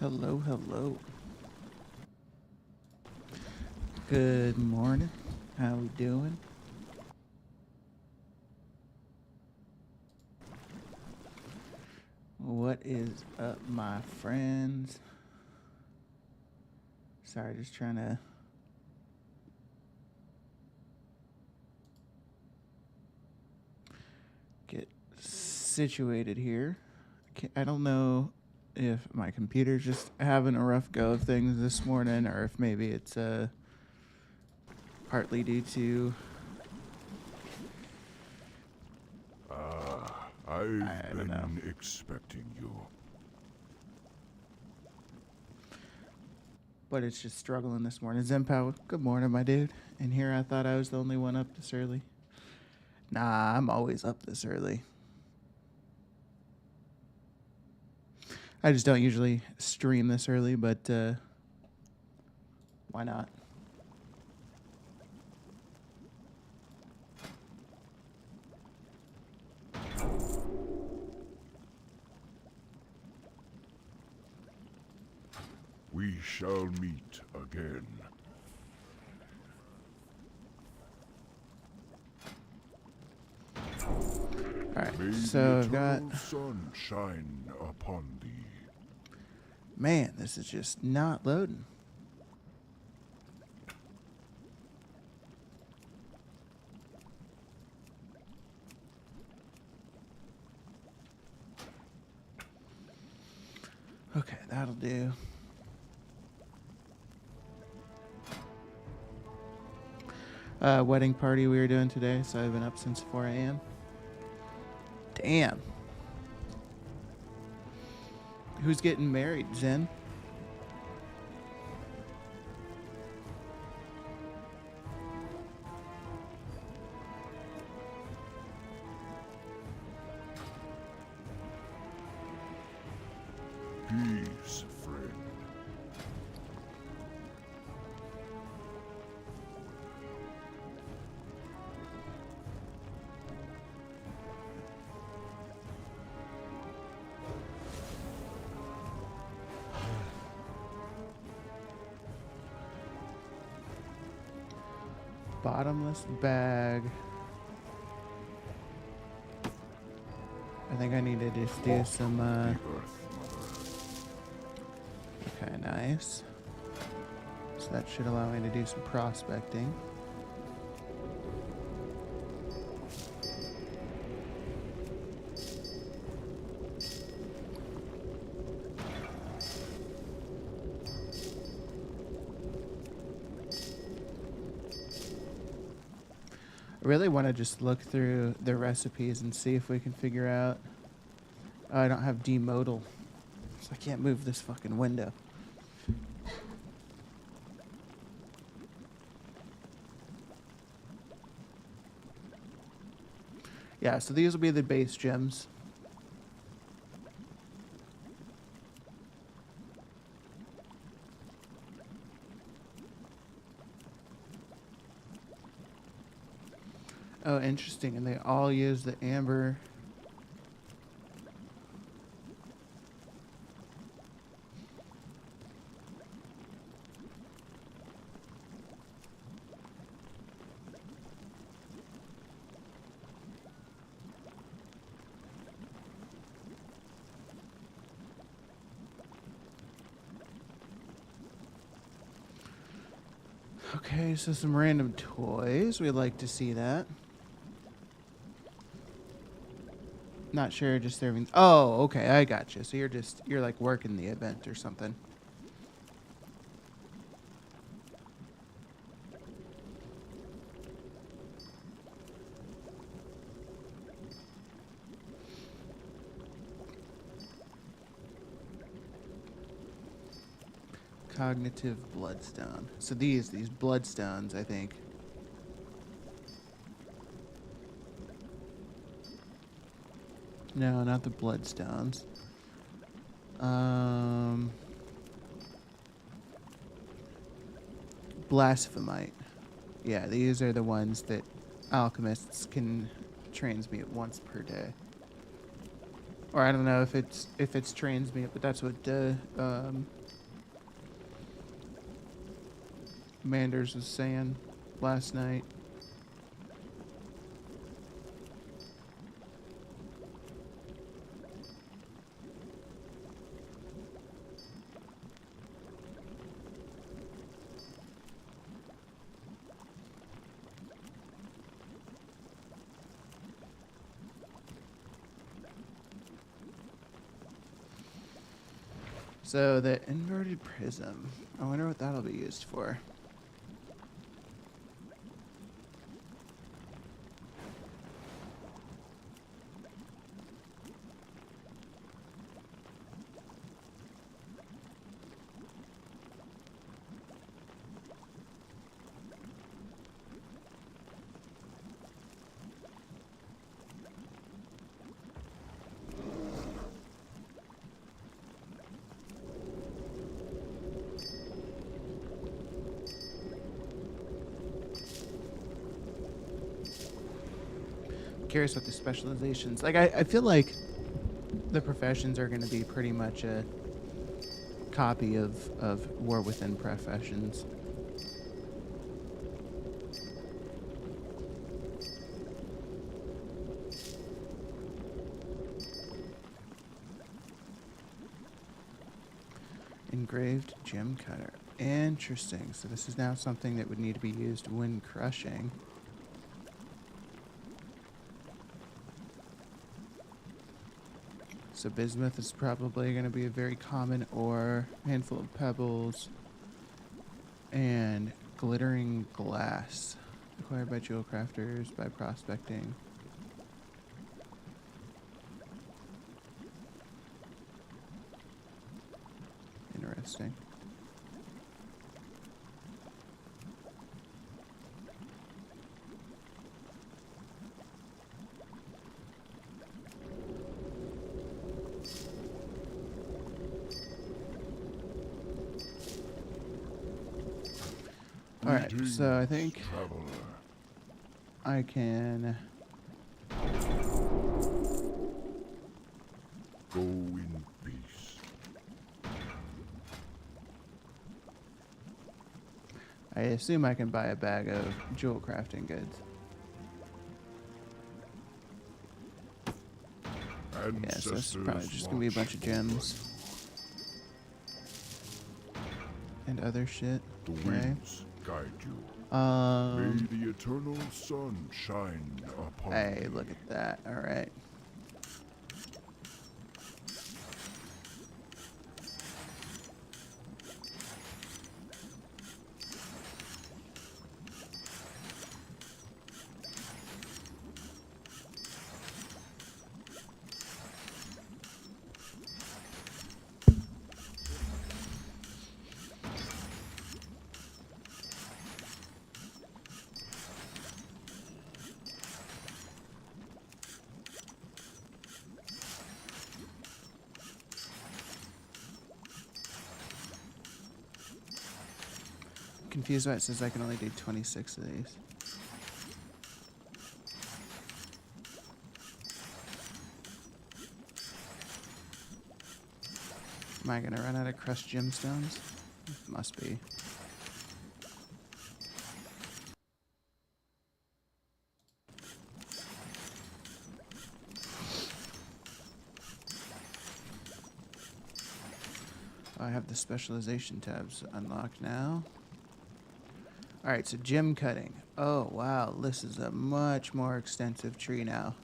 Hello, hello. Good morning. How we doing? What is up, my friends? Sorry, just trying to get situated here. I don't know if my computer's just having a rough go of things this morning, or if maybe it's partly due to I've don't know. been expecting you. But it's just struggling this morning. Zempow, good morning, my dude. And here I thought I was the only one up this early. Nah, I'm always up this early. I just don't usually stream this early, but why not? We shall meet again. Alright, May so the I've got... eternal sun shine upon thee. Man, this is just not loading. Okay, that'll do. Wedding party we were doing today, so I've been up since 4 a.m. Damn. Who's getting married, Zen? Peace, friend. Bottomless bag. I think I need to just do some, The Earth Mother. okay, nice. So that should allow me to do some prospecting. I really want to just look through the recipes and see if we can figure out... Oh, I don't have demodal, so I can't move this fucking window. Yeah, so these will be the base gems. Oh, interesting. And they all use the amber. Okay, so some random toys. We'd like to see that. Not sure, just serving. Oh, okay, I got you. So you're like working the event or something. Cognitive bloodstone. So these bloodstones, I think. No, not the bloodstones. Blasphemite. Yeah, these are the ones that alchemists can transmute once per day. Or I don't know if it's transmute, but that's what Manders was saying last night. So the inverted prism. I wonder what that'll be used for. Curious what the specializations like. I feel like the professions are going to be pretty much a copy of War Within Professions. Engraved gem cutter. Interesting. So this is now something that would need to be used when crushing. So bismuth is probably going to be a very common ore, handful of pebbles, and glittering glass, acquired by jewel crafters by prospecting. Interesting. Alright, so I think traveler. I can Go in peace. I assume I can buy a bag of jewel crafting goods. Yeah, so it's probably just gonna be a bunch of gems and other shit. The Okay. winds guide you. May the eternal sun shine upon Hey, thee. look at that. All right. Confused why it says I can only do 26 of these. Am I gonna run out of crushed gemstones? Must be. I have the specialization tabs unlocked now. Alright, so gem cutting. Oh, wow. This is a much more extensive tree now.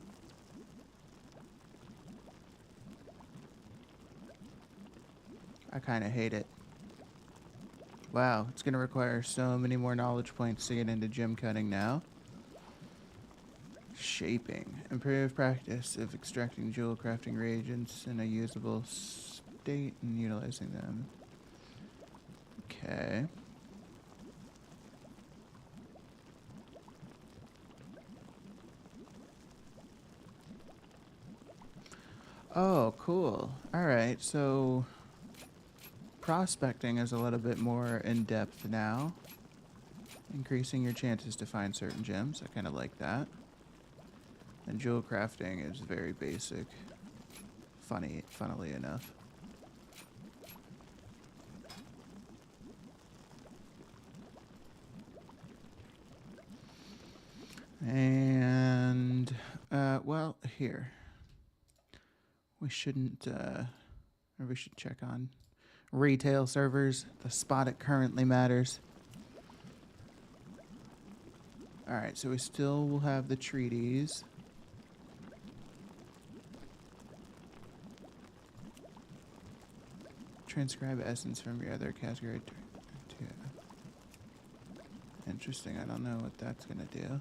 I kind of hate it. Wow, it's going to require so many more knowledge points to get into gem cutting now. Shaping. Improved practice of extracting jewel crafting reagents in a usable state and utilizing them. Okay. Oh, cool. Alright, so prospecting is a little bit more in-depth now. Increasing your chances to find certain gems. I kind of like that. And jewel crafting is very basic. funnily enough. And, well, here. We shouldn't, or we should check on retail servers, the spot it currently matters. Alright, so we still will have the treaties. Transcribe essence from your other category. Interesting, I don't know what that's gonna do.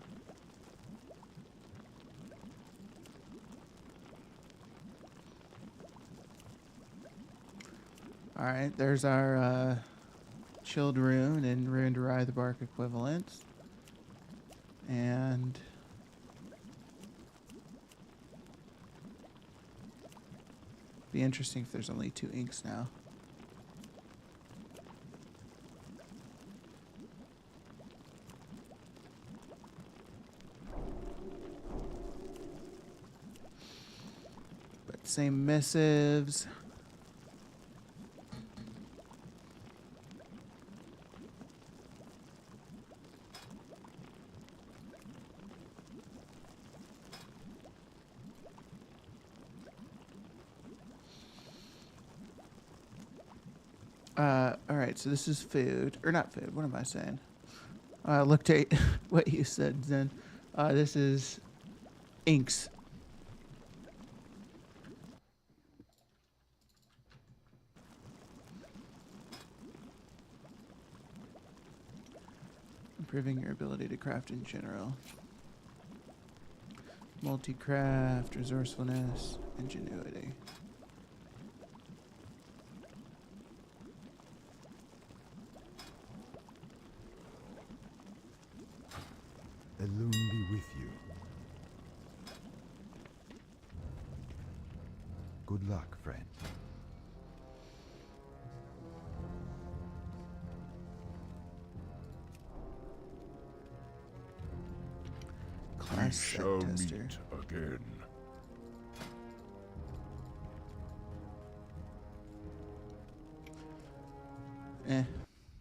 Alright, there's our chilled rune and rune to ride the bark equivalents. And be interesting if there's only 2 inks now. But same missives. Alright, so this is food. Or not food, what am I saying? Looked at what you said, Zen. This is inks. Improving your ability to craft in general. Multi-craft, resourcefulness, ingenuity. The loon be with you. Good luck, friend. Class set tester. Meet again.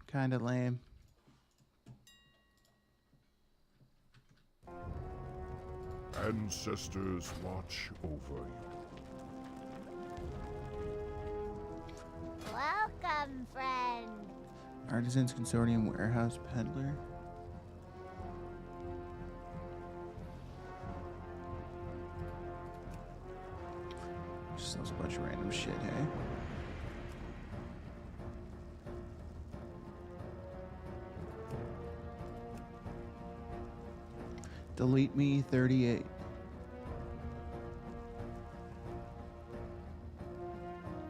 Kinda lame. Ancestors watch over you. Welcome, friend. Artisans Consortium Warehouse Peddler. Just sells a bunch of random shit, hey? Delete me 38.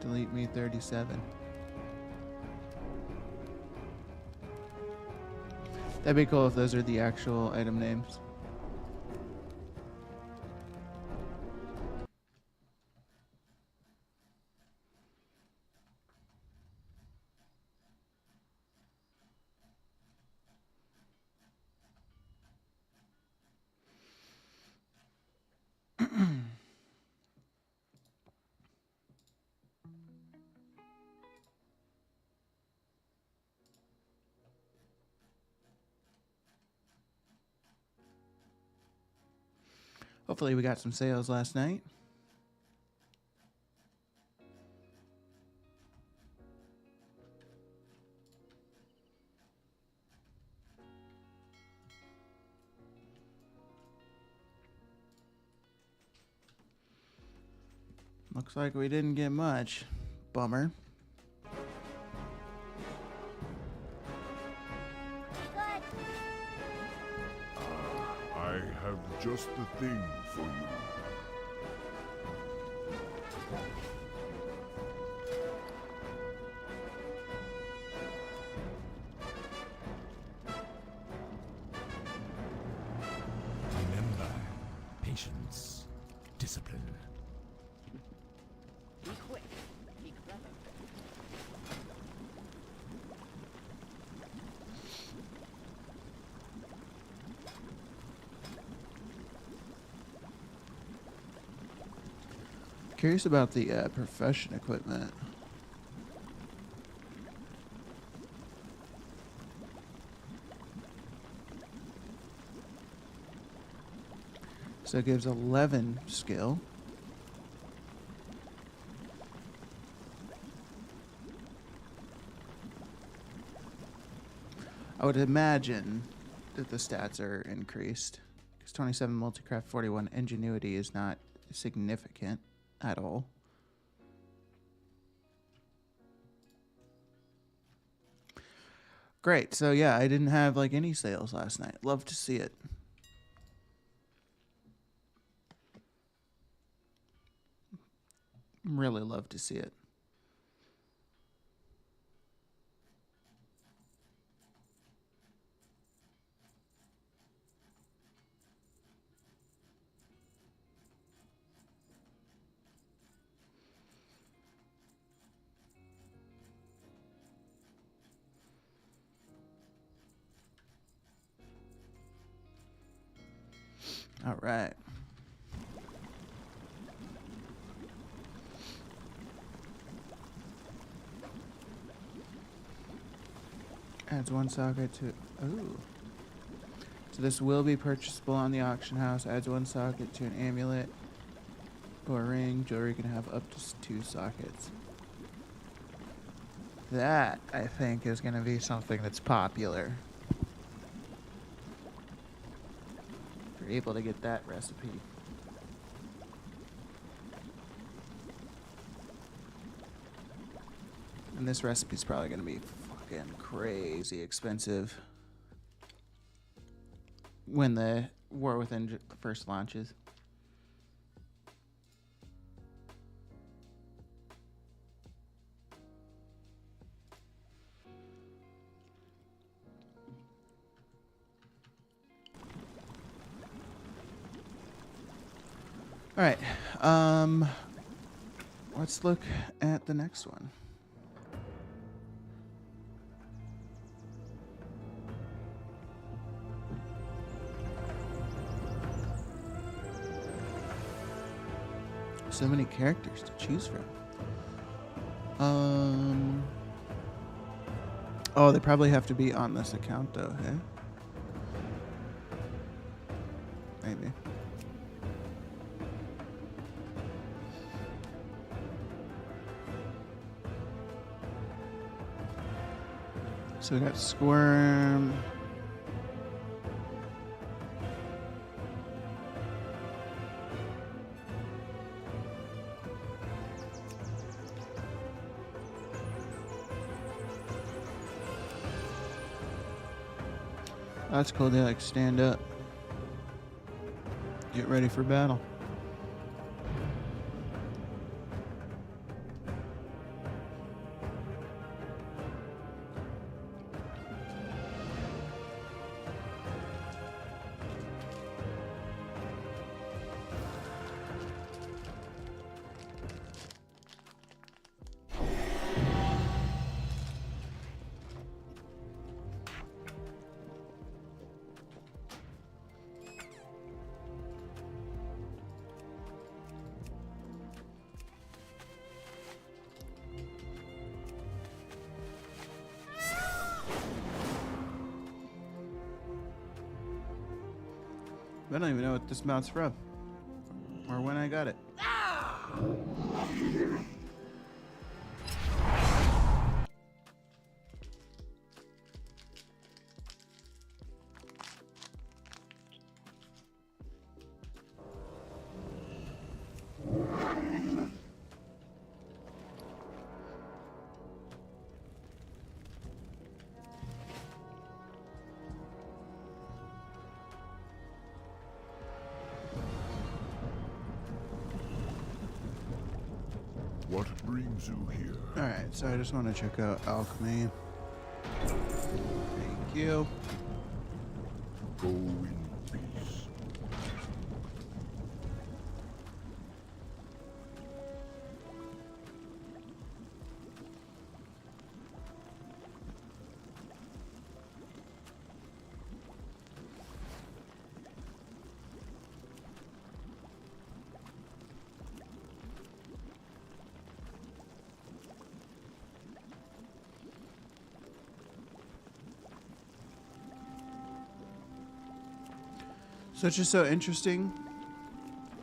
Delete me 37. That'd be cool if those are the actual item names. Hopefully we got some sales last night. Looks like we didn't get much. Bummer. Good. I have just the thing for you. Remember, patience, discipline. Be quick. Be clever. Curious about the profession equipment. So it gives 11 skill. I would imagine that the stats are increased. Because 27 multicraft, 41 ingenuity is not significant at all. Great. So yeah, I didn't have like any sales last night. Love to see it. Really love to see it. All right. Adds one socket to... Ooh. So this will be purchasable on the auction house. Adds one socket to an amulet or ring. Jewelry can have up to 2 sockets. That, I think, is going to be something that's popular. If you're able to get that recipe. And this recipe's probably going to be fucking crazy expensive when the War Within first launches. All right, let's look at the next one. So many characters to choose from. Oh, they probably have to be on this account though, hey? Maybe. So we got Squirm. That's cool. They like stand up. Get ready for battle. I don't even know what this mount's from or when I got it. What brings you here? Alright, so I just want to check out alchemy. Thank you. Go in peace. So it's just so interesting,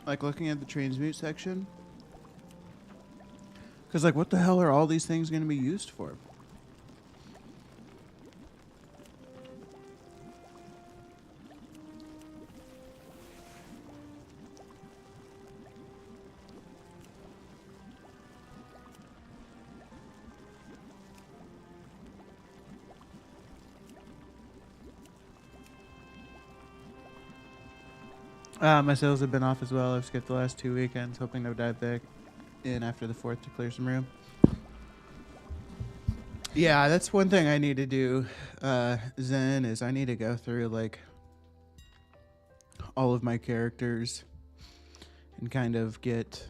like looking at the transmute section. Because, like, what the hell are all these things going to be used for? My sales have been off as well. I've skipped the last 2 weekends, hoping to dive back in after the 4th to clear some room. Yeah, that's one thing I need to do, Zen, is I need to go through, like, all of my characters and kind of get,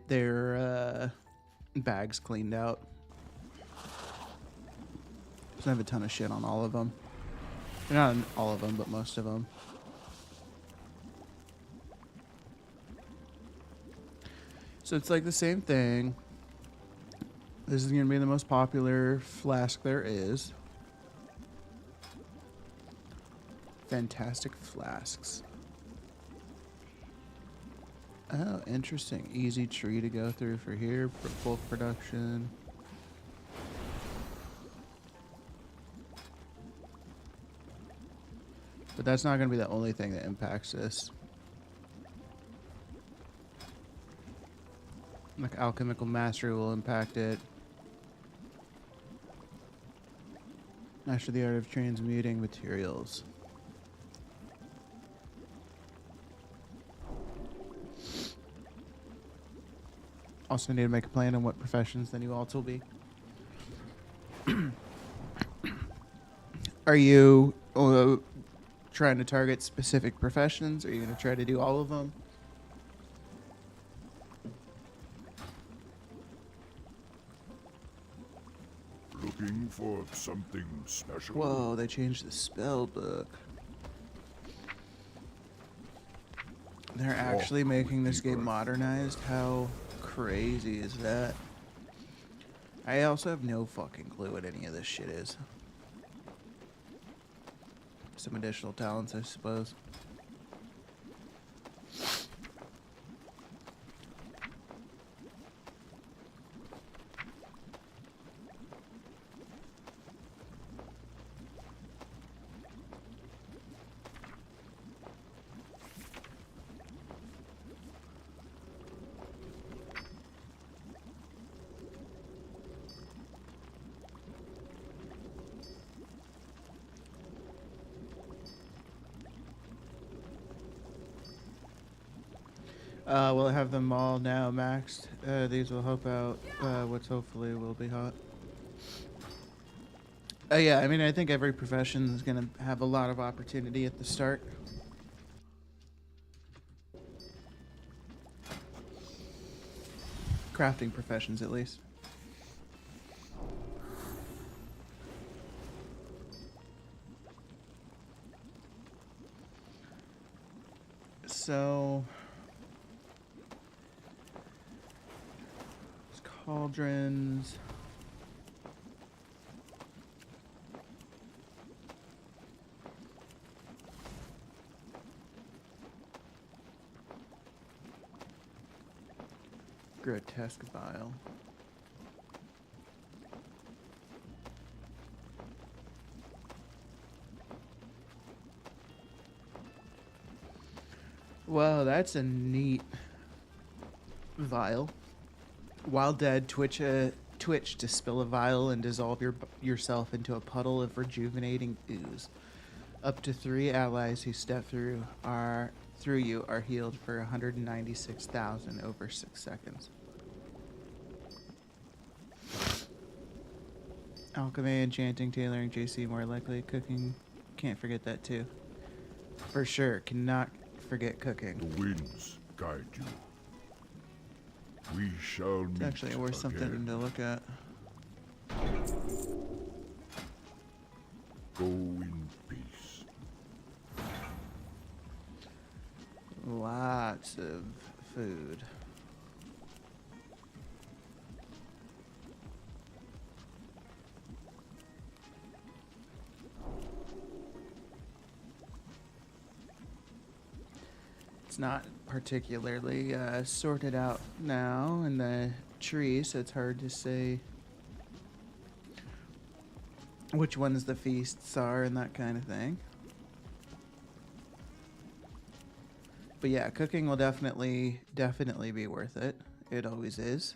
their, bags cleaned out. 'Cause I have a ton of shit on all of them. Not on all of them, but most of them. So it's like the same thing. This is going to be the most popular flask there is. Fantastic flasks. Oh, interesting. Easy tree to go through for here. Bulk production. But that's not going to be the only thing that impacts this. Like alchemical mastery will impact it. Master the art of transmuting materials. Also need to make a plan on what professions the new alts will be. Are you trying to target specific professions? Or are you going to try to do all of them? Looking for something special? Whoa, they changed the spell book. They're actually making this game modernized? How crazy is that? I also have no fucking clue what any of this shit is. Some additional talents, I suppose. We'll have them all now maxed. These will help out what's hopefully will be hot. Yeah, I mean, I think every profession is going to have a lot of opportunity at the start. Crafting professions, at least. So... cauldrons. Grotesque vial. Wow, that's a neat vial. While dead, twitch to spill a vial and dissolve yourself into a puddle of rejuvenating ooze. Up to 3 allies who step through you are healed for 196,000 over 6 seconds. Alchemy, enchanting, tailoring, JC more likely, cooking. Can't forget that too. For sure, cannot forget cooking. The winds guide you. We shall meet It's actually worth something again. to look at. Go in peace. Lots of food. It's not particularly sorted out now in the tree, so it's hard to say which ones the feasts are and that kind of thing. But yeah, cooking will definitely be worth it. It always is.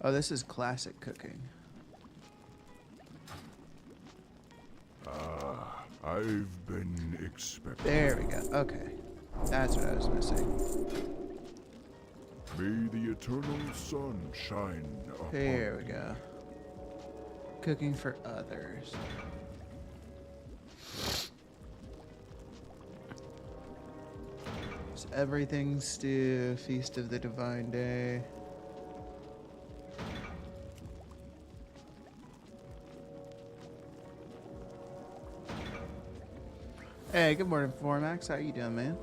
Oh, this is classic cooking. I've been expecting. There we go. Okay. That's what I was missing. May the eternal sun shine upon There we go. Cooking for others. So everything stew, Feast of the Divine Day. Hey, good morning, Formax. How you doing, man?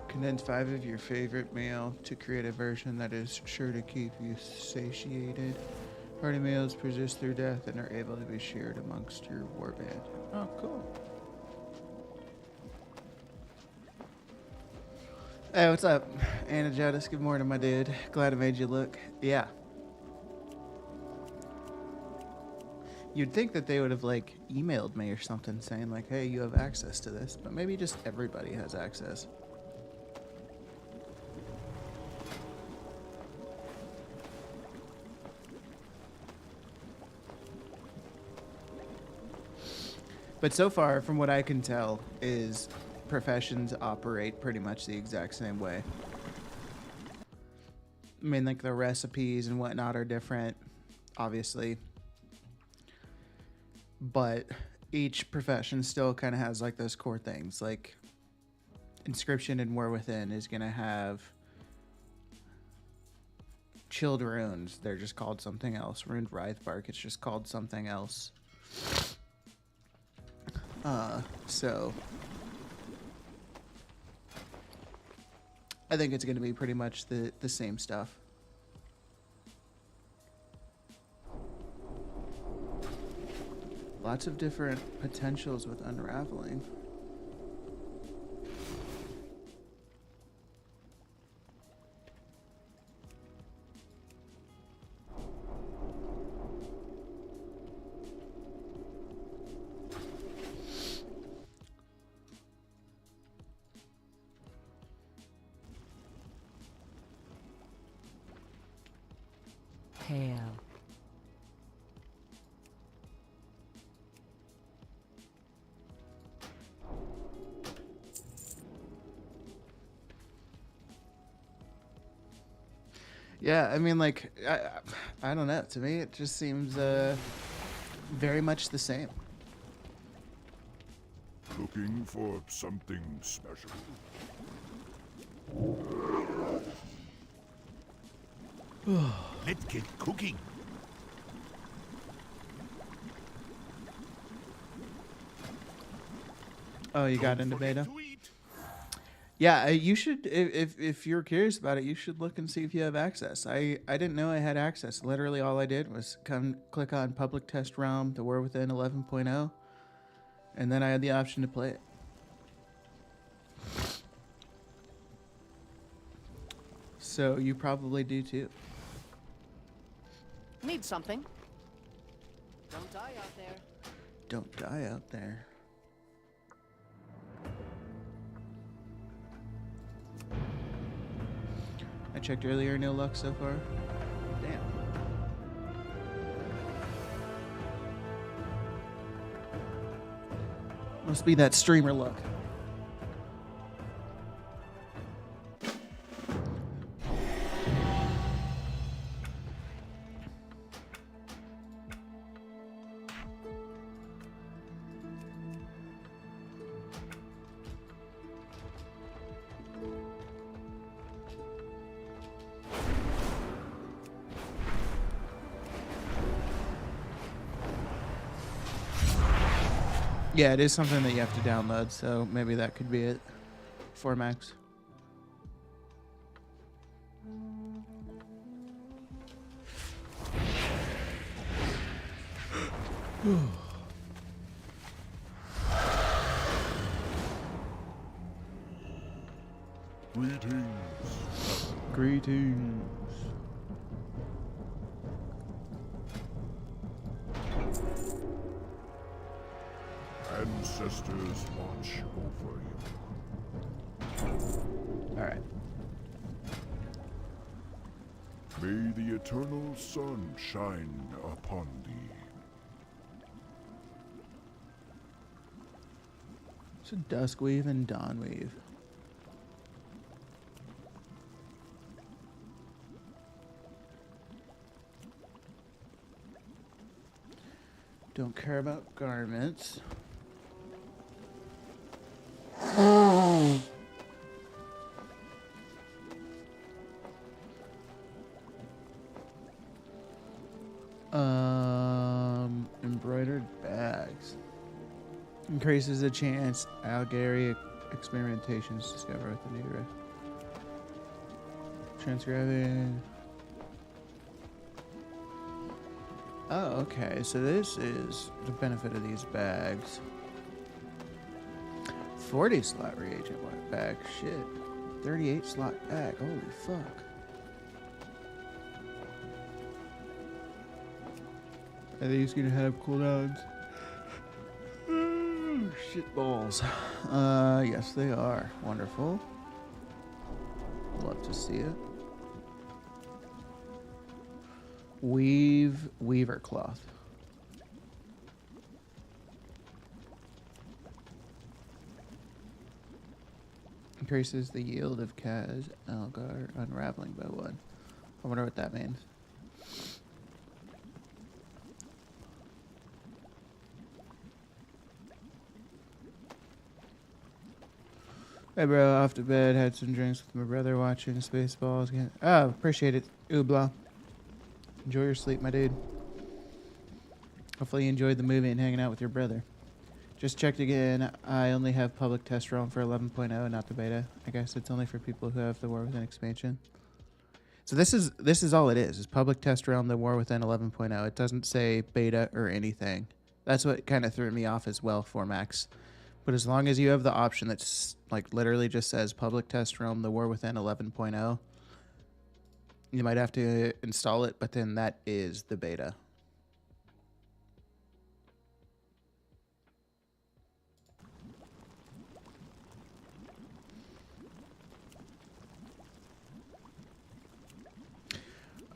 Condense 5 of your favorite meal to create a version that is sure to keep you satiated. Party meals persist through death and are able to be shared amongst your warband. Oh, cool. Hey, what's up? Anna Jadis, good morning, my dude. Glad I made you look. Yeah. You'd think that they would have, like, emailed me or something saying, like, hey, you have access to this. But maybe just everybody has access. But so far, from what I can tell, is professions operate pretty much the exact same way. I mean, like, the recipes and whatnot are different, obviously. But each profession still kind of has, like, those core things. Like, Inscription and War Within is going to have chilled runes. They're just called something else. Runed Wraithbark, it's just called something else. So I think it's going to be pretty much the same stuff. Lots of different potentials with unraveling. Hail. Yeah, I mean, like, I don't know. To me, it just seems very much the same. Looking for something special. Let's get cooking. Oh, you got into beta? Yeah, you should. If you're curious about it, you should look and see if you have access. I didn't know I had access. Literally, all I did was click on Public Test Realm, the War Within 11.0, and then I had the option to play it. So you probably do too. Need something. Don't die out there. Don't die out there. I checked earlier, no luck so far. Damn. Must be that streamer luck. Yeah, it is something that you have to download, so maybe that could be it for Max. Greetings. Greetings. Ancestors watch over you. All right. May the eternal sun shine upon thee. So Duskweave and Dawnweave. Don't care about garments. Embroidered bags. Increases the chance Algary experimentations discover with the new rift. Transcribing. Oh, okay. So this is the benefit of these bags. 40 slot reagent bag. Shit. 38 slot bag. Holy fuck. Are these gonna have cooldowns? Shit balls. Yes they are. Wonderful. Love to see it. Weaver cloth. Increases the yield of Kaz Algar unraveling by 1. I wonder what that means. Hey bro, off to bed, had some drinks with my brother watching Spaceballs again. Oh, appreciate it. Oobla. Enjoy your sleep, my dude. Hopefully you enjoyed the movie and hanging out with your brother. Just checked again. I only have public test realm for 11.0, not the beta. I guess it's only for people who have the War Within expansion. So this is all it is public test realm, the War Within 11.0. It doesn't say beta or anything. That's what kind of threw me off as well for Max. But as long as you have the option that's like literally just says public test realm, the War Within 11.0, you might have to install it, but then that is the beta.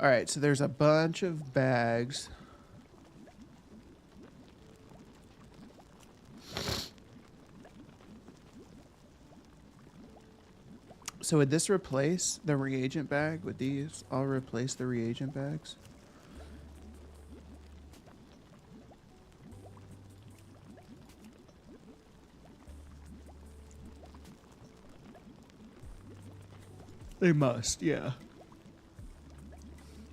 All right, so there's a bunch of bags. So would this replace the reagent bag? Would these all replace the reagent bags? They must, yeah.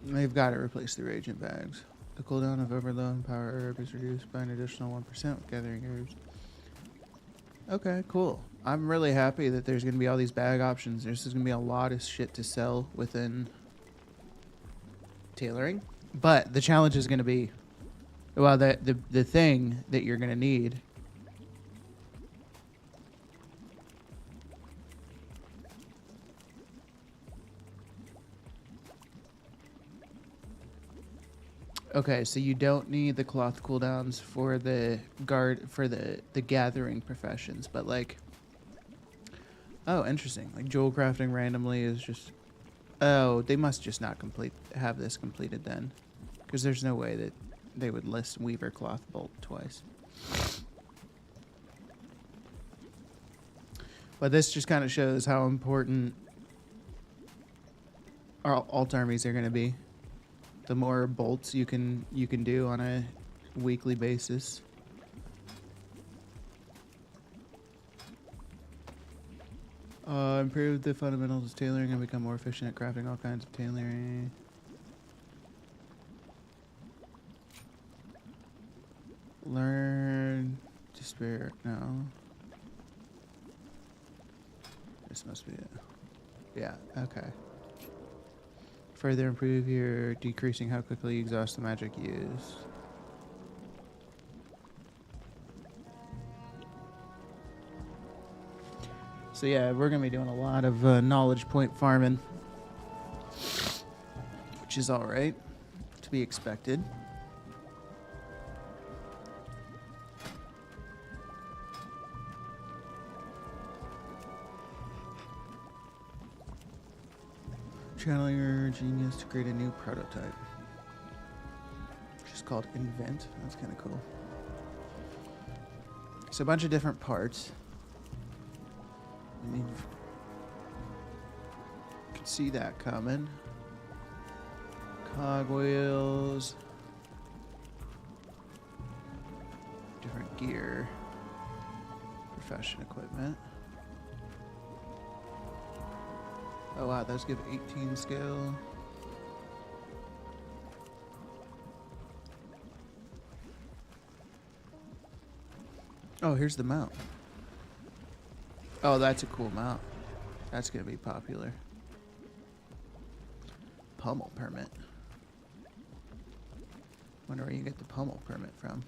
They've got to replace the reagent bags. The cooldown of overload and power herb is reduced by an additional 1% with gathering herbs. Okay, cool. I'm really happy that there's going to be all these bag options. There's going to be a lot of shit to sell within tailoring. But the challenge is going to be, well, the thing that you're going to need okay, so you don't need the cloth cooldowns for the gathering professions, but like, oh, interesting. Like jewel crafting randomly is just, oh, they must just not have this completed then, because there's no way that they would list Weaver cloth bolt twice. But this just kind of shows how important our alt armies are going to be. The more bolts you can do on a weekly basis. Improve the fundamentals of tailoring and become more efficient at crafting all kinds of tailoring. Learn to spare. No. This must be it. Yeah, okay. Further improve your decreasing how quickly you exhaust the magic used. So yeah, we're going to be doing a lot of knowledge point farming. Which is alright. To be expected. Channel your genius to create a new prototype. Which is called Invent. That's kind of cool. So a bunch of different parts. You can see that coming. Cogwheels. Different gear. Profession equipment. Oh wow, those give 18 skill. Oh, here's the mount. Oh, that's a cool mount. That's gonna be popular. Pummel permit. Wonder where you get the pummel permit from.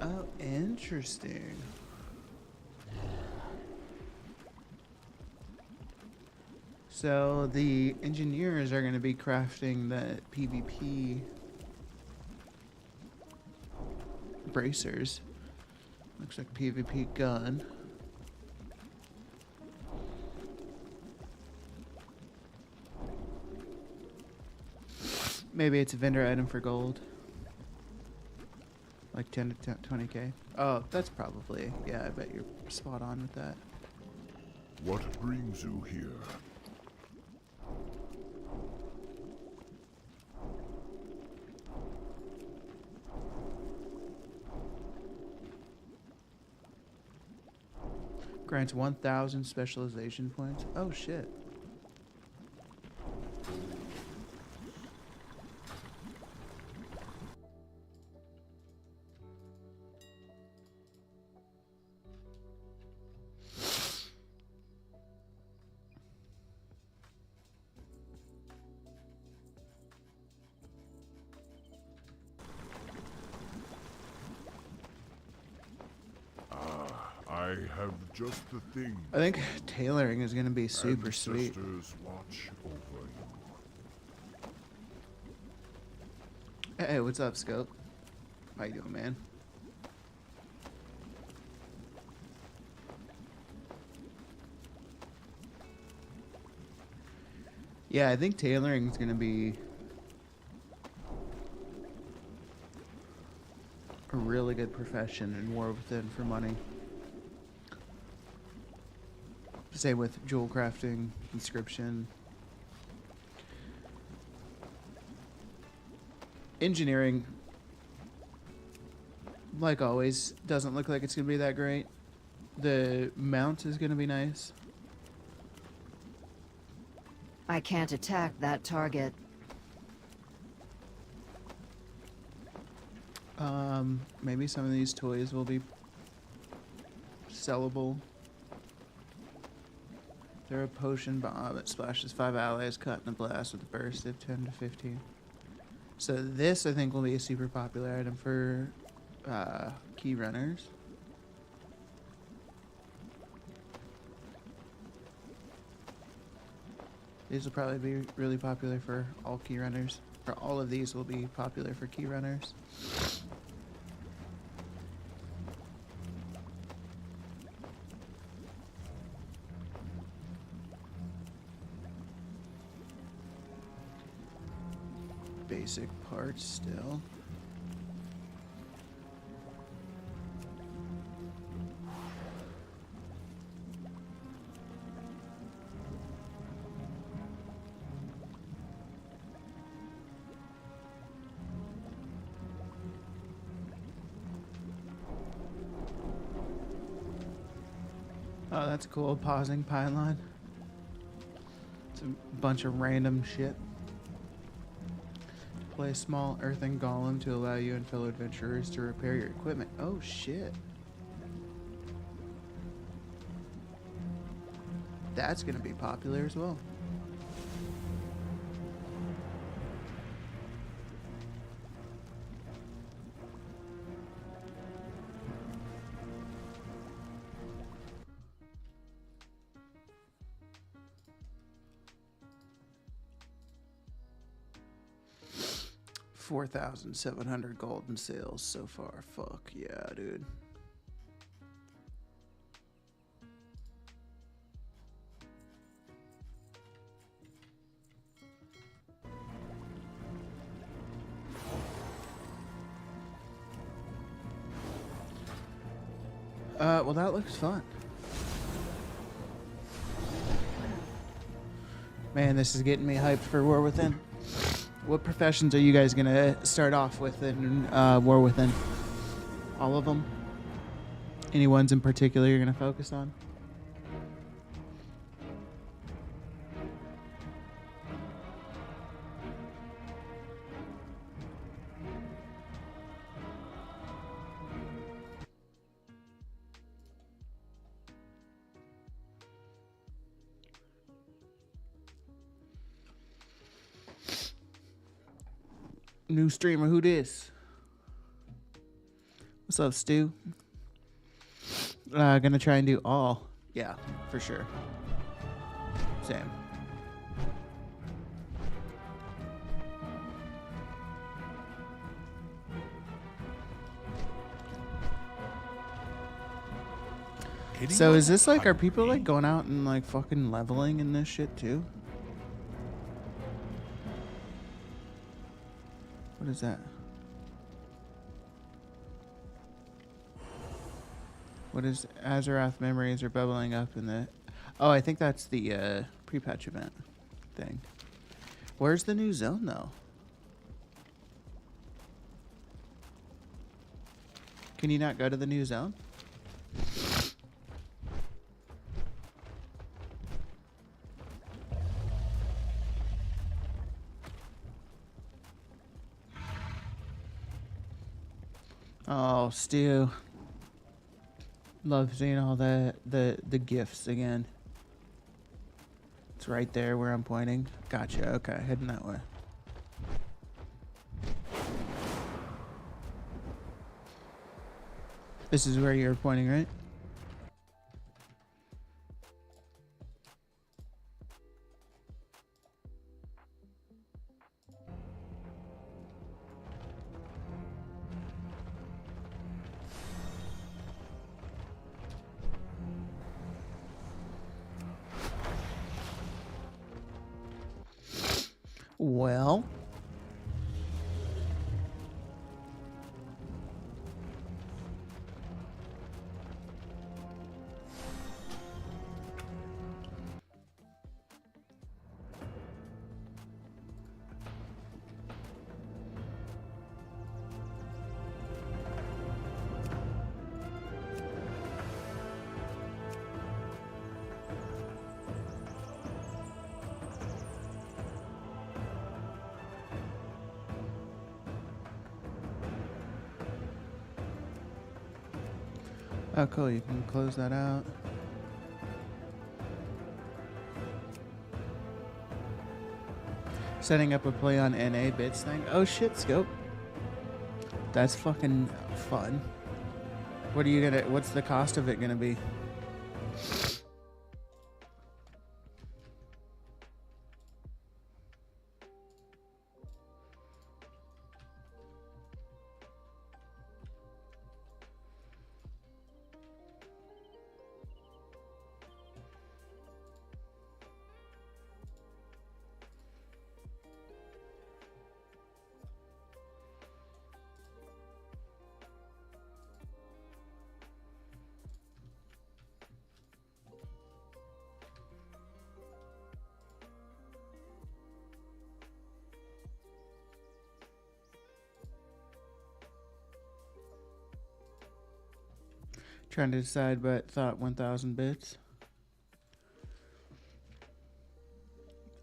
Oh, interesting. So the engineers are going to be crafting the PvP bracers. Looks like PvP gun. Maybe it's a vendor item for gold. Like 10 to 20k. Oh, that's probably, yeah, I bet you're spot on with that. What brings you here? Grants 1,000 specialization points. Oh shit. I have just the thing. I think tailoring is going to be super sweet. Ancestors watch over you. Hey, what's up, Scope? How you doing, man? Yeah, I think tailoring is going to be a really good profession in War Within for money. Same with jewel crafting, inscription. Engineering, like always, doesn't look like it's going to be that great. The mount is going to be nice. I can't attack that target. Maybe some of these toys will be sellable. They're a potion bomb. It splashes 5 allies caught in a blast with a burst of 10 to 15. So this, I think, will be a super popular item for key runners. These will probably be really popular for all key runners. Or all of these will be popular for key runners. Basic parts still. Oh, that's cool. Pausing pylon. It's a bunch of random shit. Play a small earthen golem to allow you and fellow adventurers to repair your equipment. Oh, shit. That's going to be popular as well. $4,700 gold in sales so far. Fuck yeah, dude. Well, that looks fun. Man, this is getting me hyped for War Within. What professions are you guys gonna start off with in War Within? All of them? Any ones in particular you're gonna focus on? New streamer, who this? What's up, Stu? Gonna try and do all. Yeah, for sure. Same. So is this like, are people like going out and like fucking leveling in this shit too? What is that? What is Azeroth memories are bubbling up in the... Oh, I think that's the pre-patch event thing. Where's the new zone though? Can you not go to the new zone? Oh, Stu. Love seeing all the gifts again. It's right there where I'm pointing. Gotcha. Okay, heading that way. This is where you're pointing, right? Well, oh, cool. You can close that out. Setting up a play on NA bits thing. Oh shit, Scope. That's fucking fun. What are you gonna? What's the cost of it gonna be? Trying to decide, but thought 1,000 bits.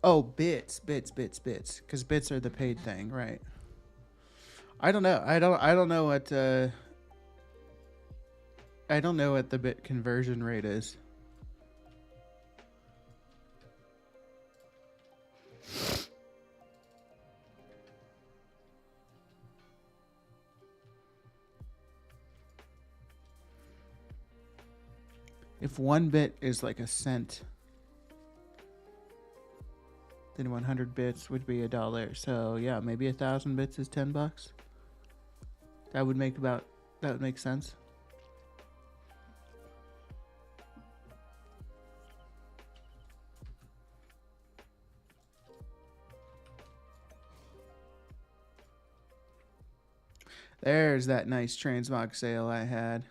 Oh, bits. Because bits are the paid thing, right? I don't know. I don't know what. I don't know what the bit conversion rate is. If 1 bit is like a cent, then 100 bits would be $1. So yeah, maybe 1,000 bits is $10. That would make sense. There's that nice transmog sale I had.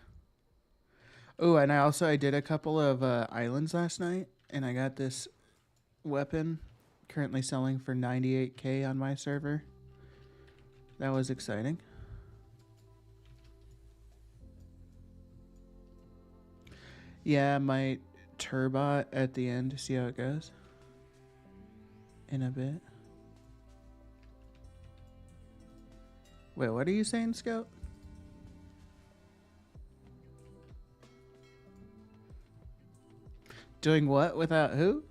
Oh, and I did a couple of islands last night, and I got this weapon currently selling for 98K on my server. That was exciting. Yeah, I might turbot at the end to see how it goes in a bit. Wait, what are you saying, Scout? Doing what without who?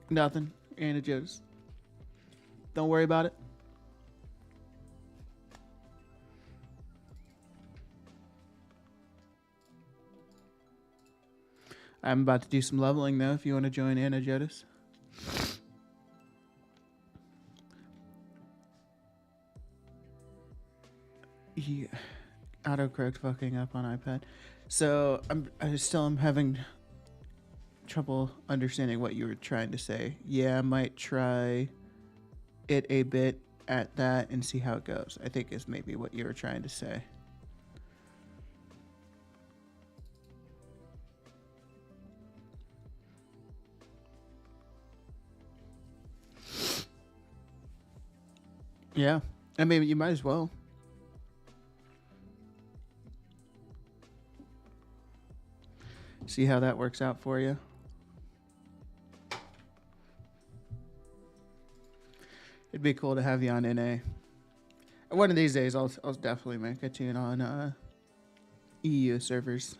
Nothing. Anna Jones. Don't worry about it. I'm about to do some leveling though. If you want to join Anna Jodis. Yeah, autocorrect fucking up on iPad. So I still am having trouble understanding what you were trying to say. Yeah, I might try it a bit at that and see how it goes. I think is maybe what you were trying to say. Yeah, I mean you might as well. See how that works out for you. It'd be cool to have you on NA. One of these days, I'll definitely make a tune on EU servers.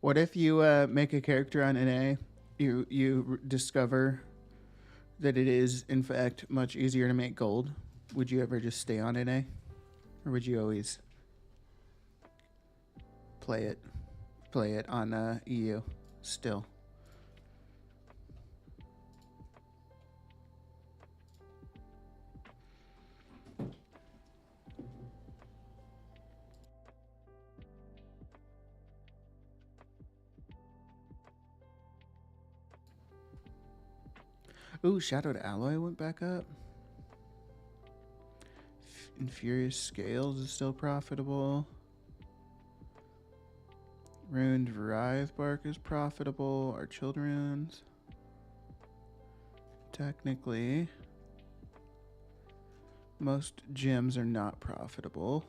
What if you make a character on NA, you discover that it is in fact much easier to make gold? Would you ever just stay on NA, or would you always play it on EU still? Ooh, Shadowed Alloy went back up. Infurious Scales is still profitable. Ruined Writhe Bark is profitable. Our Children's. Technically, most gems are not profitable.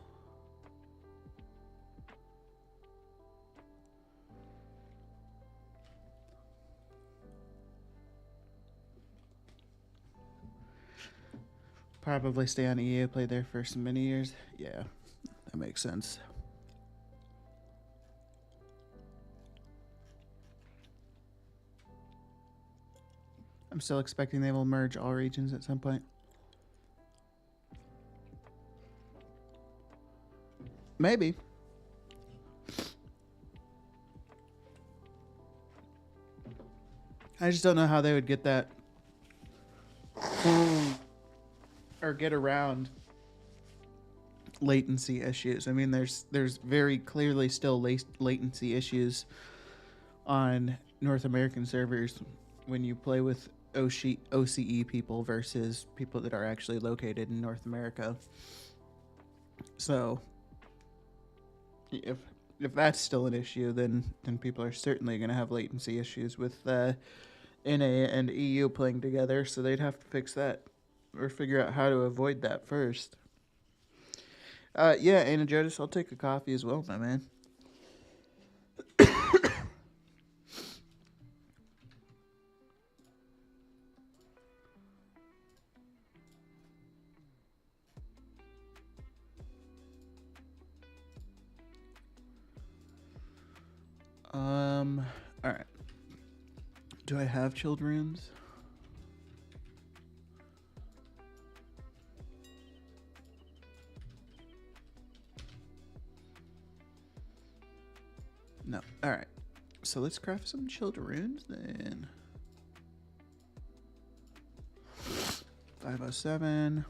Probably stay on EA, play there for some many years. Yeah, that makes sense. I'm still expecting they will merge all regions at some point. Maybe. I just don't know how they would get that or get around latency issues. I mean, there's very clearly still latency issues on North American servers when you play with OCE people versus people that are actually located in North America. So if that's still an issue, then people are certainly going to have latency issues with NA and EU playing together. So they'd have to fix that or figure out how to avoid that first. Yeah, Anna Jodis, I'll take a coffee as well, my man. All right. Do I have children's? No. All right. So let's craft some children's then. 507.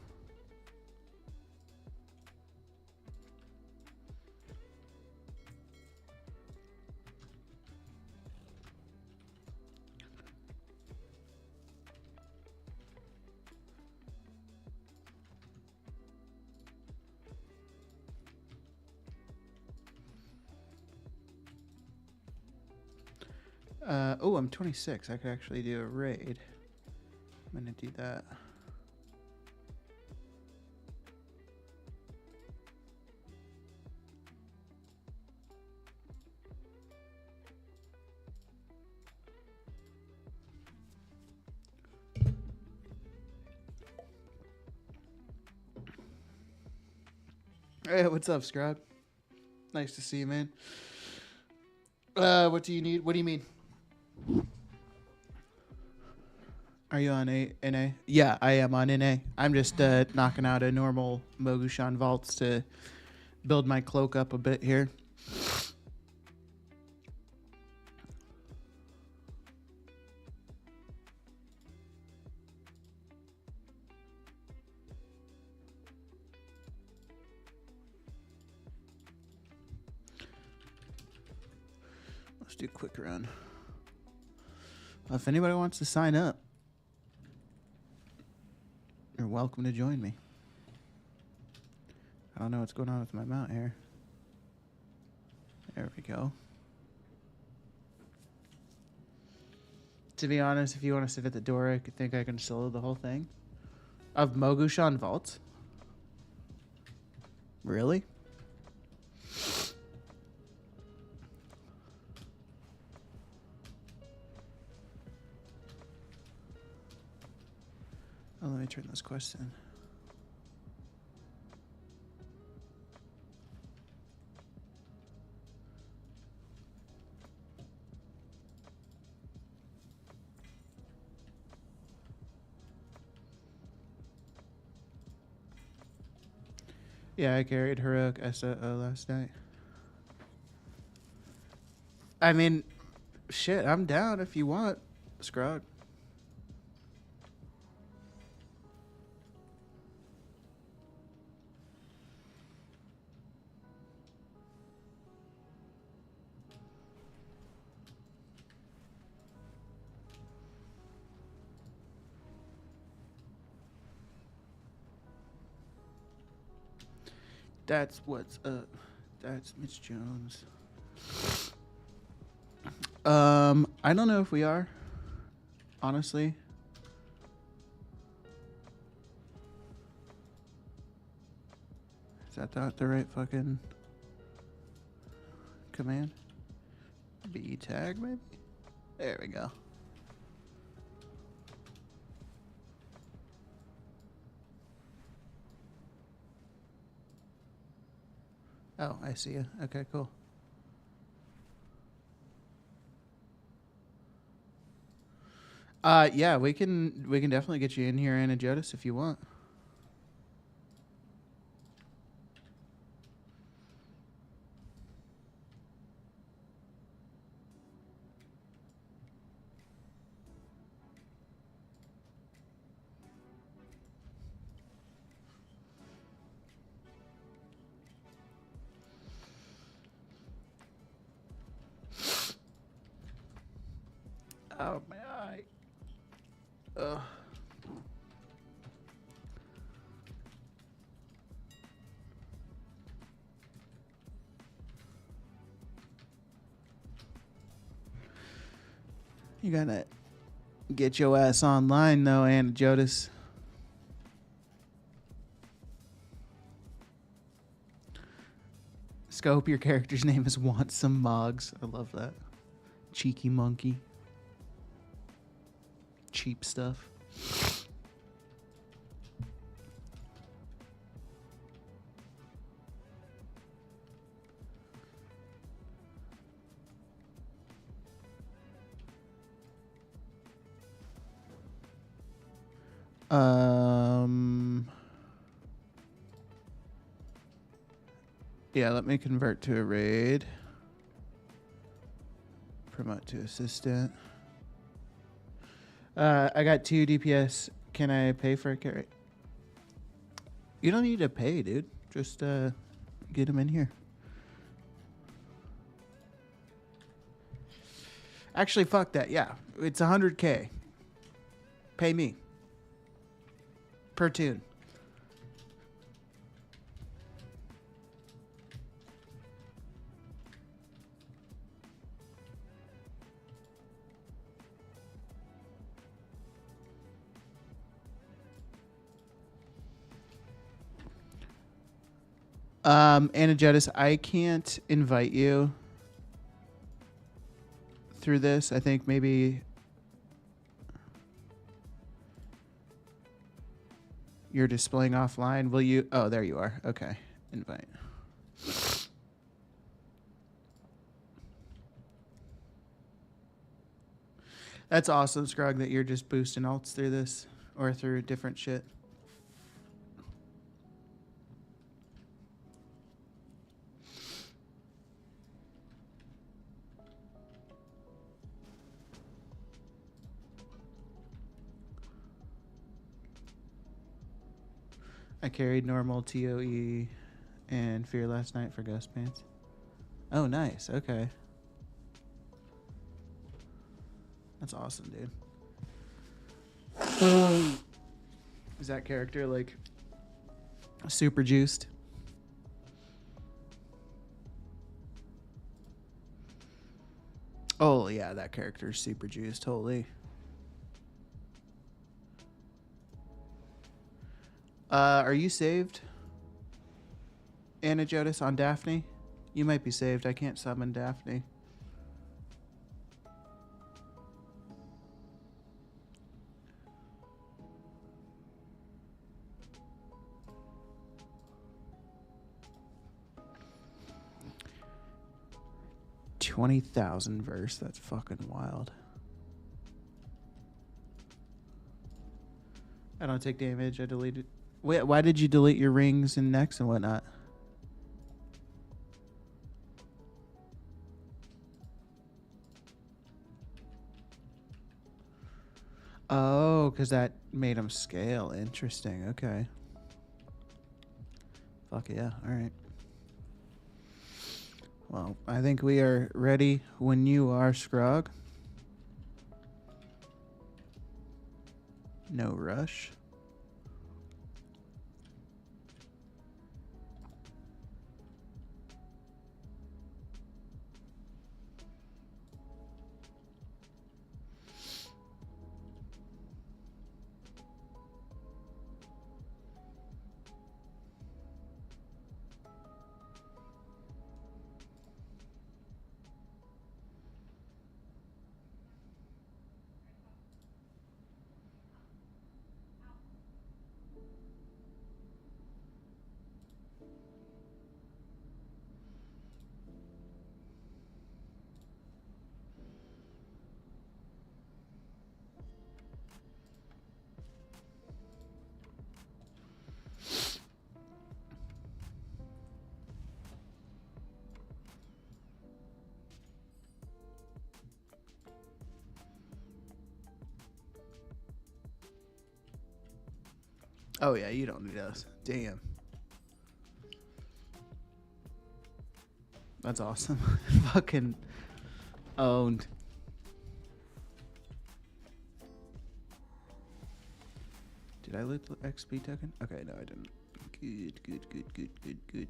Oh, I'm 26. I could actually do a raid. I'm gonna do that. Hey, what's up, Scrub? Nice to see you, man. What do you need? What do you mean? Are you on NA? Yeah, I am on NA. I'm just knocking out a normal Mogushan vaults to build my cloak up a bit here. Let's do a quick run. If anybody wants to sign up, you're welcome to join me. I don't know what's going on with my mount here. There we go. To be honest, if you want to sit at the door, I think I can solo the whole thing. Of Mogushan Vaults? Really? Oh, let me turn this quest in. Yeah, I carried Heroic SOO last night. I mean, shit, I'm down if you want, Scrog. That's what's up. That's Mitch Jones. I don't know if we are. Honestly. Is that the right fucking command? B tag maybe? There we go. Oh, I see you. Okay, cool. Yeah, we can definitely get you in here, Anna Jodis, if you want. Oh, my eye. Ugh. You gotta get your ass online, though, Anna Jodis. Scope, your character's name is Want Some Mugs. I love that. Cheeky monkey. Cheap stuff. Yeah, let me convert to a raid. Promote to assistant. I got 2 DPS. Can I pay for a carry? You don't need to pay, dude. Just get him in here. Actually, fuck that. Yeah, it's 100K. Pay me. Per tune. Anagetis, I can't invite you through this. I think maybe you're displaying offline. Will you? Oh, there you are. Okay. Invite. That's awesome, Scrog, that you're just boosting alts through this or through different shit. I carried normal TOE and Fear last night for Ghost Pants. Oh, nice. Okay. That's awesome, dude. Is that character like super juiced? Oh, yeah, that character is super juiced. Holy. Are you saved, Anna Jodis, on Daphne? You might be saved. I can't summon Daphne. $20,000 verse. That's fucking wild. I don't take damage. I deleted. Wait, why did you delete your rings and necks and whatnot? Oh, because that made them scale. Interesting. Okay. Fuck yeah. All right. Well, I think we are ready when you are, Scrog. No rush. Oh, yeah, you don't need us. Damn. That's awesome. Fucking owned. Did I loot the XP token? Okay, no, I didn't. Good, good, good, good, good, good.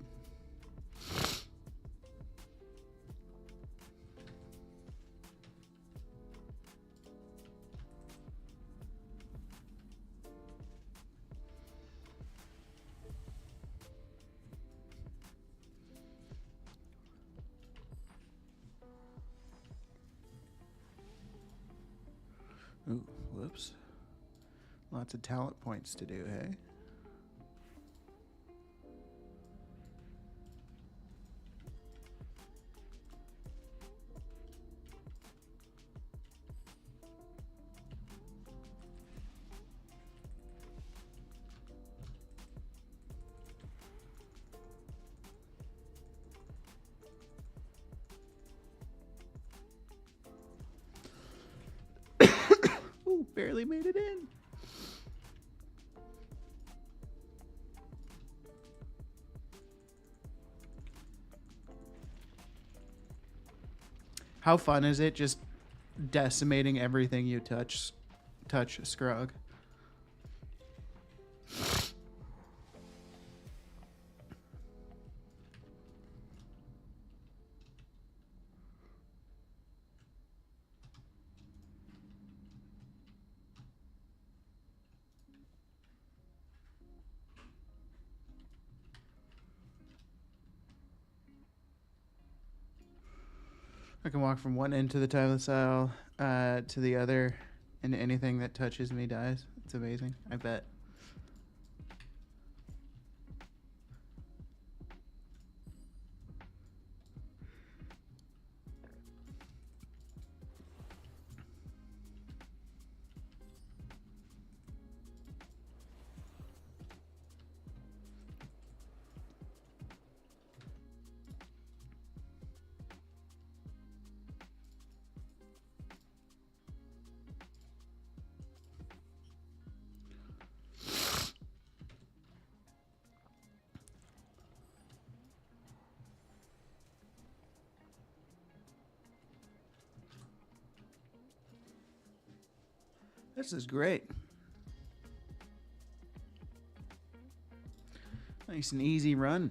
Ooh, whoops. Lots of talent points to do, hey? Ooh, barely made it in. How fun is it just decimating everything you touch, Scrog? I can walk from one end to the timeless isle to the other, and anything that touches me dies. It's amazing. I bet. This is great. Nice and easy run.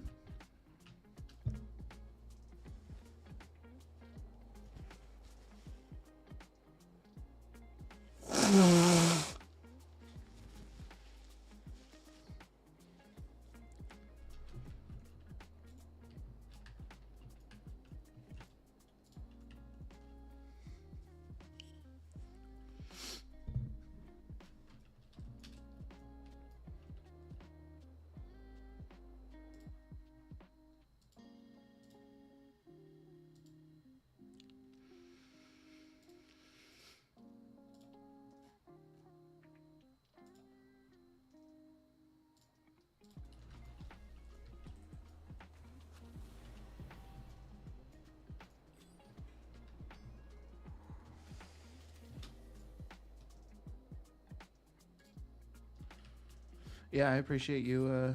Yeah, I appreciate you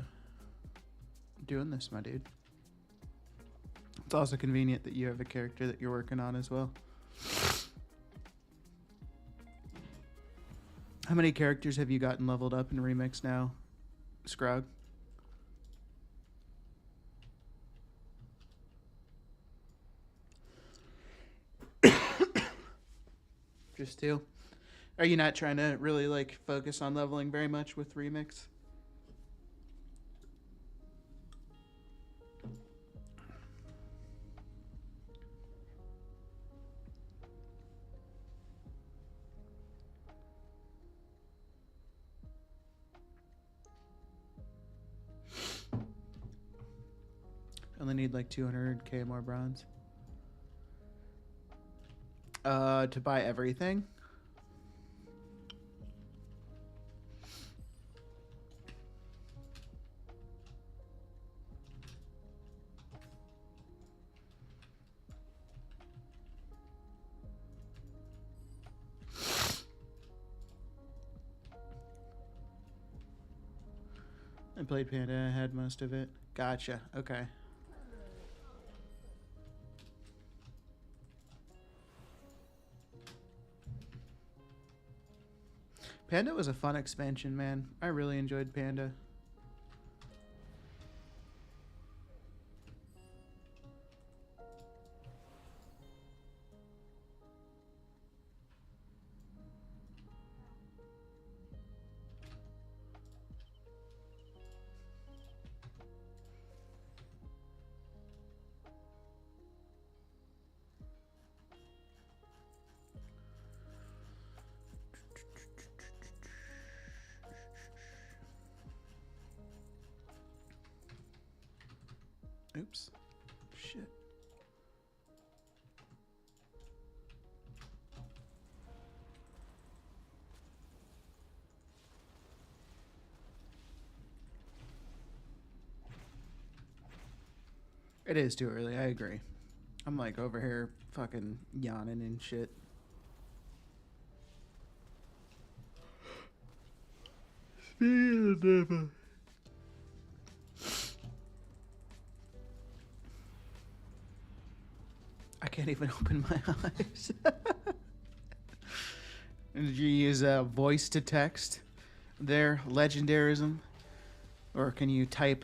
doing this, my dude. It's also convenient that you have a character that you're working on as well. How many characters have you gotten leveled up in Remix now, Scrog? Just two? Are you not trying to really like focus on leveling very much with Remix? Only need like 200k more bronze. To buy everything? I played Panda, I had most of it. Gotcha, okay. Panda was a fun expansion, man. I really enjoyed Panda. Oops. Shit. It is too early, I agree. I'm like over here fucking yawning and shit. Speaking of never. I can't even open my eyes. Did you use voice to text there, legendarism? Or can you type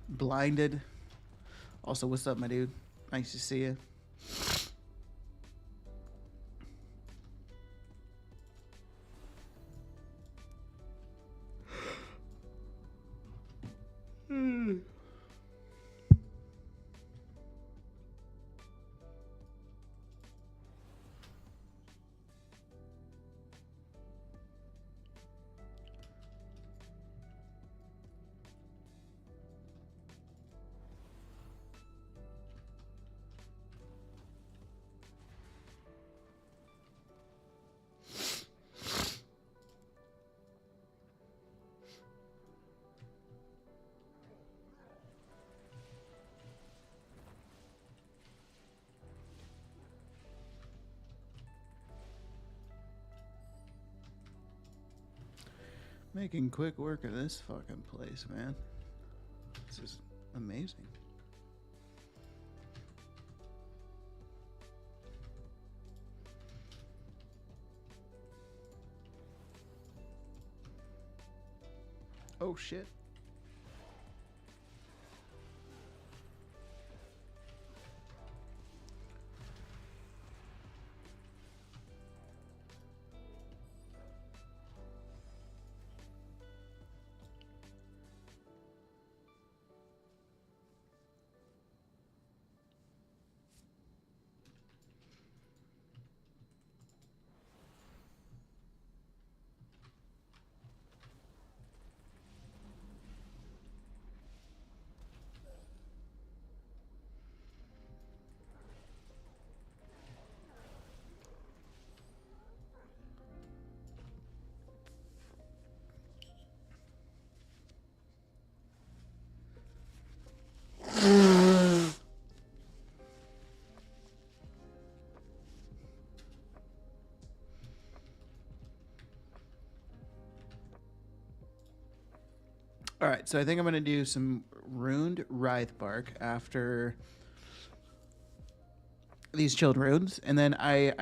blinded? Also, what's up, my dude? Nice to see you. Making quick work of this fucking place, man. This is amazing. Oh shit. All right, so I think I'm gonna do some runed writhe bark after these chilled runes, and then I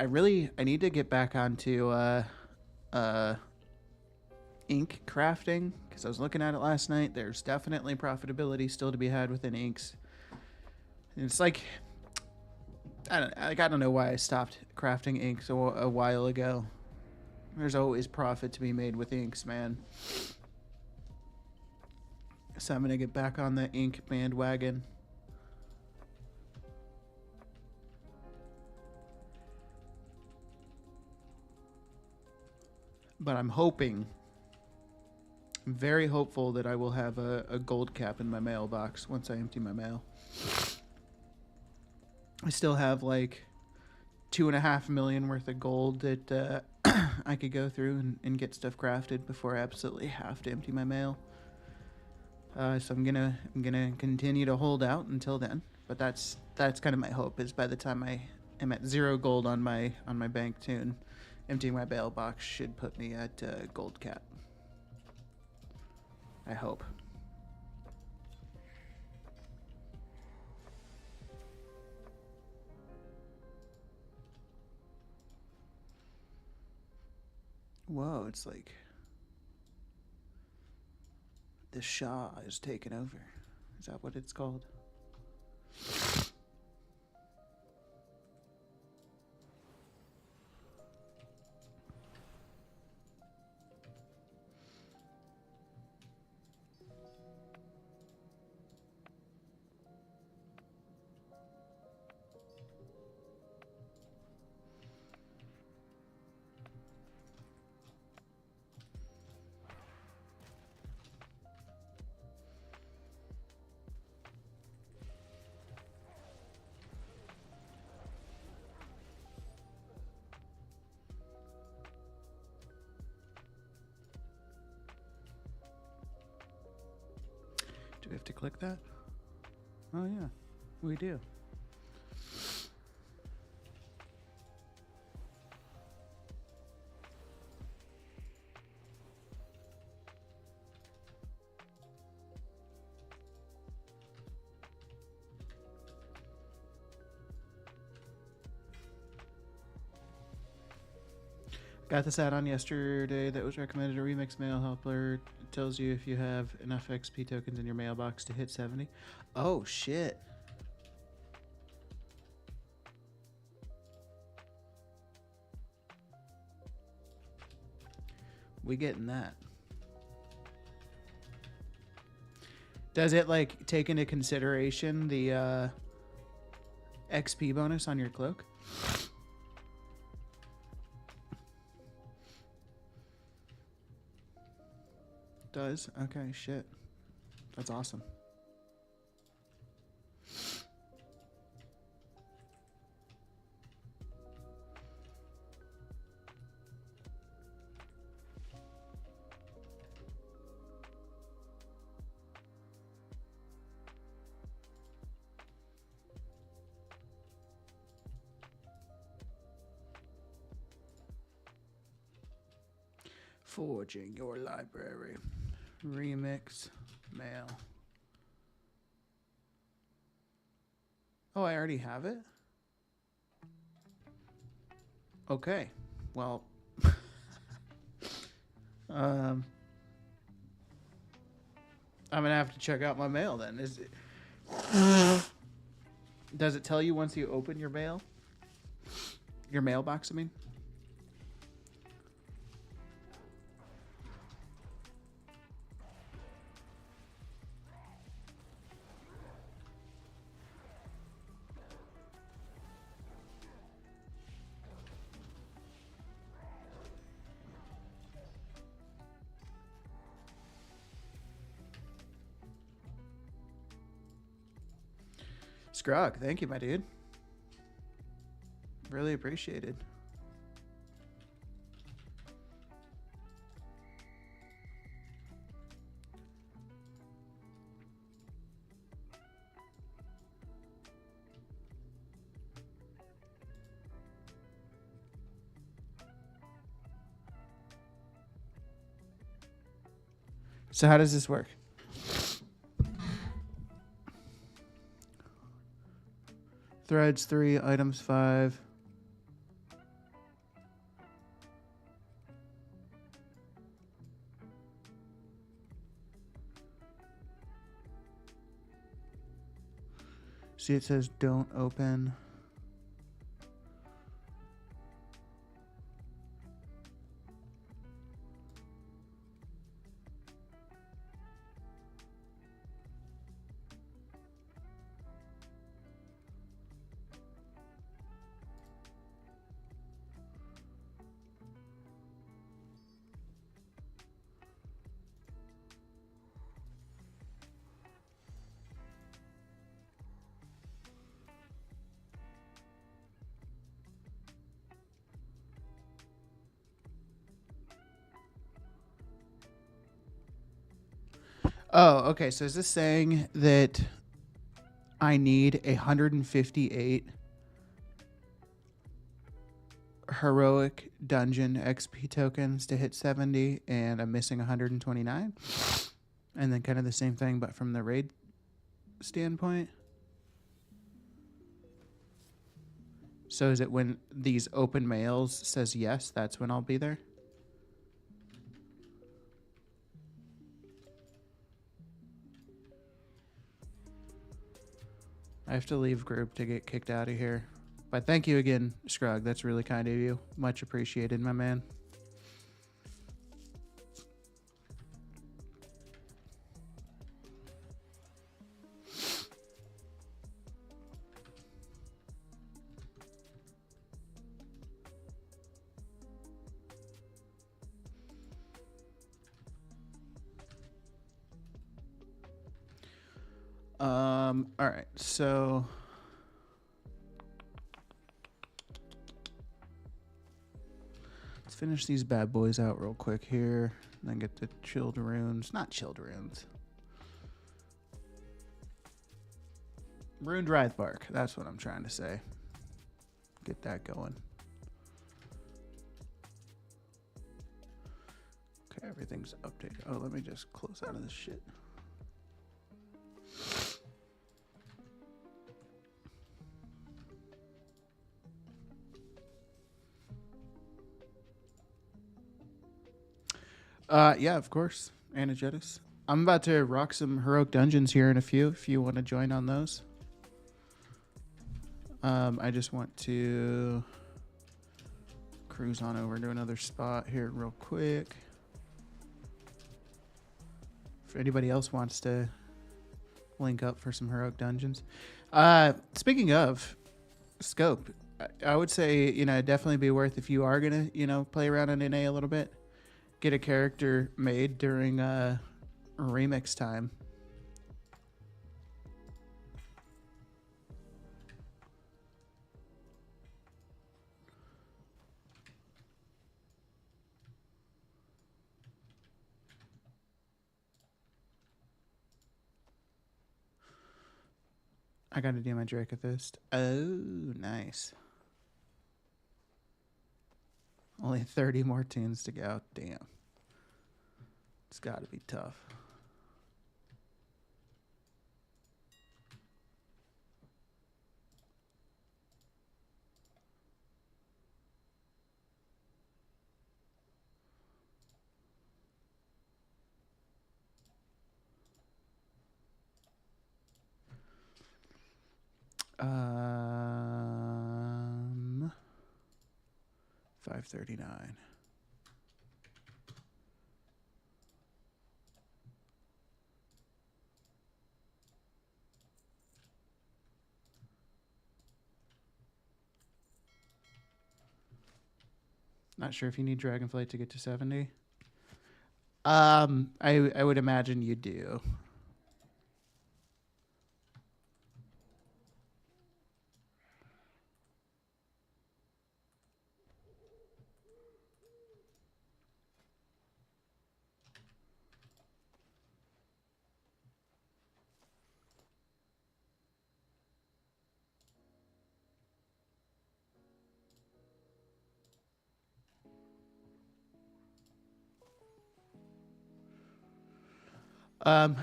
need to get back onto ink crafting because I was looking at it last night. There's definitely profitability still to be had within inks. And it's like I don't know why I stopped crafting inks a while ago. There's always profit to be made with inks, man. So I'm gonna get back on the ink bandwagon. But I'm very hopeful that I will have a gold cap in my mailbox once I empty my mail. I still have like 2.5 million worth of gold that I could go through and get stuff crafted before I absolutely have to empty my mail. So I'm gonna continue to hold out until then. But that's kind of my hope, is by the time I am at 0 gold on my bank tune, emptying my mailbox should put me at gold cap. I hope. Whoa, it's like The Shah is taken over. Is that what it's called? Do we have to click that? Oh yeah, we do. Got this add-on yesterday that was recommended. A remix mail helper. It tells you if you have enough XP tokens in your mailbox to hit 70. Oh shit. We getting that. Does it like take into consideration the XP bonus on your cloak? Does? Okay, shit. That's awesome. Forging your library. Remix mail. Oh, I already have it? Okay. Well, I'm gonna have to check out my mail then. Is it Does it tell you once you open your mail? Your mailbox, I mean? Scrog, thank you, my dude. Really appreciated. So how does this work? Threads 3, items 5. See, it says don't open. Oh, okay. So is this saying that I need 158 heroic dungeon XP tokens to hit 70, and I'm missing 129? And then kind of the same thing, but from the raid standpoint. So is it when these open mails says yes, that's when I'll be there? I have to leave group to get kicked out of here. But thank you again, Scrug. That's really kind of you. Much appreciated, my man. All right, so let's finish these bad boys out real quick here, and then get the chilled runes. Not chilled runes. Runed Writhe Bark. That's what I'm trying to say. Get that going. Okay, everything's updated. Oh, let me just close out of this shit. Yeah, of course. Anagetis. I'm about to rock some heroic dungeons here in a few, if you want to join on those. I just want to cruise on over to another spot here real quick. If anybody else wants to link up for some heroic dungeons. Speaking of scope, I would say, you know, it'd definitely be worth, if you are going to, you know, play around in NA a little bit, get a character made during remix time. I got to do my Dracothist. Oh, nice. Only 30 more tunes to go. Damn. It's got to be tough. Um, 539. Not sure if you need Dragonflight to get to 70. I would imagine you do.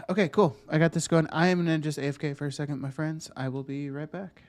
Okay, cool. I got this going. I am gonna just AFK for a second, my friends. I will be right back.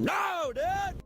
No, dude!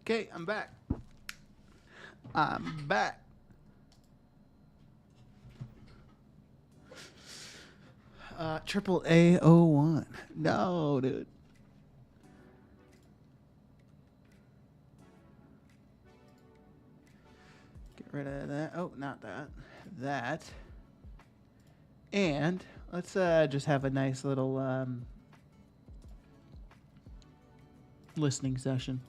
Okay, I'm back. I'm back. Triple A01. No, dude. Get rid of that. Oh, not that. That. And let's just have a nice little listening session.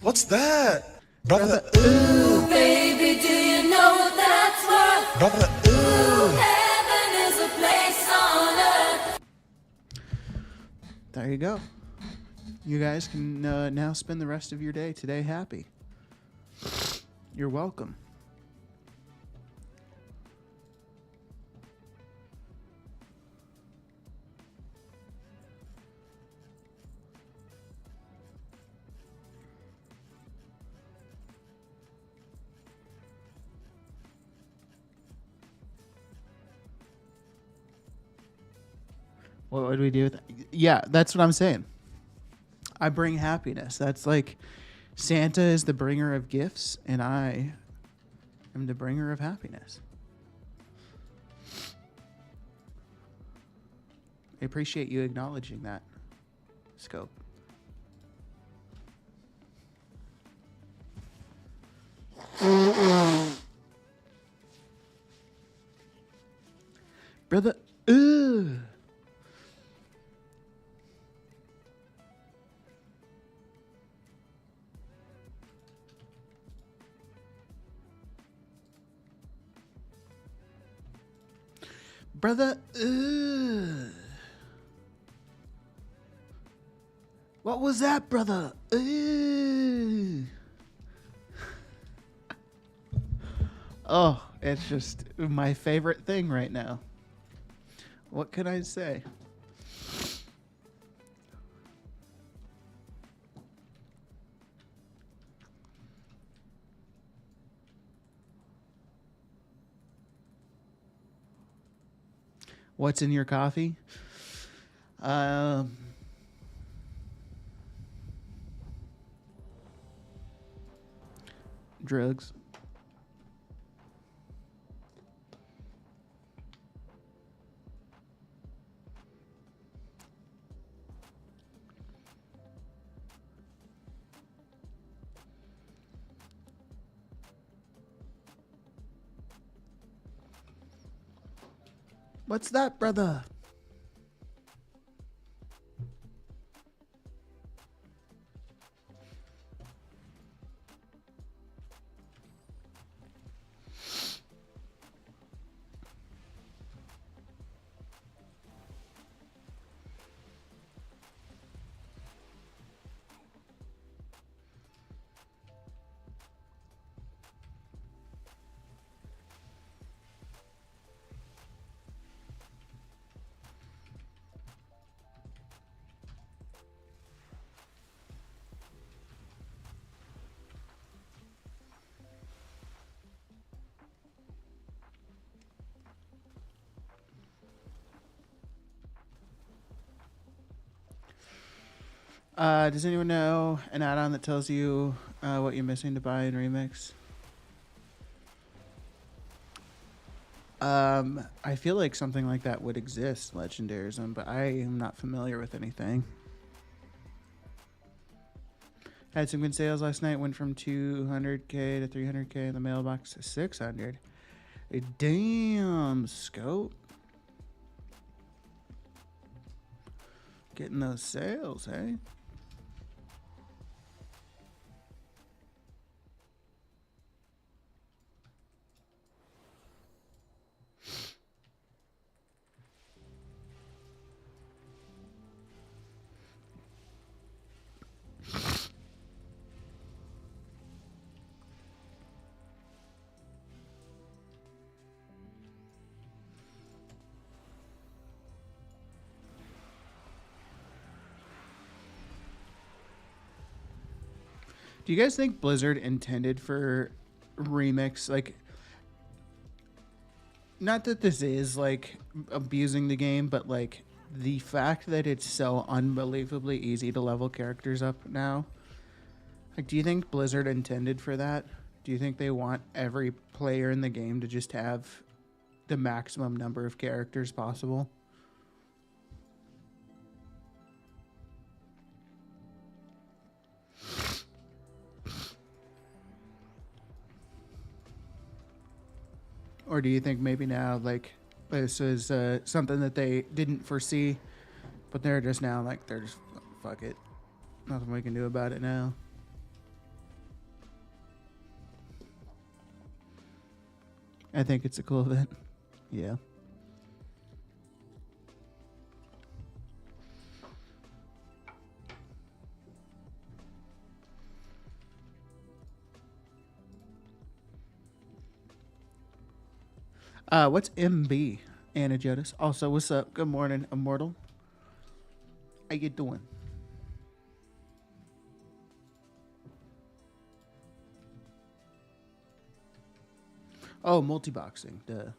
What's that? Brother, Baby, do you know that's what brother, heaven is, a place on earth? There you go. You guys can now spend the rest of your day today happy. You're welcome. What would we do with that? Yeah, that's what I'm saying. I bring happiness. That's like Santa is the bringer of gifts, and I am the bringer of happiness. I appreciate you acknowledging that, Scope. Brother, ugh. Brother, ugh. What was that, brother? Ugh. Oh, it's just my favorite thing right now. What can I say? What's in your coffee? Drugs. What's that, brother? Does anyone know an add-on that tells you what you're missing to buy in Remix? I feel like something like that would exist, Legendarism, but I am not familiar with anything. Had some good sales last night. Went from 200K to 300K in the mailbox to 600. Damn, Scope. Getting those sales, hey? Do you guys think Blizzard intended for Remix, like, not that this is like abusing the game, but like the fact that it's so unbelievably easy to level characters up now, Like, do you think Blizzard intended for that? Do you think they want every player in the game to just have the maximum number of characters possible? Or do you think maybe now, like, this is something that they didn't foresee, but they're just now, like, they're just, fuck it. Nothing we can do about it now. I think it's a cool event. Yeah. What's MB? Anna Jodas. Also, what's up? Good morning, Immortal. How you doing? Oh, multi-boxing. Duh.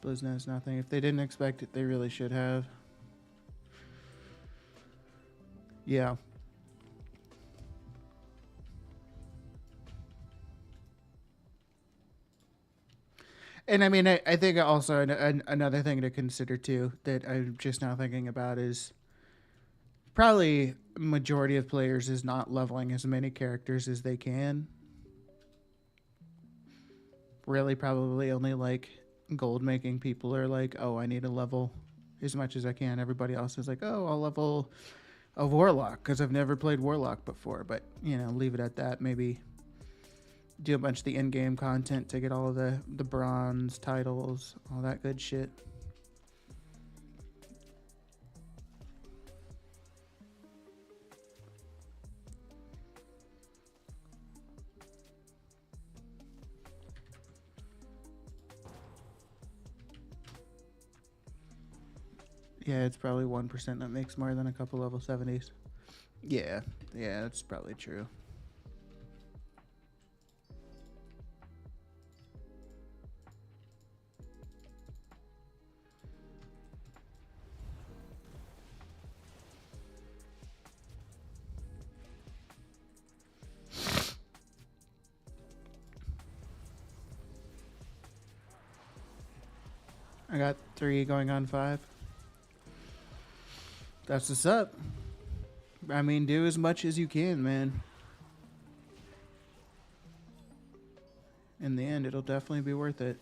Blizz knows nothing. If they didn't expect it, they really should have. Yeah. And I mean, I think also another thing to consider too that I'm just now thinking about is probably majority of players is not leveling as many characters as they can. Really, probably only like gold making people are like, oh, I need to level as much as I can. Everybody else is like, oh, I'll level a warlock because I've never played warlock before. But you know, leave it at that. Maybe do a bunch of the in-game content to get all of the bronze titles, all that good shit. Yeah, it's probably 1% that makes more than a couple level 70s. Yeah, that's probably true. I got 3 going on 5. That's what's up. I mean, do as much as you can, man. In the end, it'll definitely be worth it.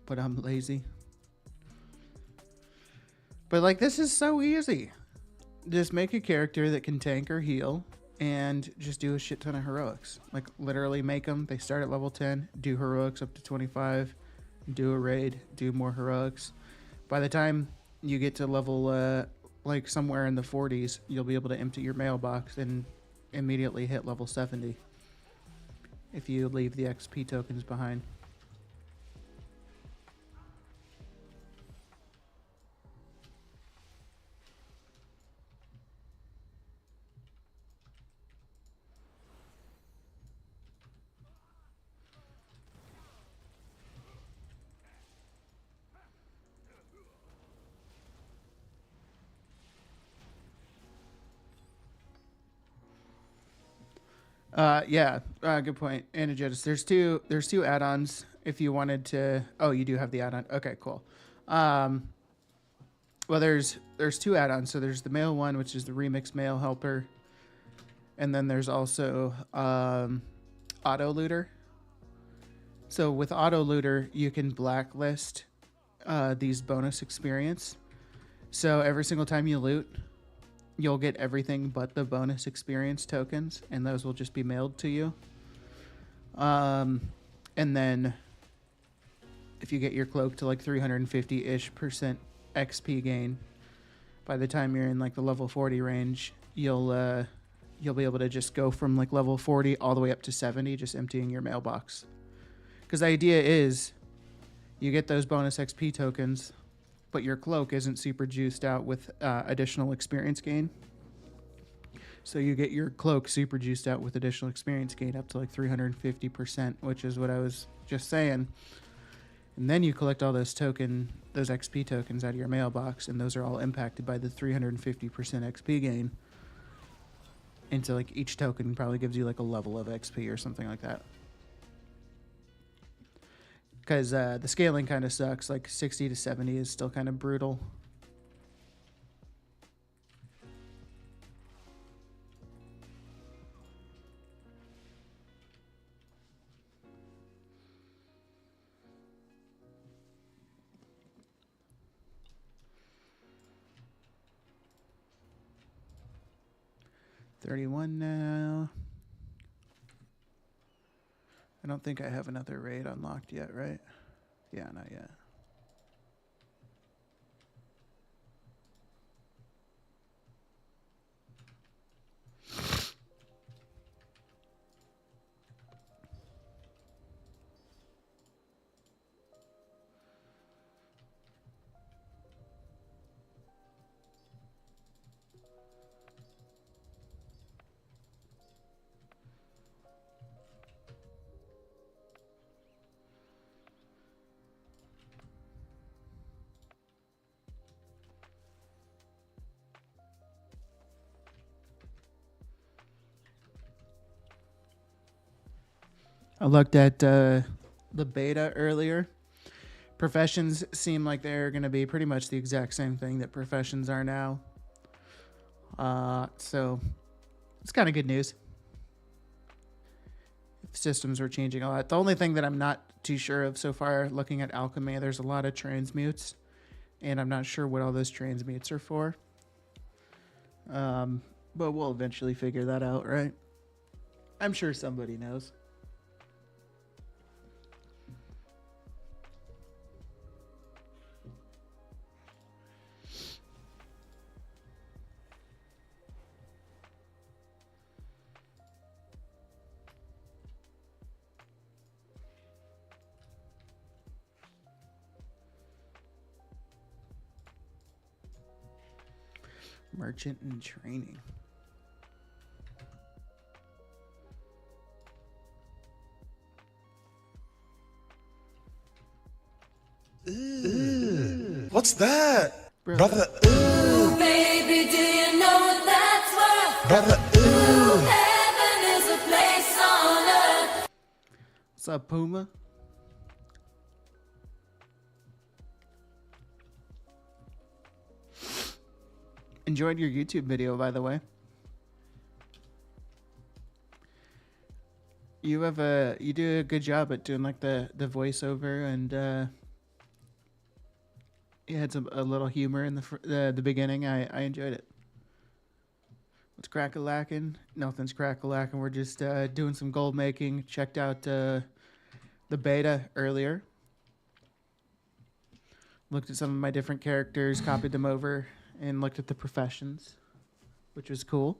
But I'm lazy. But like, this is so easy. Just make a character that can tank or heal and just do a shit ton of heroics. Like, literally make them. They start at level 10, do heroics up to 25, do a raid, do more heroics. By the time you get to level, like somewhere in the 40s, you'll be able to empty your mailbox and immediately hit level 70 if you leave the XP tokens behind. Good point. Energetic. There's two add-ons if you wanted to. Oh, you do have the add-on. Okay, cool. Well, there's 2 add-ons. So there's the mail one, which is the remix mail helper, and then there's also auto looter. So with auto looter, you can blacklist these bonus experience. So every single time you loot, you'll get everything but the bonus experience tokens, and those will just be mailed to you. And then if you get your cloak to like 350-ish% XP gain, by the time you're in like the level 40 range, you'll be able to just go from like level 40 all the way up to 70, just emptying your mailbox. Because the idea is you get those bonus XP tokens, but your cloak isn't super juiced out with additional experience gain. So you get your cloak super juiced out with additional experience gain up to like 350%, which is what I was just saying. And then you collect all those those XP tokens out of your mailbox, and those are all impacted by the 350% XP gain. And so like each token probably gives you like a level of XP or something like that. Because the scaling kind of sucks. Like 60 to 70 is still kind of brutal. $31 now. I don't think I have another raid unlocked yet, right? Yeah, not yet. I looked at the beta earlier. Professions seem like they're going to be pretty much the exact same thing that professions are now. So it's kind of good news. Systems are changing a lot. The only thing that I'm not too sure of so far, looking at alchemy, there's a lot of transmutes, and I'm not sure what all those transmutes are for. But we'll eventually figure that out, right? I'm sure somebody knows. Merchant in training. What's that? Bro. Brother, Ooh, baby, do you know what that's worth? brother, Ooh, heaven is a place on earth. What's up, Puma? Enjoyed your YouTube video, by the way. You do a good job at doing like the voiceover, and you had a little humor in the beginning. I enjoyed it. What's crack-a-lackin'? Nothing's crack-a-lackin'. We're just doing some gold making. Checked out the beta earlier. Looked at some of my different characters, copied them over, and looked at the professions, which was cool.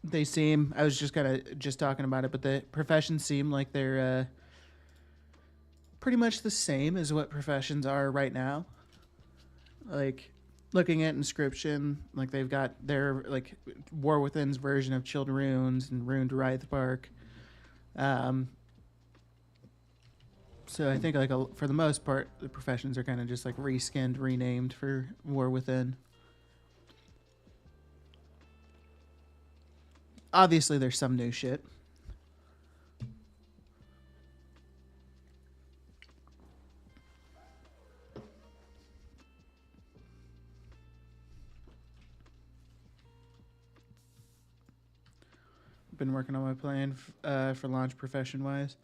They seem, I was just talking about it, but the professions seem like they're pretty much the same as what professions are right now. Like, looking at inscription, like they've got their like War Within's version of Chilled Runes and Runed Wraithbark. So I think like for the most part, the professions are kind of just like reskinned, renamed for War Within. Obviously, there's some new shit. Been working on my plan for launch profession-wise.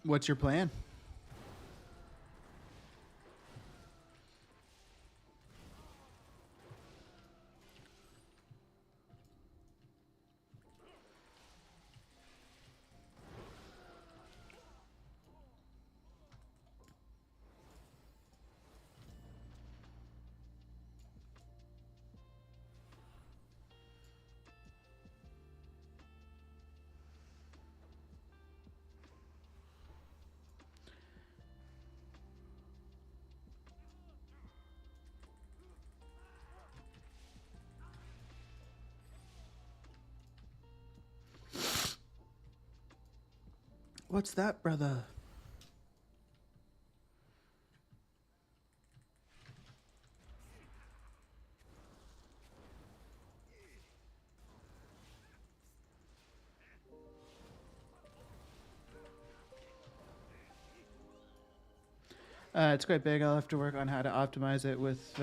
What's your plan? What's that, brother? It's quite big. I'll have to work on how to optimize it with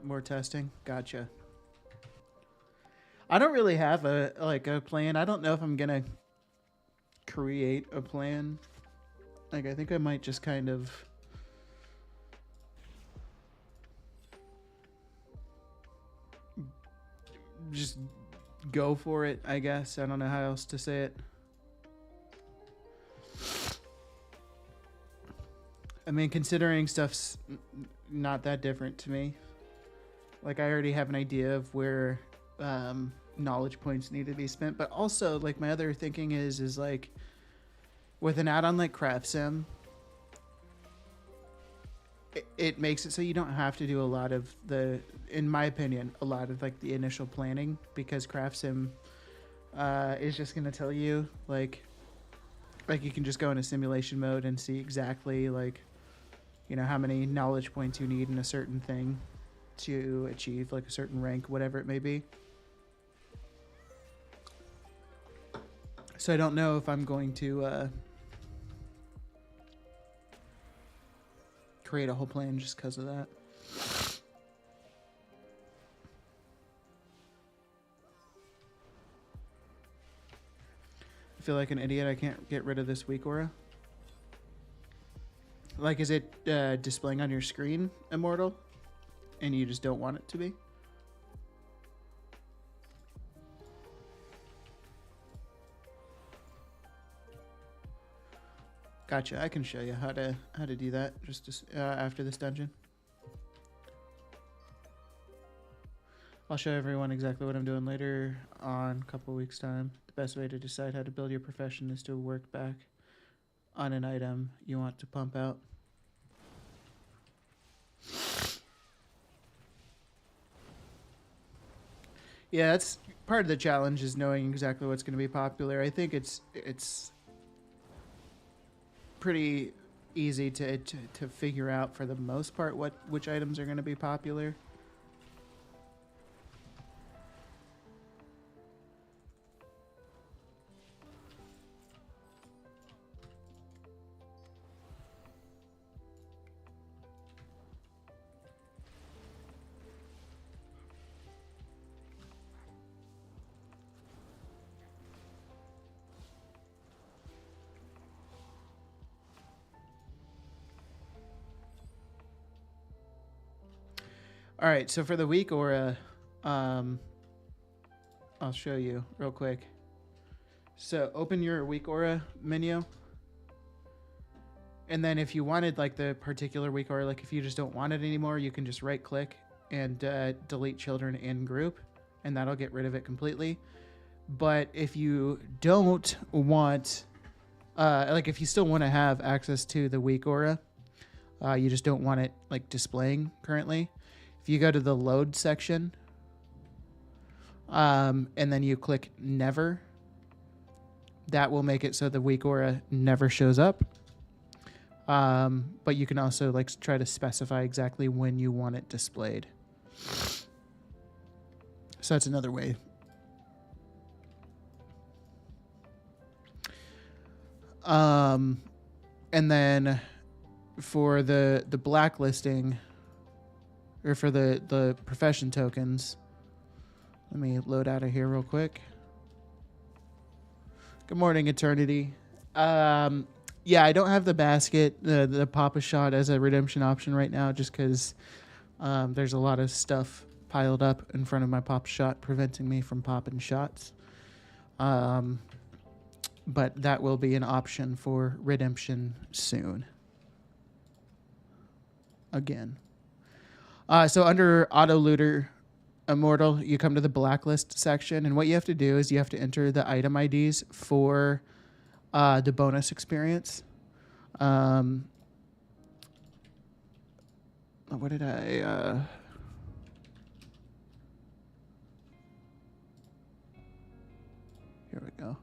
more testing. Gotcha. I don't really have a plan. I don't know if I'm gonna create a plan. Like, I think I might just kind of just go for it, I guess. I don't know how else to say it. I mean, considering stuff's not that different to me. Like, I already have an idea of where knowledge points need to be spent. But also, like, my other thinking is like, with an add-on like Craft Sim, it makes it so you don't have to do a lot of the, in my opinion, a lot of like the initial planning, because Craft Sim is just going to tell you like you can just go into simulation mode and see exactly like, you know, how many knowledge points you need in a certain thing to achieve like a certain rank, whatever it may be. So I don't know if I'm going to create a whole plan just because of that. I feel like an idiot. I can't get rid of this weak aura. Like, is it displaying on your screen, Immortal, and you just don't want it to be? Gotcha. I can show you how to do that just after this dungeon. I'll show everyone exactly what I'm doing later on, a couple weeks time. The best way to decide how to build your profession is to work back on an item you want to pump out. Yeah, that's part of the challenge, is knowing exactly what's going to be popular. I think it's pretty easy to figure out for the most part which items are going to be popular. All right, so for the weak aura, I'll show you real quick. So open your weak aura menu. And then if you wanted like the particular weak aura, like if you just don't want it anymore, you can just right click and delete children in group, and that'll get rid of it completely. But if you don't want, like if you still want to have access to the weak aura, you just don't want it like displaying currently. If you go to the load section, and then you click never, that will make it so the weak aura never shows up. But you can also like try to specify exactly when you want it displayed. So that's another way. And then for the blacklisting, or for the profession tokens, let me load out of here real quick. Good morning, Eternity. Yeah, I don't have the basket, the Papa Shot as a redemption option right now, just because there's a lot of stuff piled up in front of my Papa Shot, preventing me from popping shots. But that will be an option for redemption soon. Again. So under Auto Looter Immortal, you come to the blacklist section, and what you have to do is you have to enter the item IDs for the bonus experience. What did I... Here we go.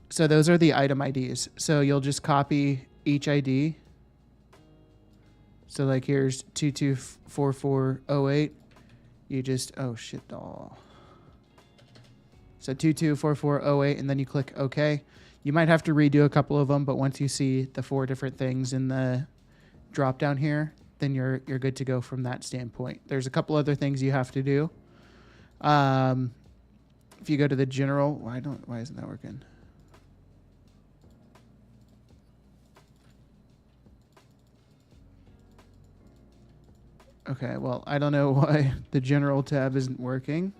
So those are the item IDs. So you'll just copy each ID. So like here's 224408. You just, oh shit, doll. So 224408, and then you click OK. You might have to redo a couple of them, but once you see the 4 different things in the drop down here, then you're good to go from that standpoint. There's a couple other things you have to do. If you go to the general, why isn't that working? Okay, well, I don't know why the general tab isn't working.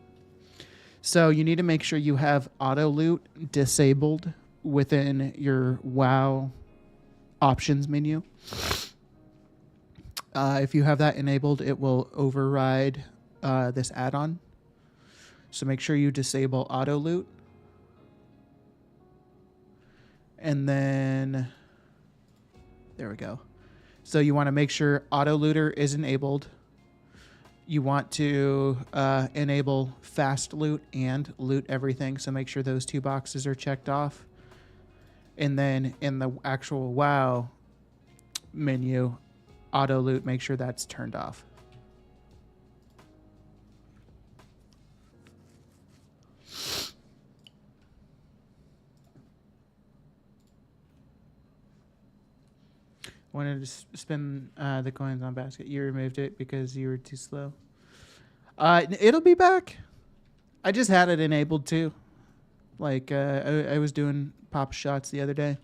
So you need to make sure you have auto loot disabled within your WoW options menu. If you have that enabled, it will override this add-on. So make sure you disable auto loot. And then, there we go. So you want to make sure auto looter is enabled. You want to enable fast loot and loot everything. So make sure those 2 boxes are checked off. And then in the actual WoW menu, auto loot, make sure that's turned off. Wanted to spend the coins on basket. You removed it because you were too slow. It'll be back. I just had it enabled too. Like I was doing pop shots the other day.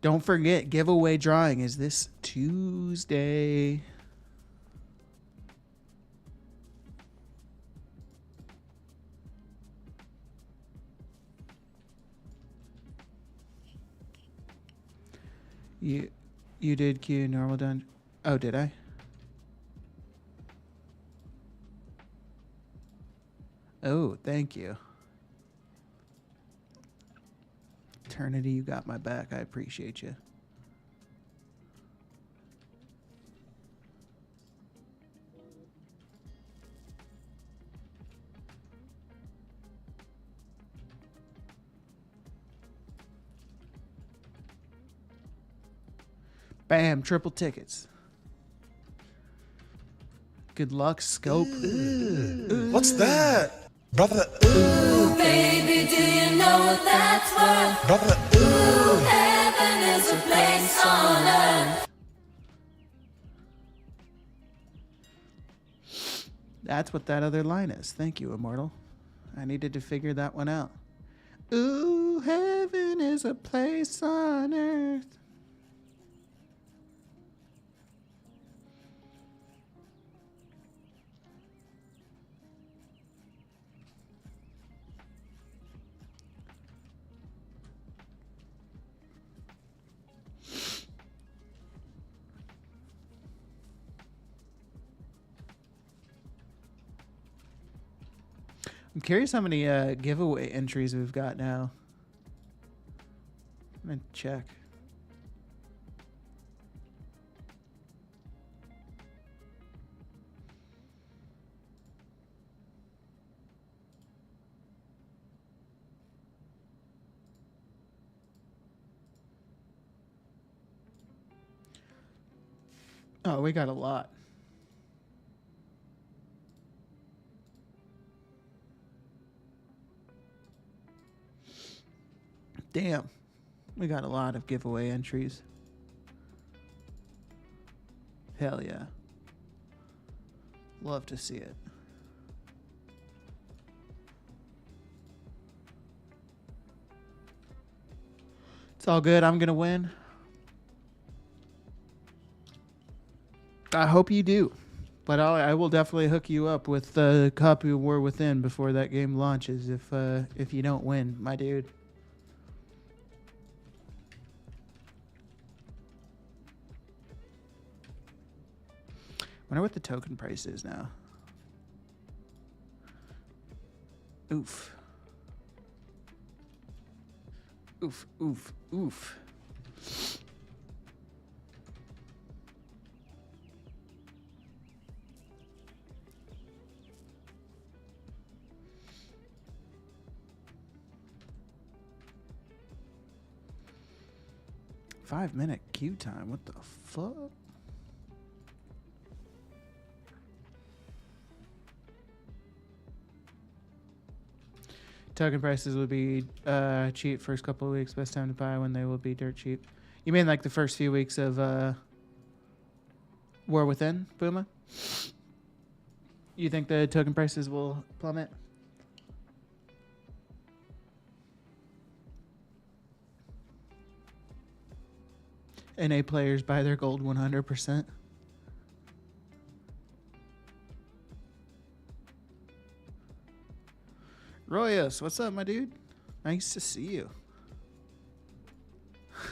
Don't forget, giveaway drawing is this Tuesday. You did Q normal dungeon. Oh, did I? Oh, thank you. Eternity, you got my back. I appreciate you. Bam, triple tickets. Good luck, Scope. What's that? Brother, Ooh, baby, do you know what that's worth? brother, Ooh, heaven is a place on earth. That's what that other line is. Thank you, Immortal. I needed to figure that one out. Ooh, heaven is a place on earth. I'm curious how many giveaway entries we've got now. I'm gonna check. Oh, we got a lot. Damn. We got a lot of giveaway entries. Hell yeah. Love to see it. It's all good. I'm going to win. I hope you do. But I will definitely hook you up with a copy of War Within before that game launches if you don't win, my dude. Wonder what the token price is now. Oof. Oof, oof, oof. Five-minute queue time. What the fuck? Token prices will be cheap first couple of weeks. Best time to buy when they will be dirt cheap. You mean like the first few weeks of War Within, Puma? You think the token prices will plummet? NA players buy their gold 100%. Royos, what's up, my dude? Nice to see you.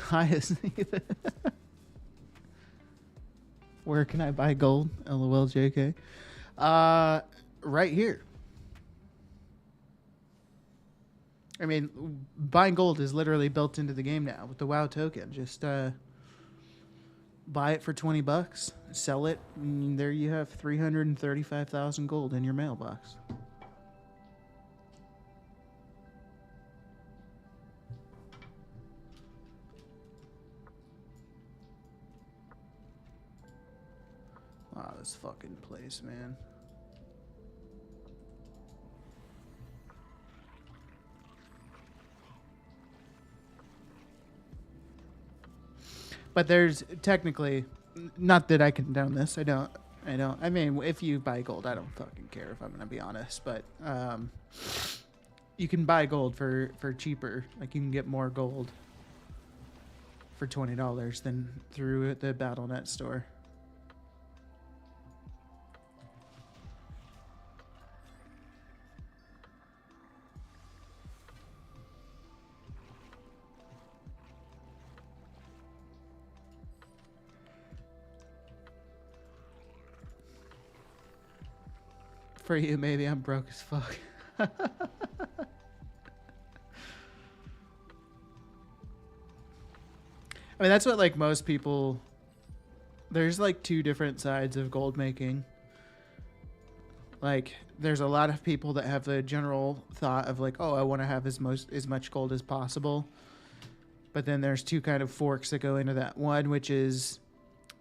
Hi, where can I buy gold? LOL, JK. Right here. I mean, buying gold is literally built into the game now with the WoW token. Just buy it for $20, sell it, and there you have 335,000 gold in your mailbox. Wow, this fucking place, man. But there's technically, not that I condone this. I don't. I mean, if you buy gold, I don't fucking care, if I'm gonna be honest. But you can buy gold for cheaper. Like, you can get more gold for $20 than through the BattleNet store. For you, maybe I'm broke as fuck. I mean, that's what, like, most people... There's, like, two different sides of gold making. Like, there's a lot of people that have the general thought of, like, oh, I want to have as much gold as possible. But then there's two kind of forks that go into that. One, which is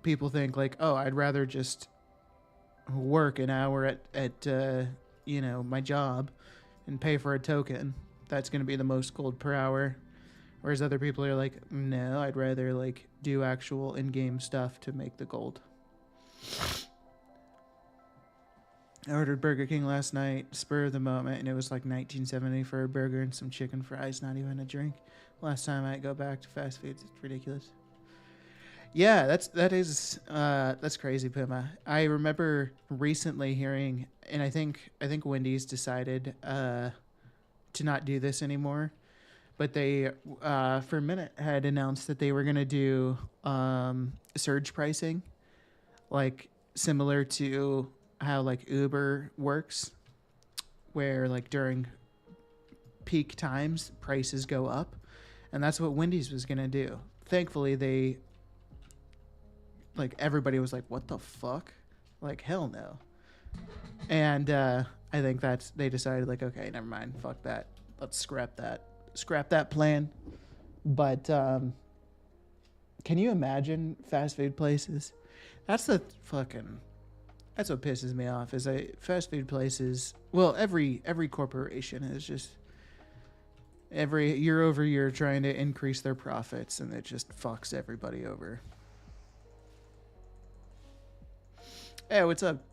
people think, like, oh, I'd rather just work an hour at you know, my job and pay for a token. That's going to be the most gold per hour. Whereas other people are like, no, I'd rather, like, do actual in-game stuff to make the gold. I ordered Burger King last night, spur of the moment, and it was like $19.70 for a burger and some chicken fries, not even a drink. Last time I go back to fast foods, it's ridiculous. Yeah, that's crazy, Puma. I remember recently hearing, and I think Wendy's decided to not do this anymore, but they for a minute had announced that they were gonna do surge pricing, like similar to how, like, Uber works, where, like, during peak times prices go up, and that's what Wendy's was gonna do. Thankfully, they, like, everybody was like, what the fuck? Like, hell no. And I think they decided, like, okay, never mind, fuck that, let's scrap that plan. But can you imagine fast food places? That's what pisses me off, is fast food places, well, every corporation is just every year over year trying to increase their profits, and it just fucks everybody over. Hey, what's up?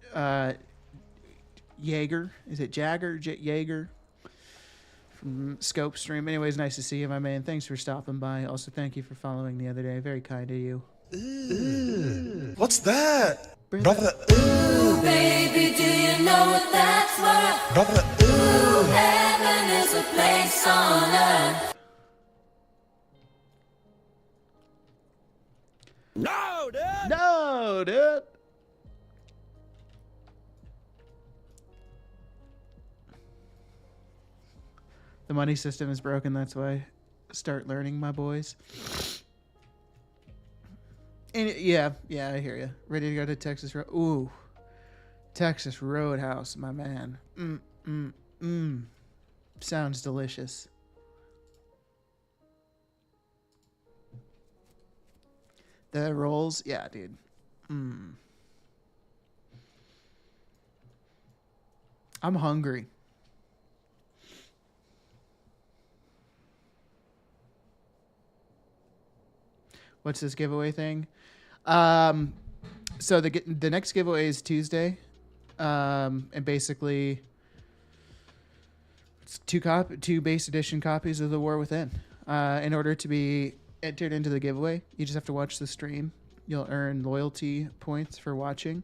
Jaeger? Is it Jagger? Jaeger? From Scope Stream. Anyways, nice to see you, my man. Thanks for stopping by. Also, thank you for following the other day. Very kind of you. Ooh, what's that? Brother. Ooh, baby, do you know what that's worth? Brother. Ooh, heaven is a place on earth. No, dude! No, dude. The money system is broken, that's why. start learning, my boys. And yeah, I hear you. Ready to go to Texas Road? Ooh, Texas Roadhouse, my man. Sounds delicious. The rolls, yeah, dude. I'm hungry. What's this giveaway thing? So the next giveaway is Tuesday, and basically it's two base edition copies of The War Within. In order to be entered into the giveaway, you just have to watch the stream. You'll earn loyalty points for watching.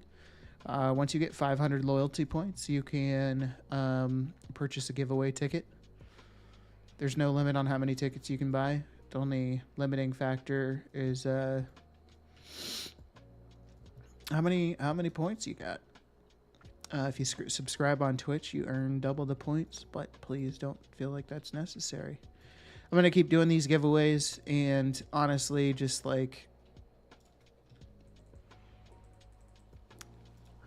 Once you get 500 loyalty points, you can purchase a giveaway ticket. There's no limit on how many tickets you can buy. The only limiting factor is how many points you got. If you subscribe on Twitch, you earn double the points, but please don't feel like that's necessary. I'm going to keep doing these giveaways, and honestly, just like,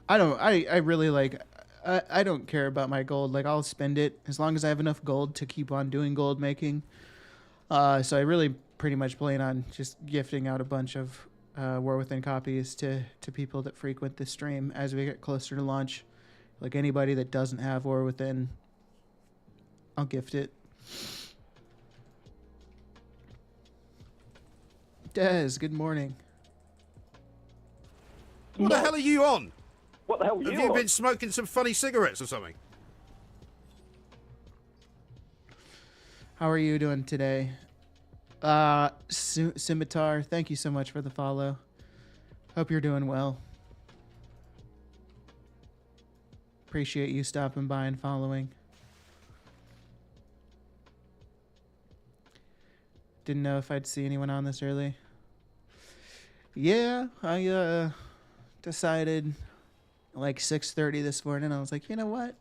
I really like, I don't care about my gold. Like, I'll spend it as long as I have enough gold to keep on doing gold making. So I really pretty much plan on just gifting out a bunch of War Within copies to people that frequent the stream as we get closer to launch. Like, anybody that doesn't have War Within, I'll gift it. Dez, good morning. What the hell are you on? What the hell are you Have you on? been smoking some funny cigarettes or something? How are you doing today? Scimitar, thank you so much for the follow. Hope you're doing well. Appreciate you stopping by and following. Didn't know if I'd see anyone on this early. Yeah, I decided like 6:30 this morning. I was like, you know what?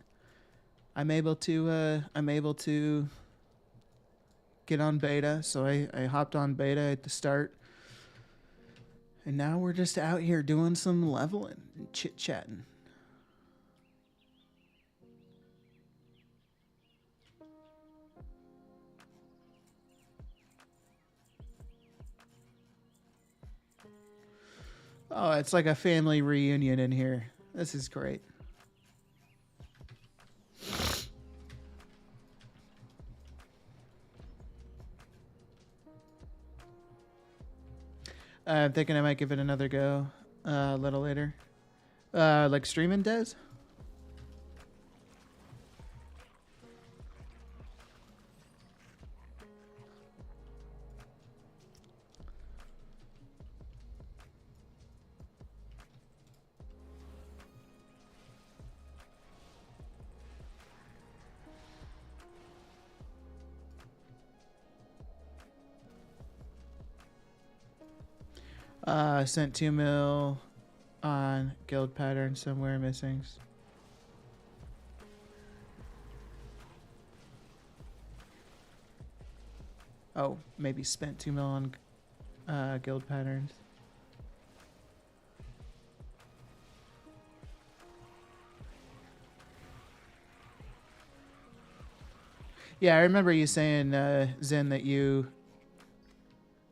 I'm able to get on beta, so I hopped on beta at the start. And now we're just out here doing some leveling and chit-chatting. Oh, it's like a family reunion in here. This is great. I'm thinking I might give it another go a little later. Like streaming, Des? Sent 2 mil on guild pattern somewhere missing. Oh, maybe spent 2 mil on guild patterns. Yeah, I remember you saying, Zen, that you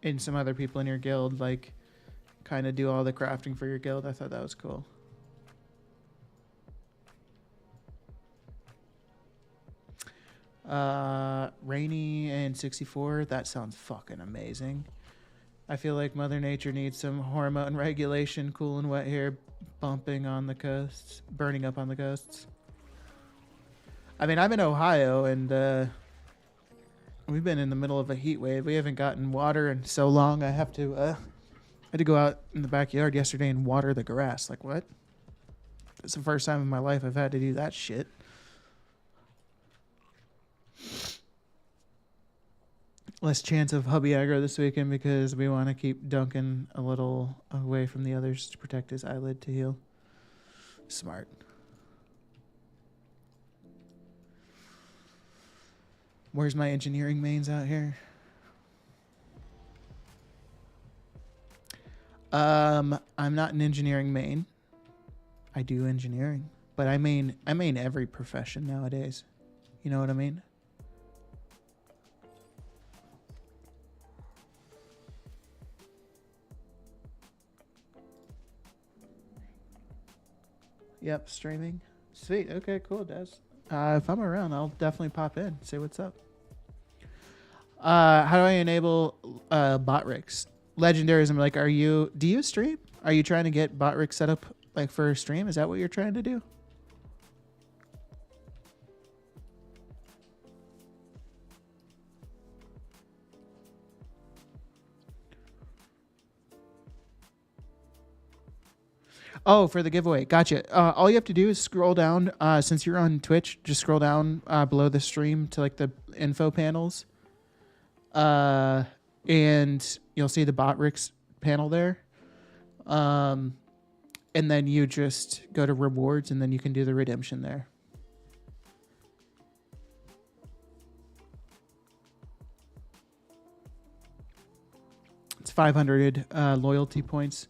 and some other people in your guild, like, kind of do all the crafting for your guild. I thought that was cool. Rainy and 64, that sounds fucking amazing. I feel like Mother Nature needs some hormone regulation, cool and wet here, bumping on the coasts, burning up on the coasts. I mean, I'm in Ohio, and we've been in the middle of a heat wave. We haven't gotten water in so long. I had to go out in the backyard yesterday and water the grass. Like, what? It's the first time in my life I've had to do that shit. Less chance of hubby aggro this weekend because we want to keep Duncan a little away from the others to protect his eyelid to heal. Smart. Where's my engineering mains out here? I'm not an engineering main. I do engineering, but I mean every profession nowadays. You know what I mean? Yep, streaming. Sweet. Okay, cool, Des. If I'm around, I'll definitely pop in. Say what's up. How do I enable bot rigs? Legendarism, like, do you stream? Are you trying to get bot rigs set up like for a stream? Is that what you're trying to do? Oh, for the giveaway. Gotcha. All you have to do is scroll down. Since you're on Twitch, just scroll down below the stream to like the info panels. And you'll see the bot rigs panel there. And then you just go to rewards and then you can do the redemption there. It's 500 loyalty points.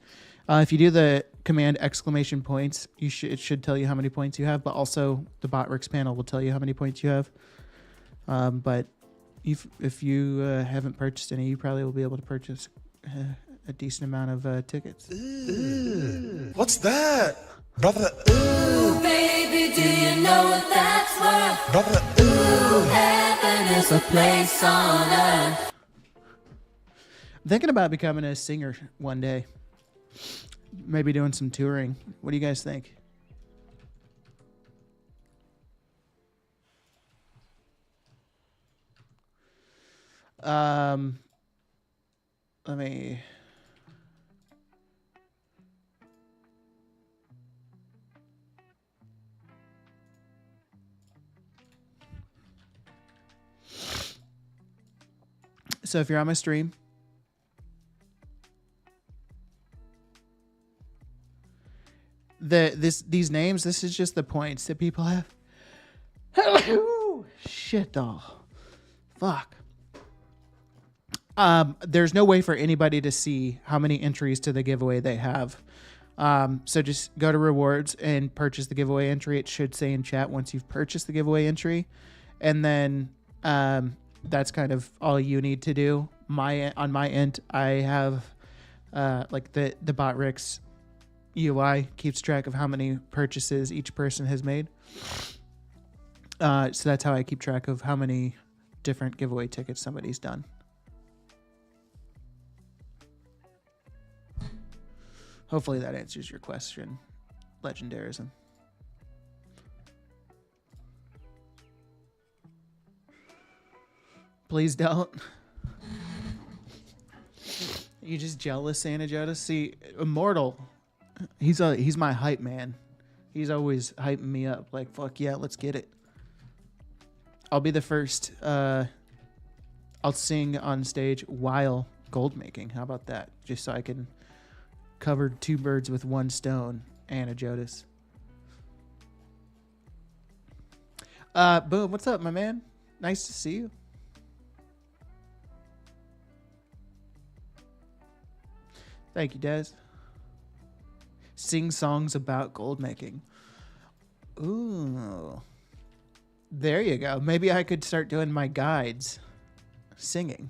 If you do the command exclamation points, it should tell you how many points you have, but also the bot rigs panel will tell you how many points you have. But if you haven't purchased any, you probably will be able to purchase a decent amount of tickets. What's that? Brother, Ooh, baby, do you know what that's worth? brother, Ooh, heaven is a place on earth. I'm thinking about becoming a singer one day. Maybe doing some touring. What do you guys think? Let me... So if you're on my stream, these names, this is just the points that people have. Shit, doll. Fuck. There's no way for anybody to see how many entries to the giveaway they have. So just go to rewards and purchase the giveaway entry. It should say in chat once you've purchased the giveaway entry, and then that's kind of all you need to do. On my end, I have like the bot rigs UI keeps track of how many purchases each person has made. So that's how I keep track of how many different giveaway tickets somebody's done. Hopefully that answers your question, Legendarism. Please don't. You just jealous, Santa Joda? See, Immortal, he's my hype man. He's always hyping me up. Like, fuck yeah, let's get it. I'll be the first. I'll sing on stage while gold making. How about that? Just so I can cover two birds with one stone. Anna Jodis. Boom. What's up, my man? Nice to see you. Thank you, Des. Sing songs about gold making. Ooh. There you go. Maybe I could start doing my guides singing.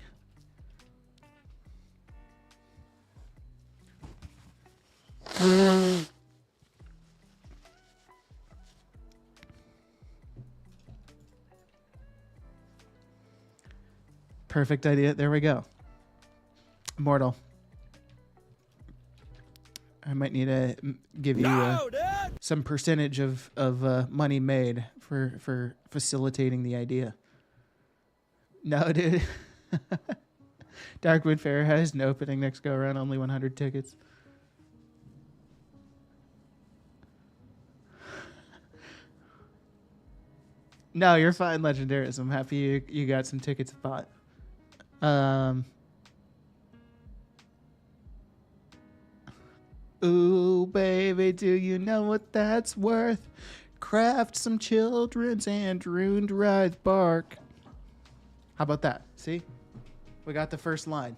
Perfect idea. There we go. Immortal. I might need to give you some percentage of money made for facilitating the idea. No, dude. Darkwood Fair has no opening next go around. Only 100 tickets. No, you're fine, Legendaris. I'm happy you got some tickets bought. Ooh, baby, do you know what that's worth? Craft some children's and ruined rice bark. How about that? See? We got the first line.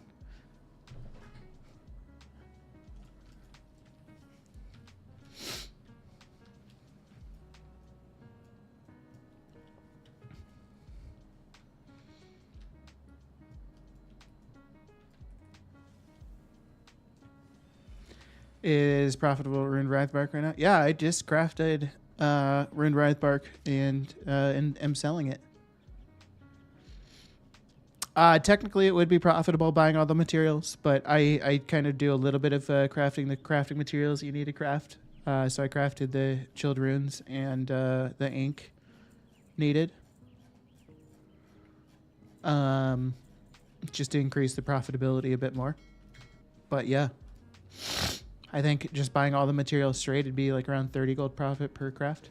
Is profitable ruined wraith bark right now? Yeah, I just crafted ruined wraith bark and am selling it. Technically, it would be profitable buying all the materials, but I kind of do a little bit of crafting the crafting materials you need to craft. So I crafted the chilled runes and the ink needed. Just to increase the profitability a bit more. But yeah, I think just buying all the materials straight, it'd be like around 30 gold profit per craft.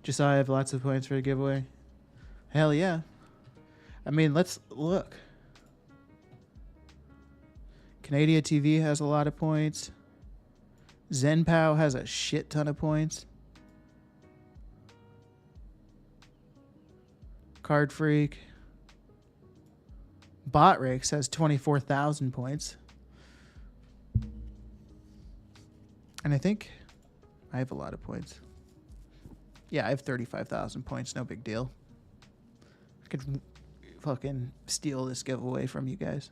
Just so I have lots of points for the giveaway. Hell yeah. I mean, let's look. Canada TV has a lot of points. ZenPow has a shit ton of points. Card Freak. Botrix has 24,000 points. And I think I have a lot of points. Yeah, I have 35,000 points. No big deal. I could fucking steal this giveaway from you guys.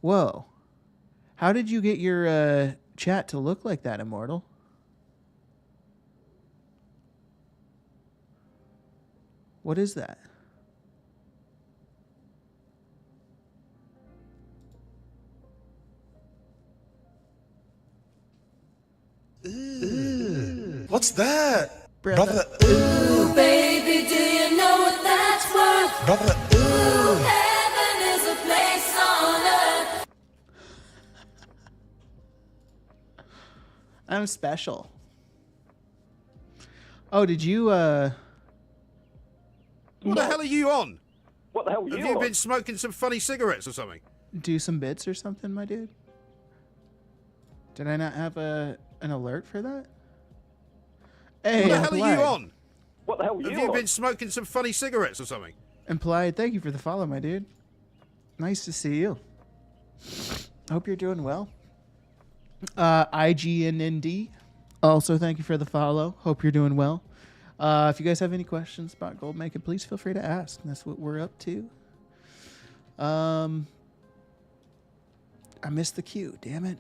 Whoa. How did you get your chat to look like that, Immortal? What is that? What's that? Brother. Ooh, baby, do you know what that's worth? Brother. Ooh, heaven is a place on earth. I'm special. Oh, did you What the hell are you on? What the hell are you Have you on? been smoking some funny cigarettes or something? do some bits or something, my dude? Did I not have an alert for that? Hey, What the hell are you on? What the hell are you Have you on? been smoking some funny cigarettes or something? Implied, thank you for the follow, my dude. Nice to see you. Hope you're doing well. IGNND, also thank you for the follow. Hope you're doing well. If you guys have any questions about gold making, please feel free to ask. That's what we're up to. I missed the queue, damn it.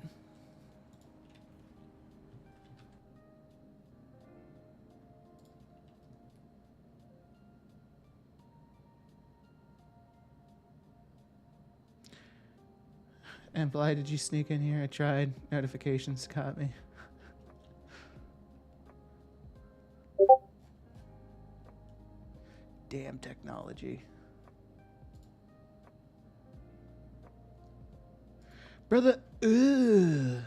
And Bly, did you sneak in here? I tried. Notifications caught me. Damn technology. Brother, ugh.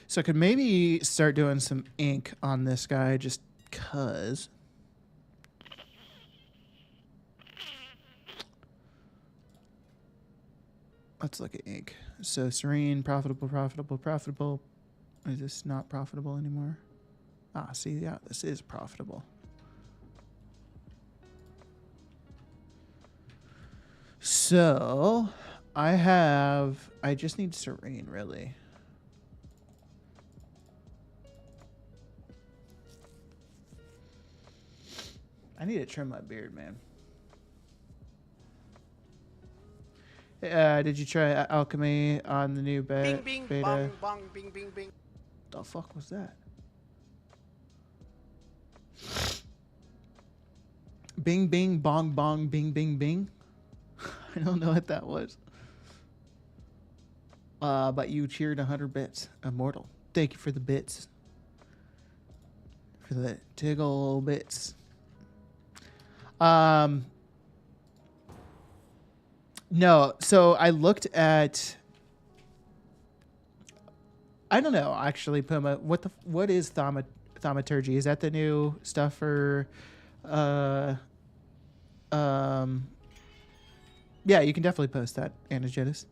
So I could maybe start doing some ink on this guy just cuz. Let's look at ink. So serene, profitable, profitable, profitable. Is this not profitable anymore? Ah, see, yeah, this is profitable. So I just need serene, really. I need to trim my beard, man. Did you try alchemy on the new beta? Bing, bing, bong, bong, bing, bing, bing. The fuck was that? Bing, bing, bong, bong, bing, bing, bing. I don't know what that was. But you cheered 100 bits. Immortal. Thank you for the bits. For the tiggle bits. No, so I looked at. I don't know, actually, Puma. What is thaumaturgy? Is that the new stuff for? Yeah, you can definitely post that, Anagetis.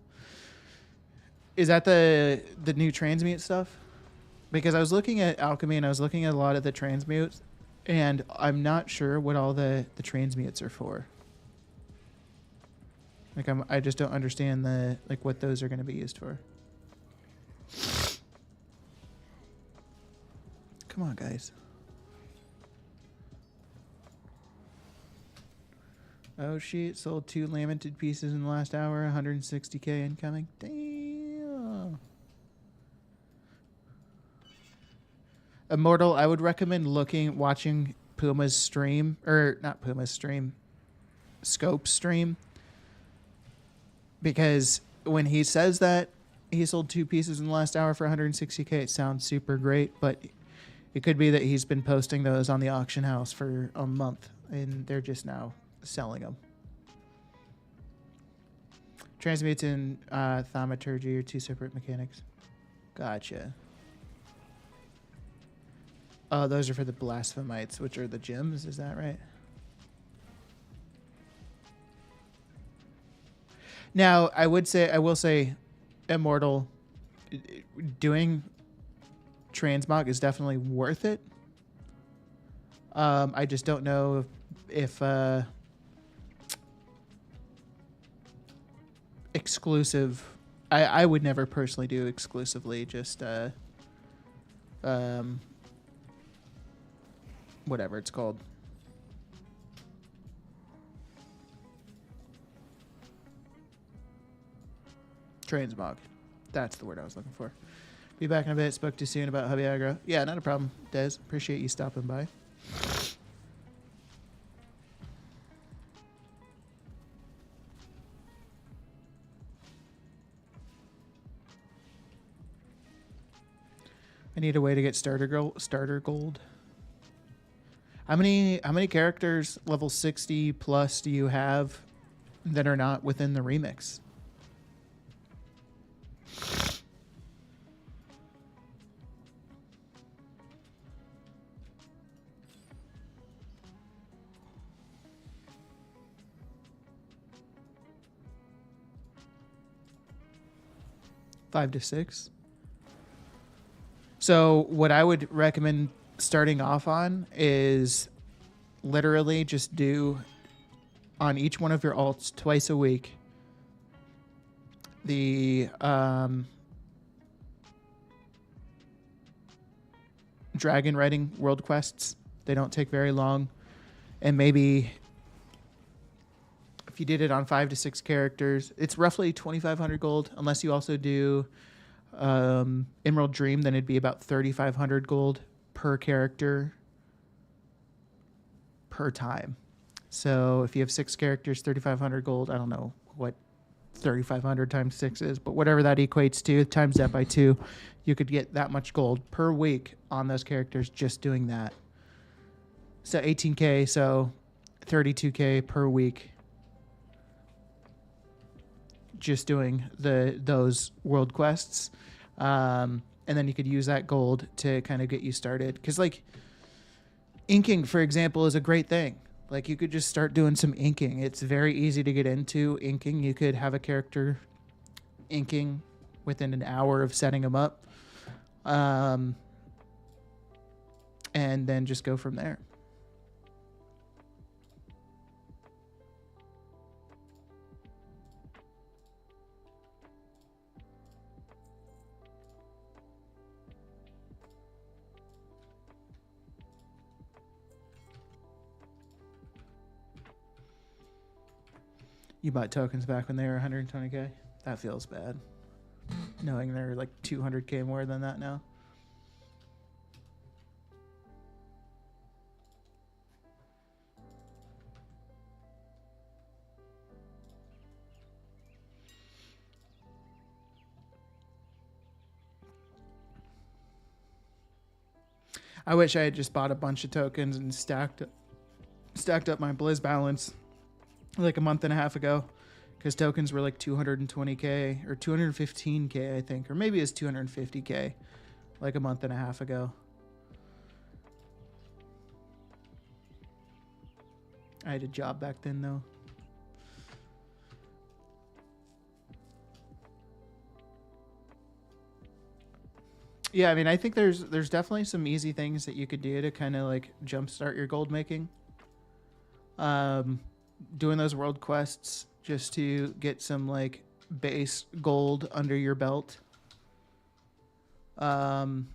Is that the new transmute stuff? Because I was looking at alchemy and I was looking at a lot of the transmutes, and I'm not sure what all the transmutes are for. Like I just don't understand what those are going to be used for. Come on, guys. Oh shit! Sold 2 lamented pieces in the last hour. 160k incoming. Damn. Immortal, I would recommend watching Puma's stream, or not Puma's stream, Scope's stream, because when he says that he sold 2 pieces in the last hour for 160k, it sounds super great, but it could be that he's been posting those on the auction house for a month and they're just now selling them. Transmutes and thaumaturgy are 2 separate mechanics. Gotcha. Oh, those are for the Blasphemites, which are the gems. Is that right? Now, I will say, Immortal, doing transmog is definitely worth it. I just don't know if exclusive. I would never personally do exclusively. Just whatever it's called. Transmog. That's the word I was looking for. Be back in a bit. Spoke too soon about Hubby Aggro. Yeah, not a problem, Des. Appreciate you stopping by. I need a way to get starter gold. How many characters level 60 plus do you have that are not within the remix? Five to 6. So what I would recommend starting off on is literally just do on each one of your alts twice a week the dragon riding world quests. They don't take very long, and maybe if you did it on 5 to 6 characters, it's roughly 2,500 gold. Unless you also do Emerald Dream, then it'd be about 3,500 gold per character per time. So if you have 6 characters, 3,500 gold. I don't know what 3,500 times 6 is, but whatever that equates to, times that by 2, you could get that much gold per week on those characters just doing that. So 18k, so 32k per week just doing those world quests. And then you could use that gold to kind of get you started. Because, like, inking, for example, is a great thing. Like, you could just start doing some inking. It's very easy to get into inking. You could have a character inking within an hour of setting them up. And then just go from there. You bought tokens back when they were 120k? That feels bad. Knowing they're like 200k more than that now. I wish I had just bought a bunch of tokens and stacked up my Blizz balance like a month and a half ago, because tokens were like 220k or 215k, I think, or maybe it's 250k like a month and a half ago. I had a job back then though. Yeah, I mean, I think there's definitely some easy things that you could do to kind of like jumpstart your gold making. Doing those world quests, just to get some like base gold under your belt. And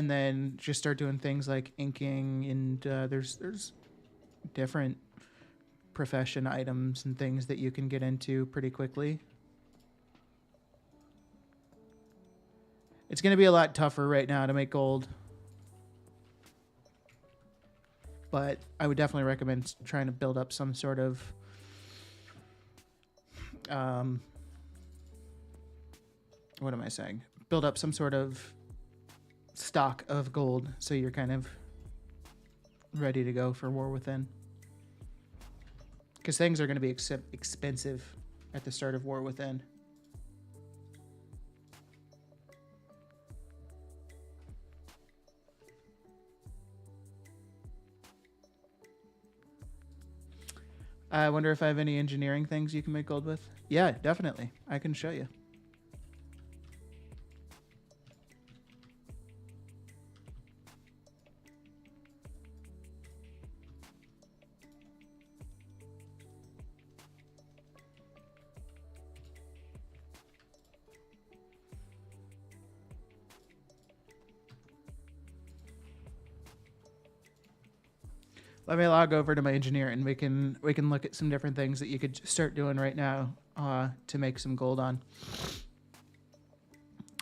then just start doing things like inking, and there's different profession items and things that you can get into pretty quickly. It's going to be a lot tougher right now to make gold, but I would definitely recommend trying to build up some sort of what am I saying? Build up some sort of stock of gold so you're kind of ready to go for War Within. Because things are going to be expensive at the start of War Within. I wonder if I have any engineering things you can make gold with. Yeah, definitely. I can show you. Let me log over to my engineer, and we can look at some different things that you could start doing right now to make some gold on.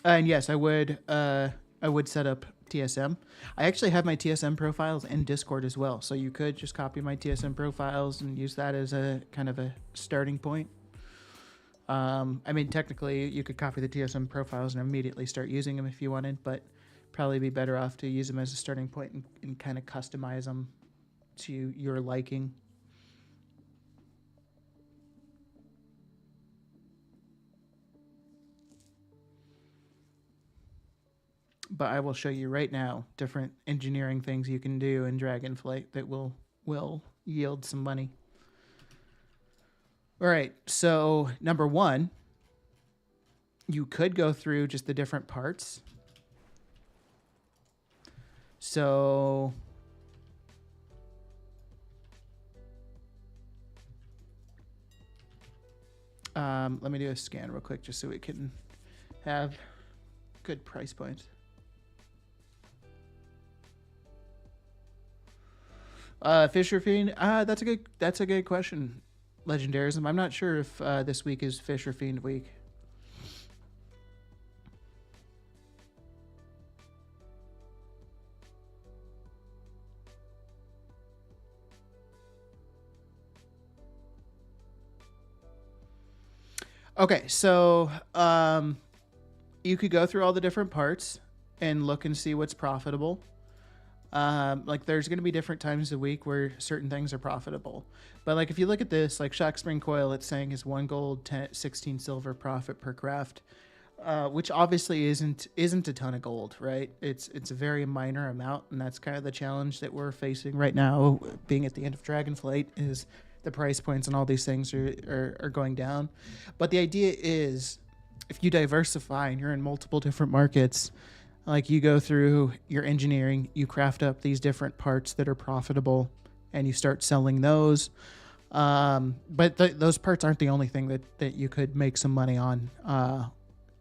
And yes, I would set up TSM. I actually have my TSM profiles in Discord as well, so you could just copy my TSM profiles and use that as a kind of a starting point. I mean, technically, you could copy the TSM profiles and immediately start using them if you wanted, but probably be better off to use them as a starting point and kind of customize them to your liking. But I will show you right now different engineering things you can do in Dragonflight that will yield some money. All right, so number one, you could go through just the different parts. So let me do a scan real quick just so we can have good price points. Fisher Fiend, that's a good question, Legendarism. I'm not sure if this week is Fisher Fiend week. Okay, so you could go through all the different parts and look and see what's profitable. Like there's going to be different times a week where certain things are profitable. But like if you look at this, like Shock Spring Coil, it's saying is 1 gold, 16 silver profit per craft, which obviously isn't a ton of gold, right? It's a very minor amount, and that's kind of the challenge that we're facing right now, being at the end of Dragonflight, is the price points and all these things are going down. But the idea is, if you diversify and you're in multiple different markets, like you go through your engineering, you craft up these different parts that are profitable, and you start selling those. But those parts aren't the only thing that you could make some money on.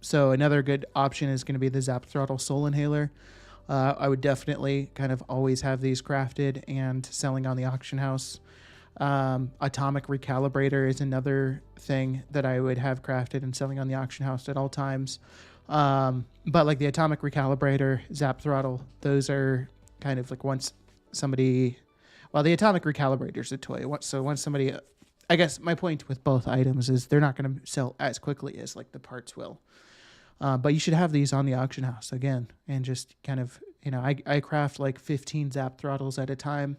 So another good option is going to be the Zap Throttle Soul Inhaler. I would definitely kind of always have these crafted and selling on the auction house. Atomic Recalibrator is another thing that I would have crafted and selling on the auction house at all times. But like the Atomic Recalibrator, Zap Throttle, those are kind of like once somebody, well, the Atomic Recalibrator is a toy. So once somebody, I guess my point with both items is they're not going to sell as quickly as like the parts will. But you should have these on the auction house again, and just kind of, I craft like 15 Zap Throttles at a time.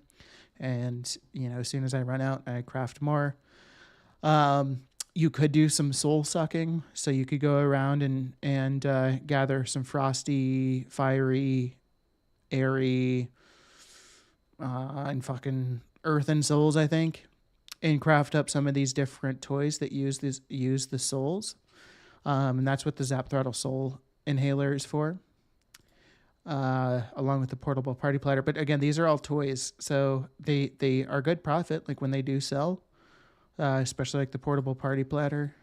And, as soon as I run out, I craft more. You could do some soul sucking. So you could go around and gather some frosty, fiery, airy, and fucking earthen souls, I think, and craft up some of these different toys that use the souls. And that's what the Zap Throttle Soul Inhaler is for. Along with the portable party platter. But again, these are all toys, so they are good profit, like when they do sell. especially like the portable party platter.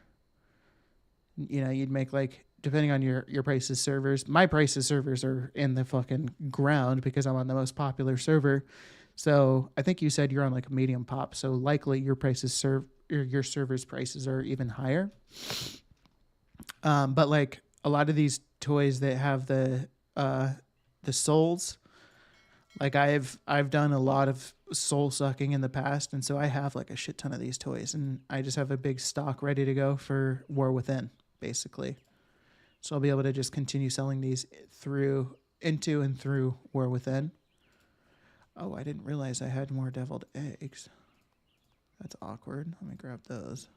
You know, you'd make like, depending on your prices servers. My prices servers are in the fucking ground because I'm on the most popular server. So I think you said you're on like a medium pop. So likely your prices your server's prices are even higher. But like a lot of these toys that have the souls, like I've done a lot of soul sucking in the past, and so I have like a shit ton of these toys, and I just have a big stock ready to go for War Within, basically. So I'll be able to just continue selling these into and through War Within. Oh, I didn't realize I had more deviled eggs. That's awkward. Let me grab those.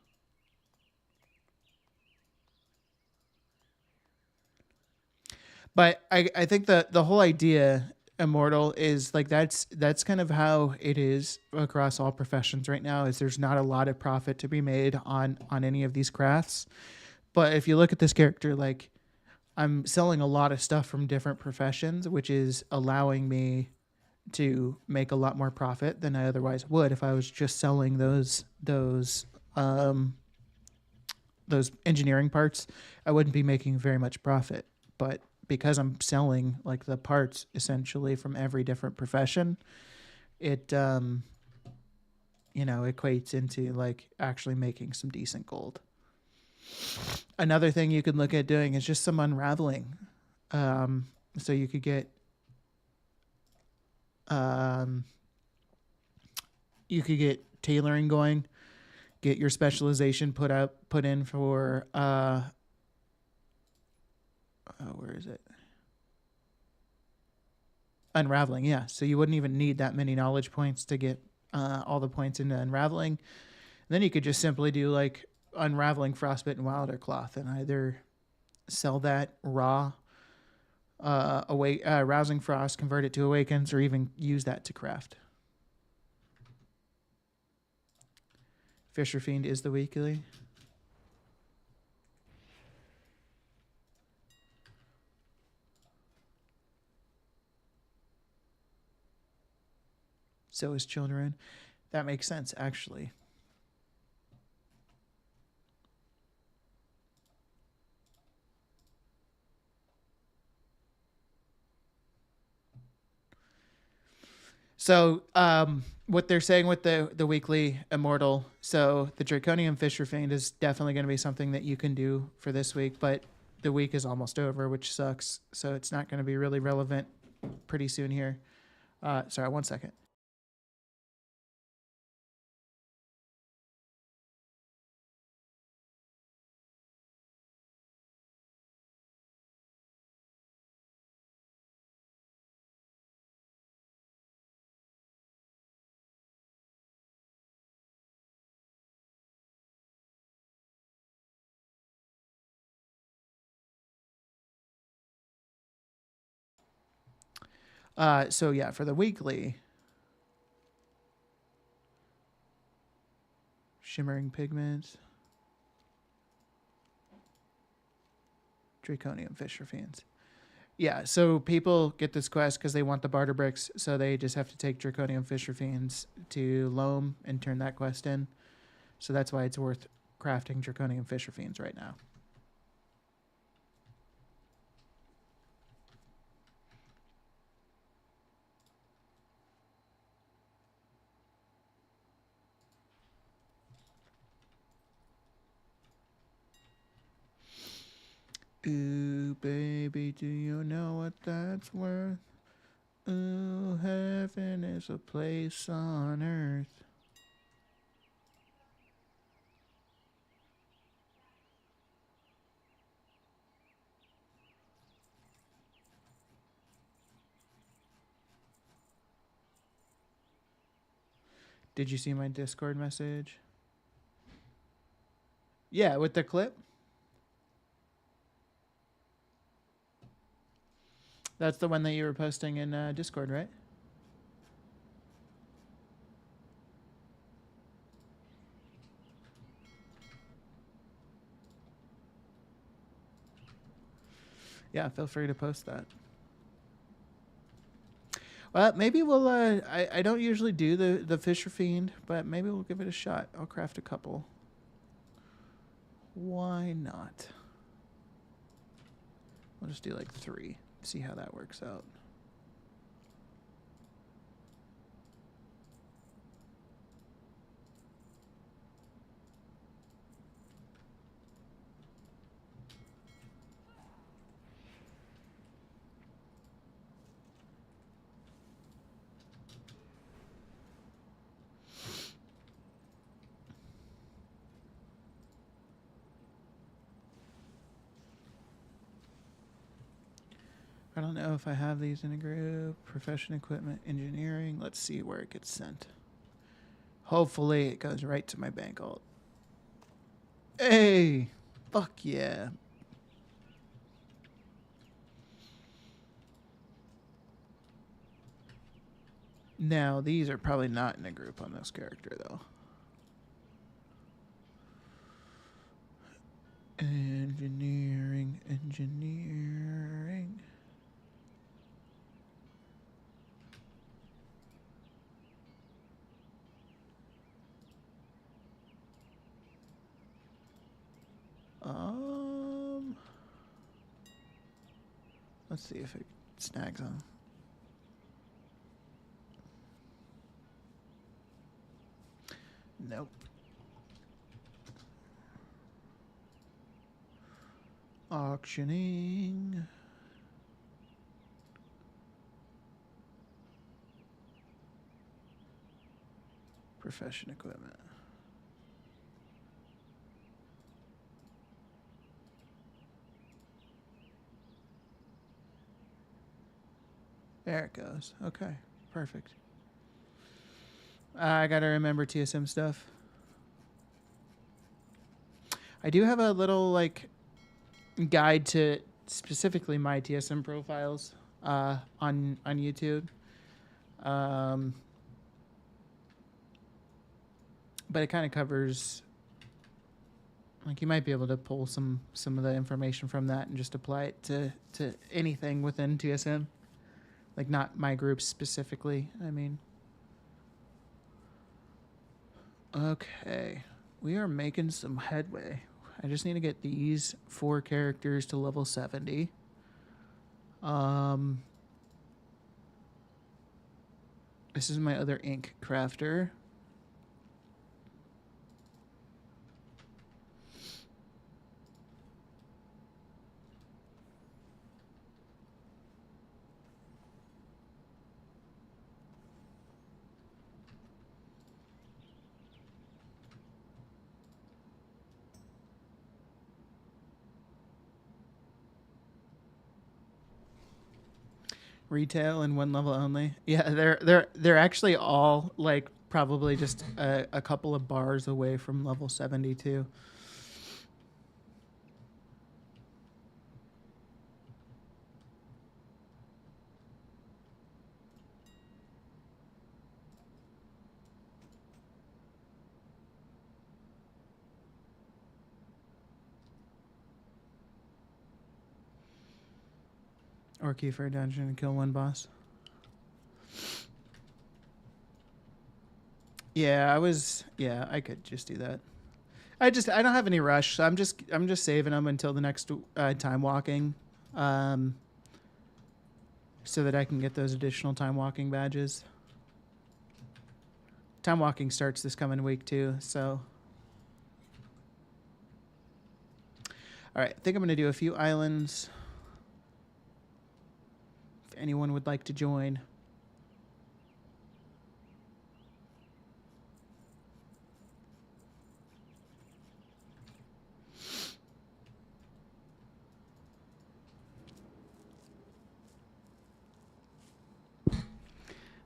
But I think the whole idea, Immortal, is like that's kind of how it is across all professions right now, is there's not a lot of profit to be made on any of these crafts. But if you look at this character, like I'm selling a lot of stuff from different professions, which is allowing me to make a lot more profit than I otherwise would if I was just selling those engineering parts. I wouldn't be making very much profit. But because I'm selling like the parts essentially from every different profession, it equates into like actually making some decent gold. Another thing you could look at doing is just some unraveling. So you could get tailoring going, get your specialization put in for where is it? Unraveling, yeah. So you wouldn't even need that many knowledge points to get all the points into unraveling. And then you could just simply do like unraveling frostbitten wilder cloth and either sell that raw, rousing frost, convert it to awakens, or even use that to craft. Fisher Fiend is the weekly. So is children. That makes sense, actually. So what they're saying with the weekly Immortal, so the Draconian Fisher Fiend is definitely going to be something that you can do for this week, but the week is almost over, which sucks. So it's not going to be really relevant pretty soon here. Sorry, 1 second. So yeah, for the weekly, shimmering pigments, Draconian Fisher Fiends. Yeah, so people get this quest because they want the barter bricks, so they just have to take Draconian Fisher Fiends to Loam and turn that quest in. So that's why it's worth crafting Draconian Fisher Fiends right now. Ooh, baby, do you know what that's worth? Ooh, heaven is a place on earth. Did you see my Discord message? Yeah, with the clip. That's the one that you were posting in Discord, right? Yeah, feel free to post that. Well, maybe we'll. I don't usually do the Fisher Fiend, but maybe we'll give it a shot. I'll craft a couple. Why not? We'll just do like 3. See how that works out. I don't know if I have these in a group. Profession, equipment, engineering. Let's see where it gets sent. Hopefully it goes right to my bank alt. Hey! Fuck yeah. Now, these are probably not in a group on this character, though. Engineering. Let's see if it snags on. Nope. Auctioning. Profession equipment. There it goes. Okay, perfect. I gotta remember TSM stuff. I do have a little like guide to specifically my TSM profiles on YouTube. But it kind of covers, like, you might be able to pull some of the information from that and just apply it to anything within TSM. Like, not my group specifically, I mean. Okay. We are making some headway. I just need to get these 4 characters to level 70. This is my other ink crafter. Retail and 1 level only. Yeah, they're actually all like probably just a couple of bars away from level 72. Or key for a dungeon and kill 1 boss. Yeah, I could just do that. I don't have any rush, so I'm just saving them until the next time walking, so that I can get those additional time walking badges. Time walking starts this coming week too, so. All right, I think I'm gonna do a few islands. If anyone would like to join.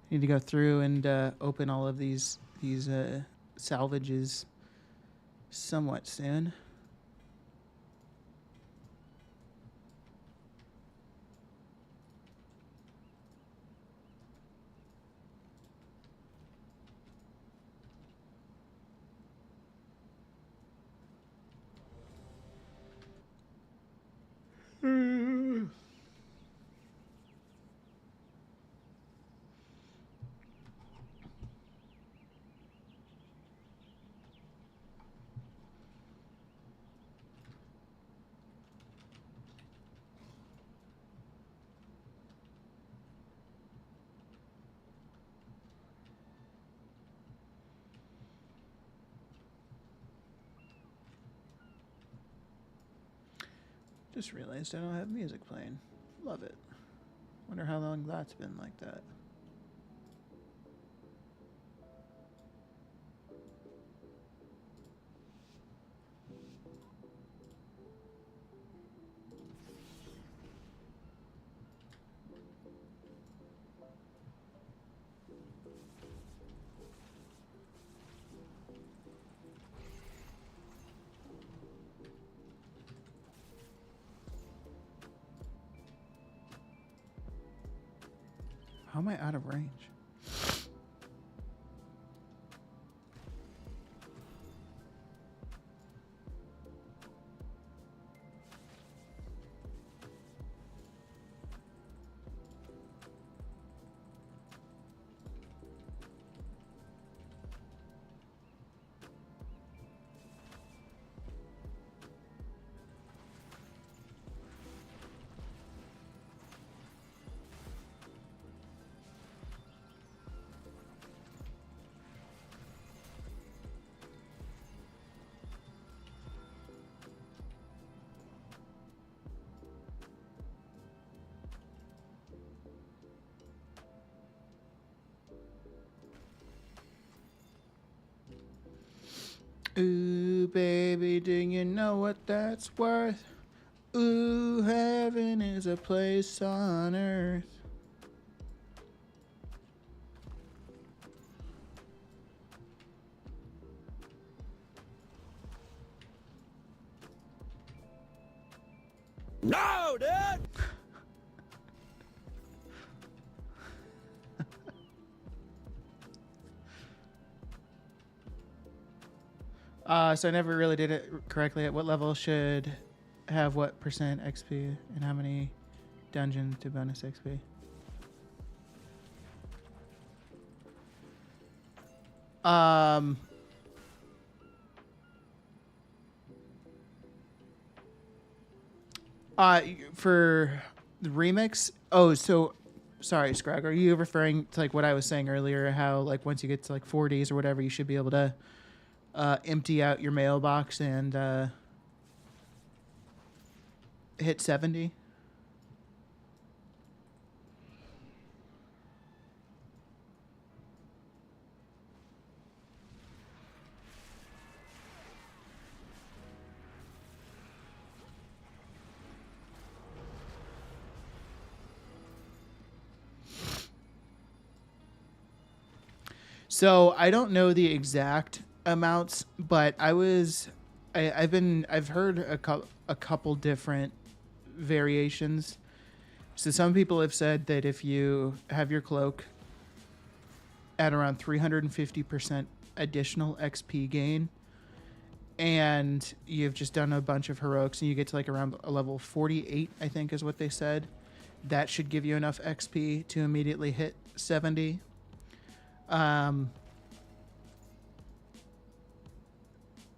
Need to go through and open all of these salvages somewhat soon. Just realized I don't have music playing. Love it. Wonder how long that's been like that. How am I out of range? Ooh, baby, do you know what that's worth? Ooh, heaven is a place on earth. No, dude! So I never really did it correctly. At what level should have what percent XP and how many dungeons to bonus XP? For the remix. Oh, so sorry, Scrag. Are you referring to like what I was saying earlier? How like once you get to like 4 days or whatever, you should be able to empty out your mailbox and hit 70. So I don't know the exact amounts, but I've heard a couple different variations. So some people have said that if you have your cloak at around 350% additional XP gain, and you've just done a bunch of heroics and you get to like around a level 48, I think is what they said, that should give you enough XP to immediately hit 70.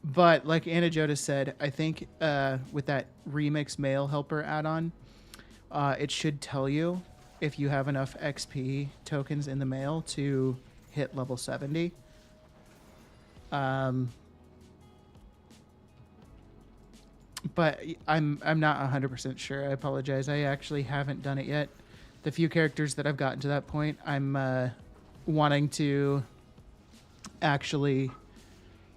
But like Anna Joda said, I think with that remix mail helper add-on, it should tell you if you have enough XP tokens in the mail to hit level 70. But I'm not 100% sure. I apologize. I actually haven't done it yet. The few characters that I've gotten to that point, I'm wanting to actually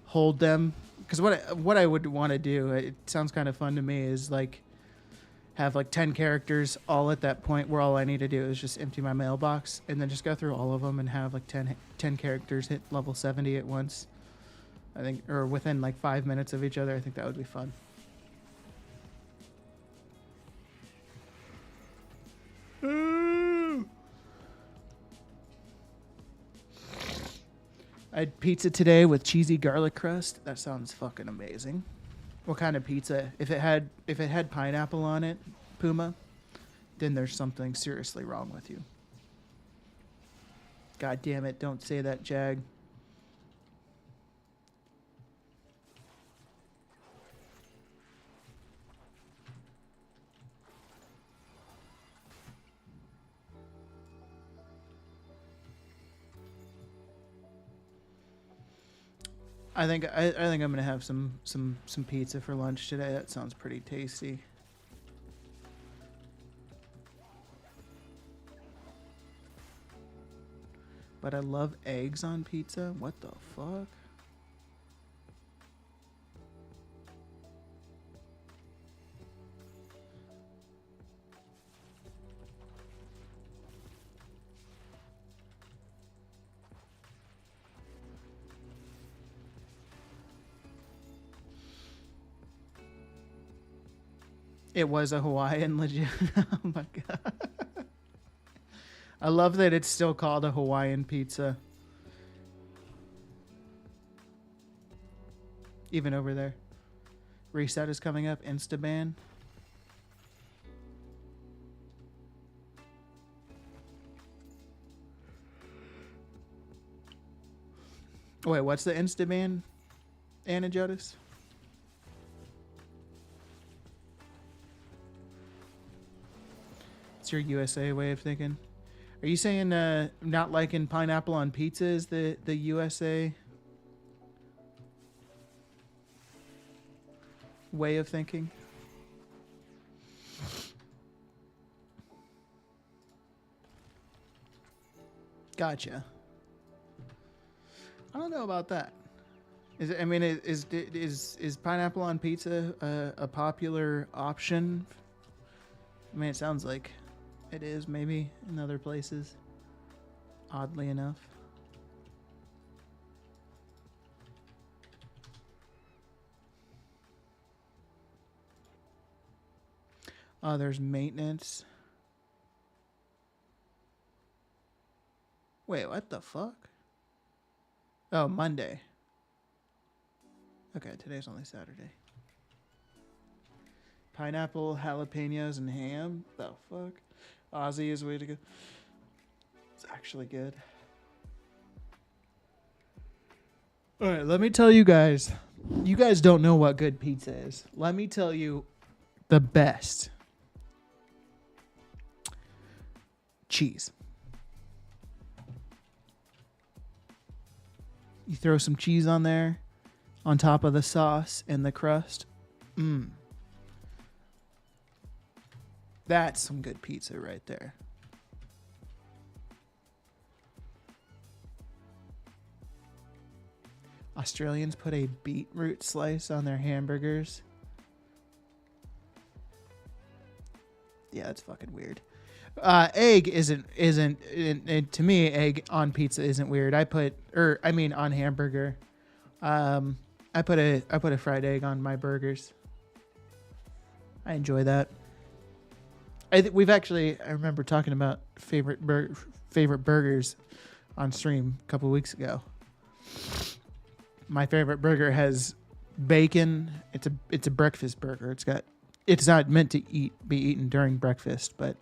hold them, because what I would want to do, it sounds kind of fun to me, is like have like 10 characters all at that point where all I need to do is just empty my mailbox and then just go through all of them and have like 10 characters hit level 70 at once. I think, or within like 5 minutes of each other. I think that would be fun. I had pizza today with cheesy garlic crust. That sounds fucking amazing. What kind of pizza? If it had pineapple on it, Puma, then there's something seriously wrong with you. God damn it, don't say that, Jag. I think I'm gonna have some pizza for lunch today. That sounds pretty tasty. but I love eggs on pizza. What the fuck? It was a Hawaiian legit. Oh my god. I love that it's still called a Hawaiian pizza. Even over there. Reset is coming up. Instaban. Wait, what's the Instaban, Anna Jodis? It's your USA way of thinking. Are you saying not liking pineapple on pizza is the USA way of thinking? Gotcha. I don't know about that. Is it, I mean, is pineapple on pizza a popular option? I mean, it sounds like it is, maybe in other places. Oddly enough. Oh, there's maintenance. Wait, what the fuck? Oh, Monday. Okay, today's only Saturday. Pineapple, jalapenos, and ham. The fuck? Aussie is the way to go. It's actually good. Alright, let me tell you guys. You guys don't know what good pizza is. Let me tell you the best. Cheese. You throw some cheese on there, on top of the sauce and the crust. Mmm. That's some good pizza right there. Australians put a beetroot slice on their hamburgers. Yeah, that's fucking weird. Egg isn't to me. Egg on pizza isn't weird. On hamburger. I put a fried egg on my burgers. I enjoy that. I remember talking about favorite burgers on stream a couple weeks ago. My favorite burger has bacon. It's a breakfast burger. It's not meant to be eaten during breakfast, but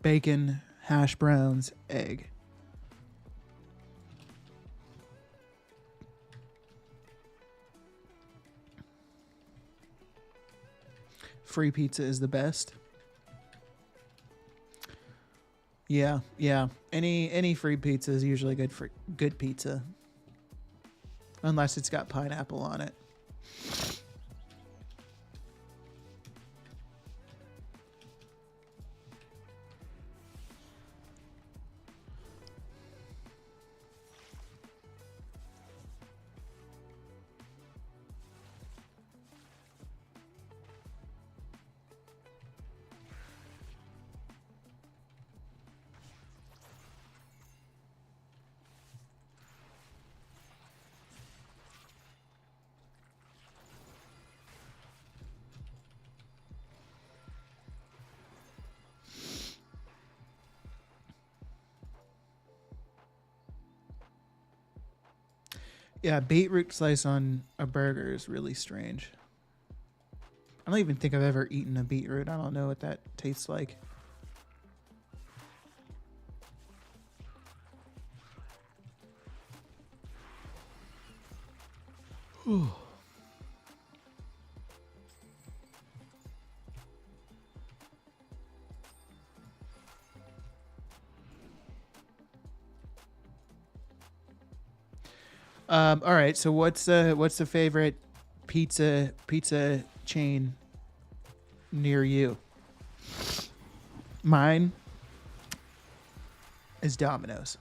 bacon, hash browns, egg. Free pizza is the best. Yeah. Any free pizza is usually good pizza. Unless it's got pineapple on it. Yeah, beetroot slice on a burger is really strange. I don't even think I've ever eaten a beetroot. I don't know what that tastes like. Whew. All right. So what's the favorite pizza chain near you? Mine. is Domino's.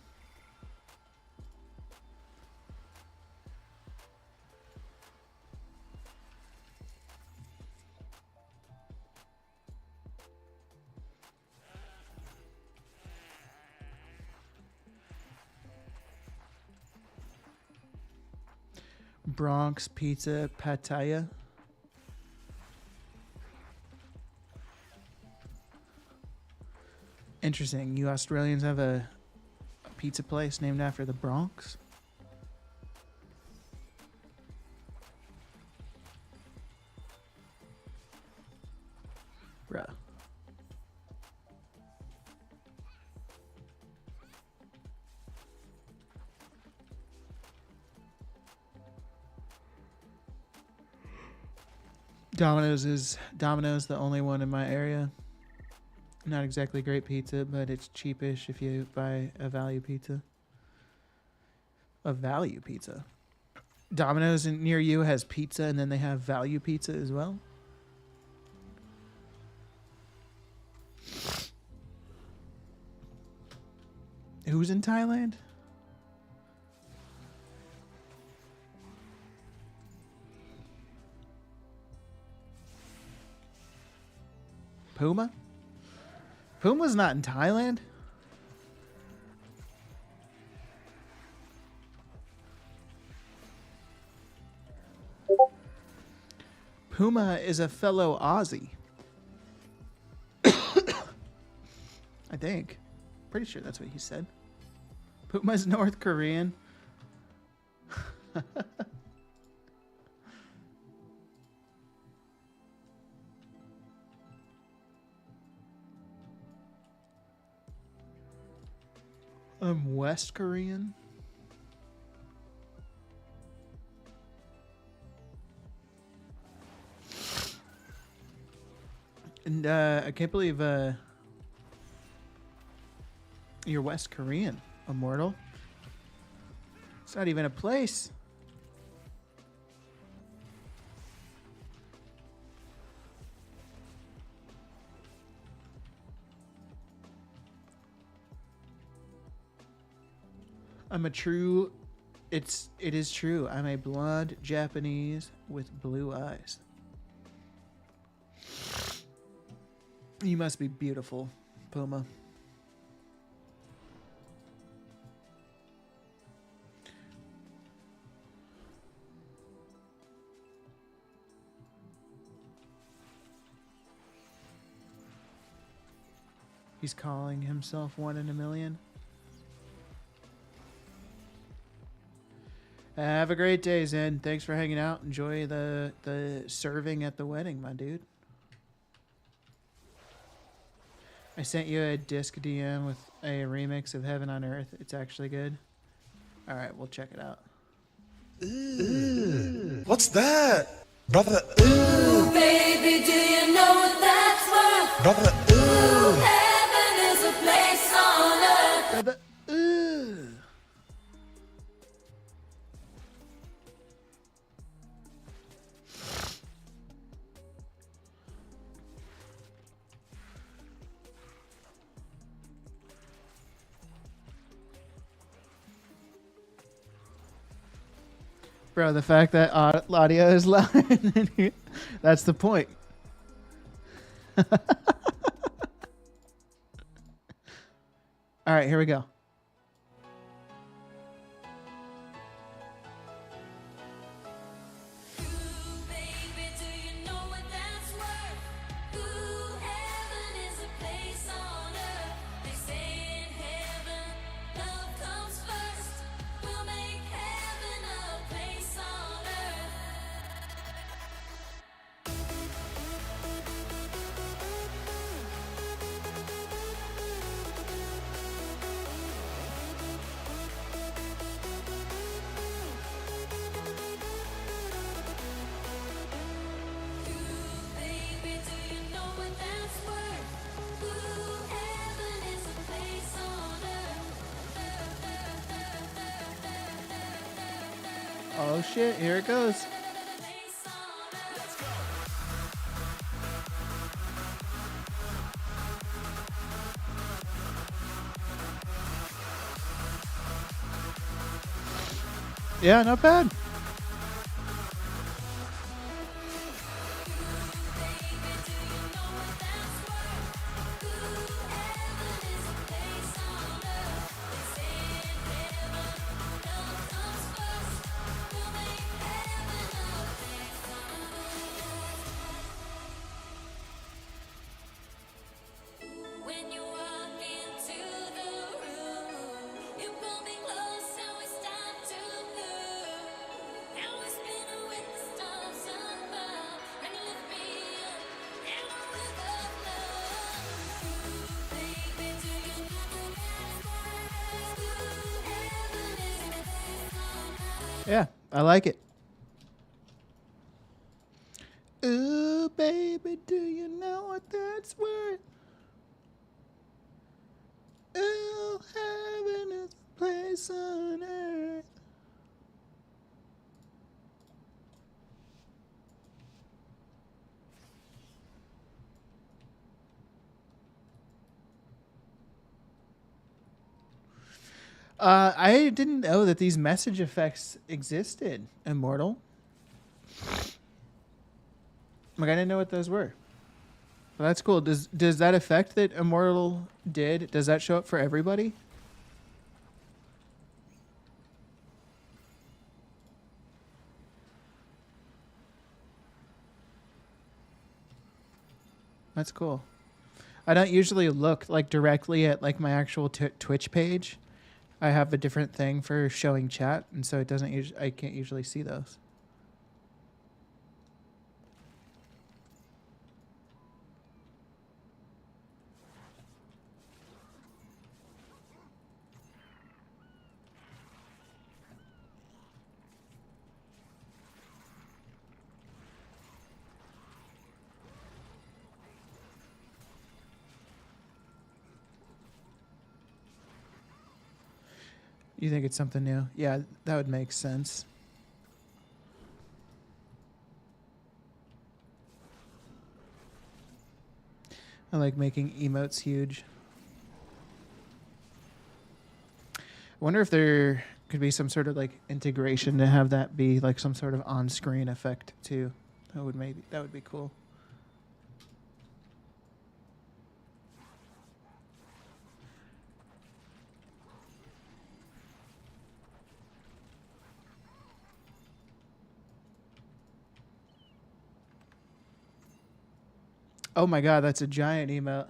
Bronx Pizza Pattaya. Interesting. You Australians have a pizza place named after the Bronx? Bruh. Domino's the only one in my area. Not exactly great pizza, but it's cheapish if you buy a value pizza. A value pizza. Domino's near you has pizza, and then they have value pizza as well. Who's in Thailand? Puma? Puma's not in Thailand. Puma is a fellow Aussie. I think. Pretty sure that's what he said. Puma's North Korean. I'm West Korean. And I can't believe you're West Korean, Immortal. It's not even a place. I'm a true, it is true. I'm a blonde Japanese with blue eyes. You must be beautiful, Puma. He's calling himself one in a million. Have a great day, Zen. Thanks for hanging out. Enjoy the serving at the wedding, my dude. I sent you a disc DM with a remix of Heaven on Earth. It's actually good. All right, we'll check it out. What's that? Brother, Ooh, baby, do you know what that's worth? brother, Ooh, heaven is a place on earth. Brother, Bro, the fact that audio is loud, that's the point. All right, here we go. Ooh, baby, do you know what that's worth? Ooh, heaven is a place on earth. They say in heaven, love comes first. We'll make heaven a place on earth. Ooh, baby, do you know what that's worth? Ooh, heaven is a place on earth. Oh shit, here it goes. Place on earth. Yeah, not bad. When you walk into the room, you pull me close and we start to move. Now we're spinning with the stars above, and you lift me up in a river of love. Ooh, baby, do you know that heaven is a place on earth? Yeah, I like it. Ooh, baby, do you know what that's worth? Ooh, heaven is a place on earth. I didn't know that these message effects existed, Immortal. Like, I didn't know what those were. Well, that's cool. Does that effect that Immortal did, does that show up for everybody? That's cool. I don't usually look like directly at like my actual Twitch page. I have a different thing for showing chat, and so it doesn't. I can't usually see those. You think it's something new? Yeah, that would make sense. I like making emotes huge. I wonder if there could be some sort of like integration to have that be like some sort of on-screen effect too. That would be cool. Oh my god, that's a giant emote.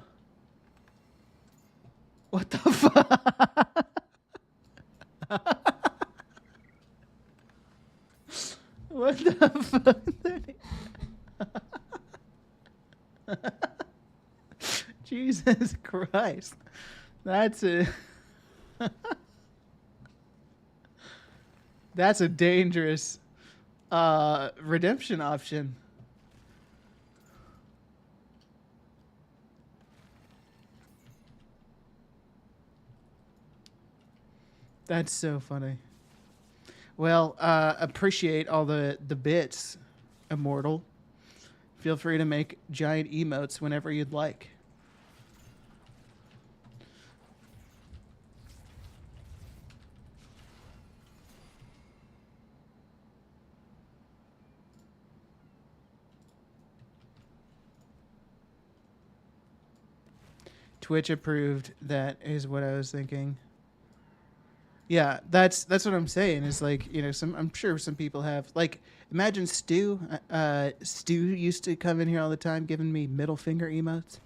What the fuck? What the fuck? Jesus Christ. That's a That's a dangerous redemption option. That's so funny. Well, appreciate all the bits, Immortal. Feel free to make giant emotes whenever you'd like. Twitch approved. That is what I was thinking. Yeah, that's what I'm saying. Is like, you know, I'm sure some people have, like, imagine Stu. Stu used to come in here all the time giving me middle finger emotes.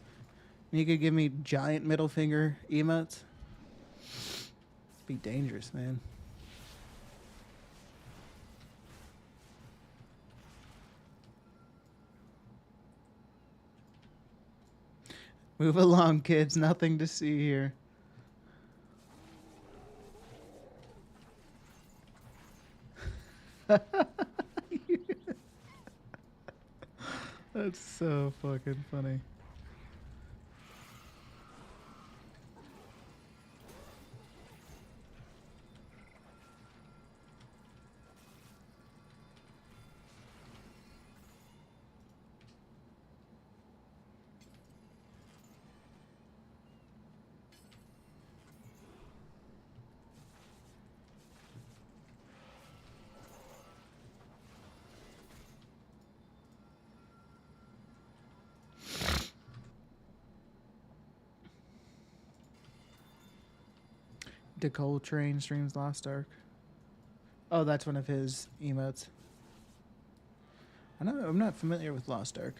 And he could give me giant middle finger emotes. Be dangerous, man. Move along, kids. Nothing to see here. That's so fucking funny. Decole Train streams Lost Ark. Oh, that's one of his emotes. I'm not familiar with Lost Ark.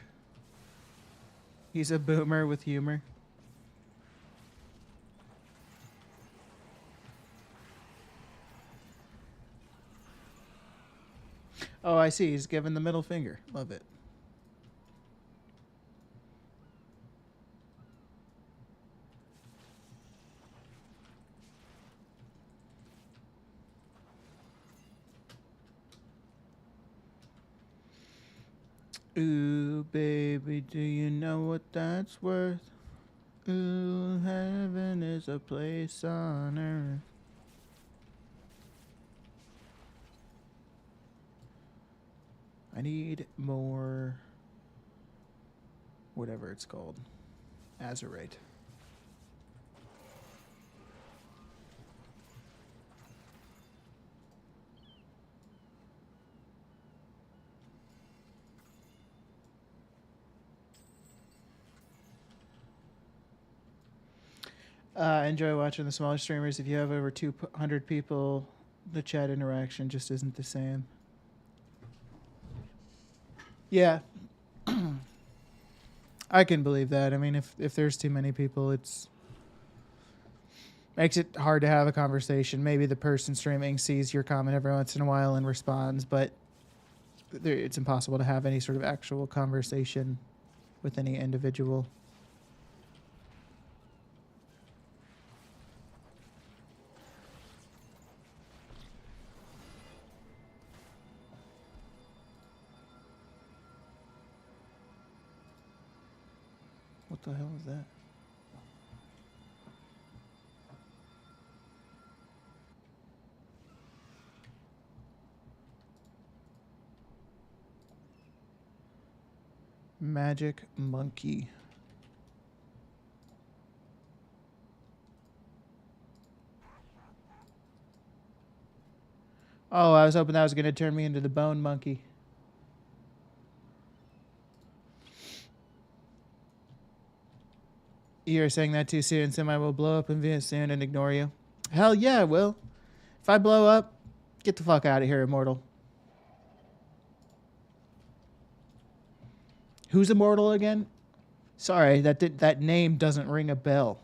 He's a boomer with humor. Oh, I see. He's giving the middle finger. Love it. Ooh, baby, do you know what that's worth? Ooh, heaven is a place on earth. I need more, whatever it's called, azurite. I enjoy watching the smaller streamers. If you have over 200 people, the chat interaction just isn't the same. Yeah. I can believe that. I mean, if there's too many people, it's makes it hard to have a conversation. Maybe the person streaming sees your comment every once in a while and responds, but it's impossible to have any sort of actual conversation with any individual. What the hell is that? Magic monkey. Oh, I was hoping that was going to turn me into the bone monkey. You're saying that too soon. Semi will blow up in Via soon and ignore you. Hell yeah, it will. If I blow up, get the fuck out of here, Immortal. Who's Immortal again? Sorry, that name doesn't ring a bell.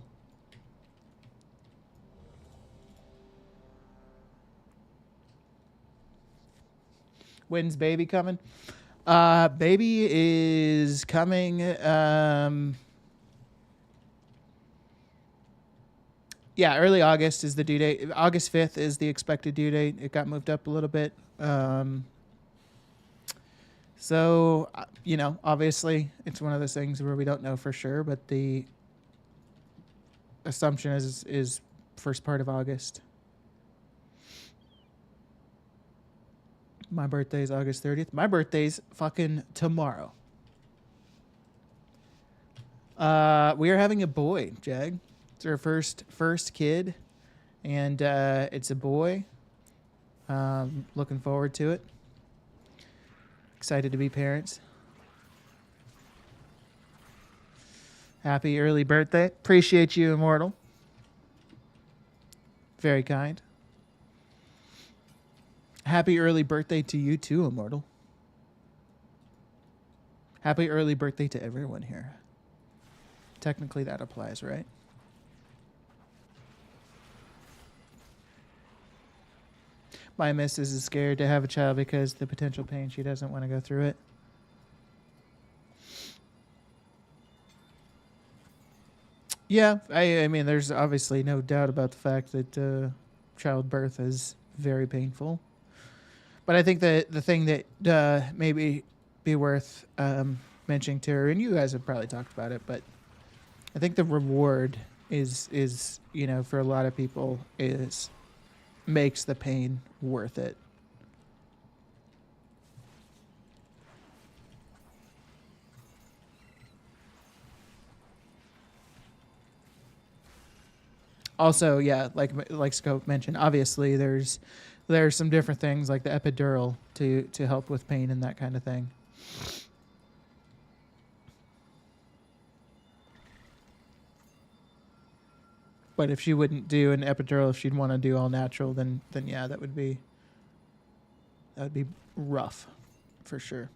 When's baby coming? Baby is coming. Yeah, early August is the due date. August 5th is the expected due date. It got moved up a little bit. So, you know, obviously it's one of those things where we don't know for sure, but the assumption is first part of August. My birthday is August 30th. My birthday's fucking tomorrow. We are having a boy, Jag. It's our first kid, and it's a boy. Looking forward to it. Excited to be parents. Happy early birthday. Appreciate you, Immortal. Very kind. Happy early birthday to you too, Immortal. Happy early birthday to everyone here. Technically that applies, right? My missus is scared to have a child because the potential pain. She doesn't want to go through it. Yeah, I mean, there's obviously no doubt about the fact that childbirth is very painful. But I think that the thing that maybe be worth mentioning to her, and you guys have probably talked about it, but I think the reward is you know, for a lot of people is makes the pain worth it. Also, yeah, like Scope mentioned, obviously there's some different things like the epidural to help with pain and that kind of thing. But if she wouldn't do an epidural, if she'd want to do all natural, then yeah, that would be rough, for sure.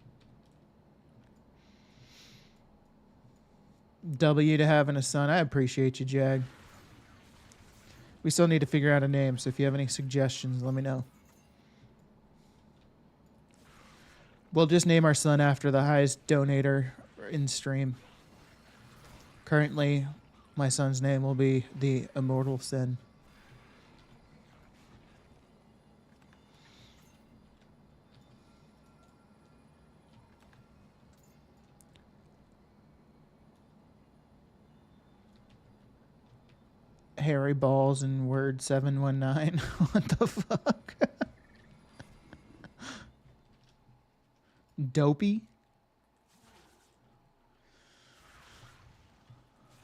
W to having a son. I appreciate you, Jag. We still need to figure out a name, so if you have any suggestions, let me know. We'll just name our son after the highest donator in stream. Currently, my son's name will be the Immortal Sin. Harry Balls and Word 719. What the fuck? Dopey?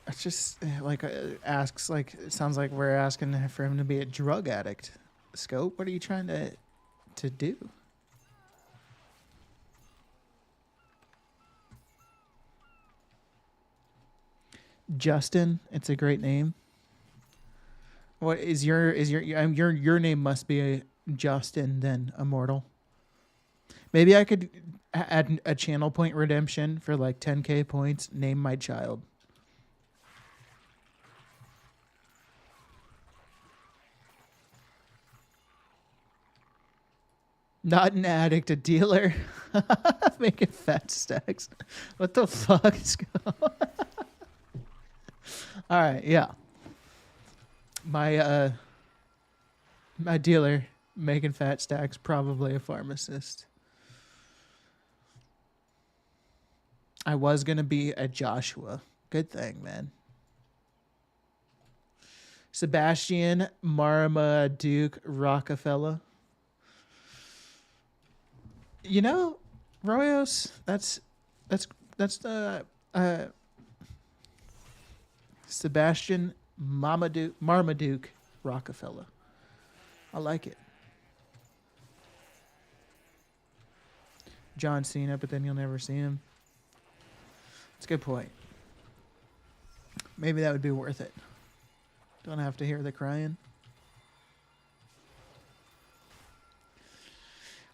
It's just like asks, like, it sounds like we're asking for him to be a drug addict. Scope, what are you trying to do? Justin, it's a great name. What is your name must be a Justin then Immortal. Maybe I could add a channel point redemption for like 10k points. Name my child. Not an addict, a dealer. Making fat stacks. What the fuck is going on? All right, yeah. My dealer making fat stacks, probably a pharmacist. I was gonna be a Joshua. Good thing, man. Sebastian Marmaduke Rockefeller. You know, Royos, that's the Sebastian Marmaduke Rockefeller. I like it. John Cena, but then you'll never see him. That's a good point. Maybe that would be worth it. Don't have to hear the crying.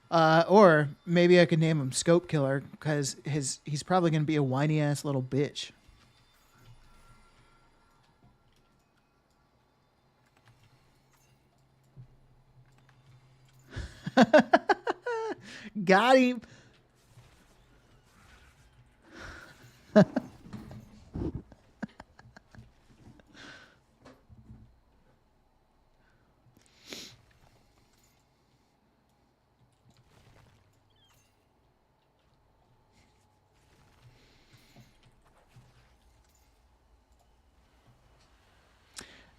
Or maybe I could name him Scope Killer because he's probably going to be a whiny ass little bitch. Got him.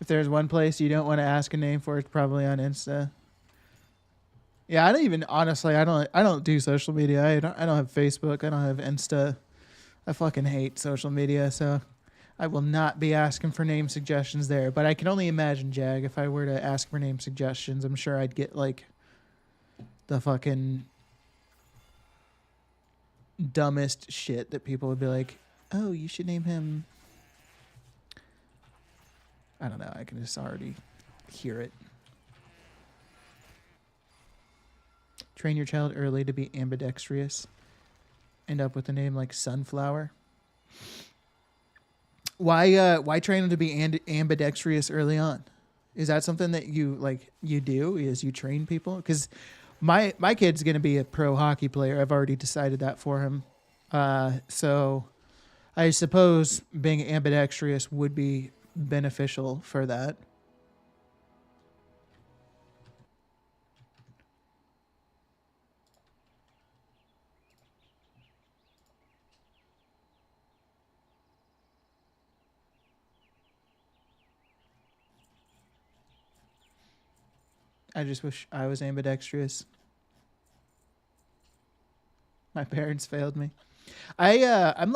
If there's one place you don't want to ask a name for, it's probably on Insta. Yeah, I don't even honestly. I don't do social media. I don't have Facebook. I don't have Insta. I fucking hate social media, so I will not be asking for name suggestions there. But I can only imagine, Jag, if I were to ask for name suggestions, I'm sure I'd get like the fucking dumbest shit that people would be like, "Oh, you should name him." I don't know. I can just already hear it. Train your child early to be ambidextrous. End up with a name like Sunflower. Why train them to be ambidextrous early on? Is that something that you do? Is you train people? Because my kid's gonna be a pro hockey player. I've already decided that for him. So I suppose being ambidextrous would be beneficial for that. I just wish I was ambidextrous. My parents failed me. I'm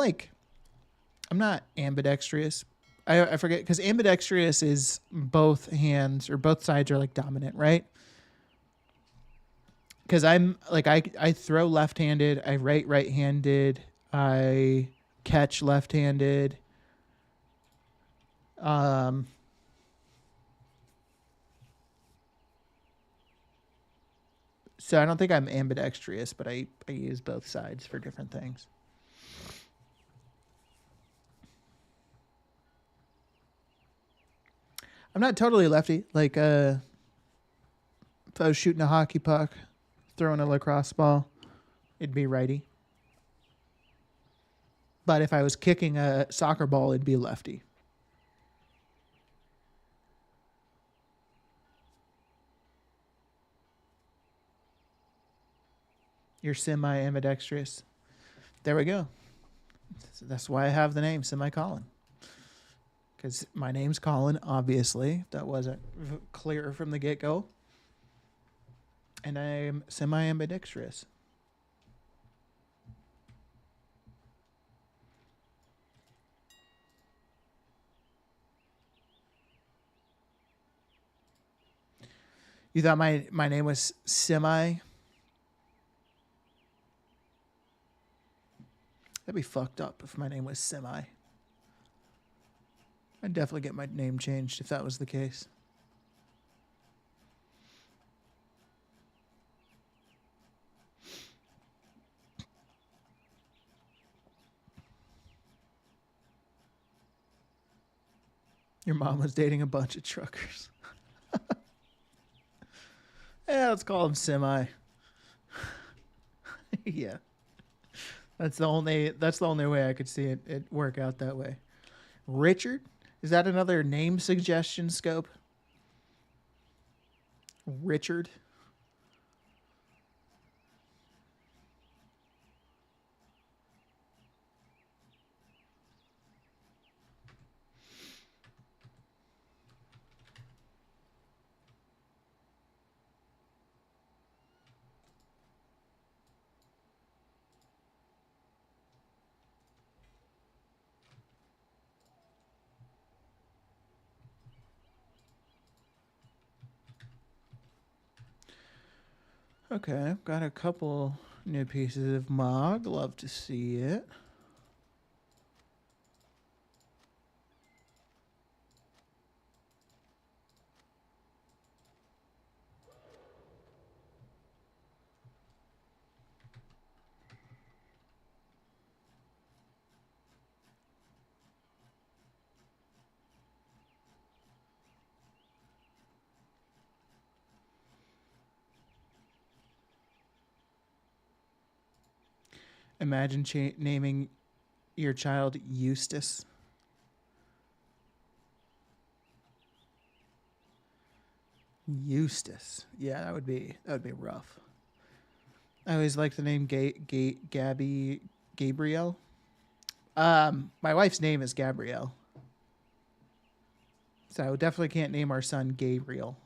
not ambidextrous. I forget, because ambidextrous is both hands or both sides are like dominant, right? Because I'm like I throw left-handed, I write right-handed, I catch left-handed. So I don't think I'm ambidextrous, but I use both sides for different things. I'm not totally lefty. Like, if I was shooting a hockey puck, throwing a lacrosse ball, it'd be righty. But if I was kicking a soccer ball, it'd be lefty. You're semi-ambidextrous. There we go. So that's why I have the name Semi-Colin. Because my name's Colin, obviously. That wasn't clear from the get-go. And I'm semi-ambidextrous. You thought my name was Semi? That'd be fucked up if my name was Semi. I'd definitely get my name changed if that was the case. Your mom was dating a bunch of truckers. Yeah, let's call him Semi. Yeah. That's the only way I could see it work out that way. Richard? Is that another name suggestion scope? Richard? Okay, I've got a couple new pieces of Mog. Love to see it. Imagine naming your child Eustace. Eustace. Yeah, that would be rough. I always like the name Gabby Gabrielle. My wife's name is Gabrielle. So I definitely can't name our son Gabriel.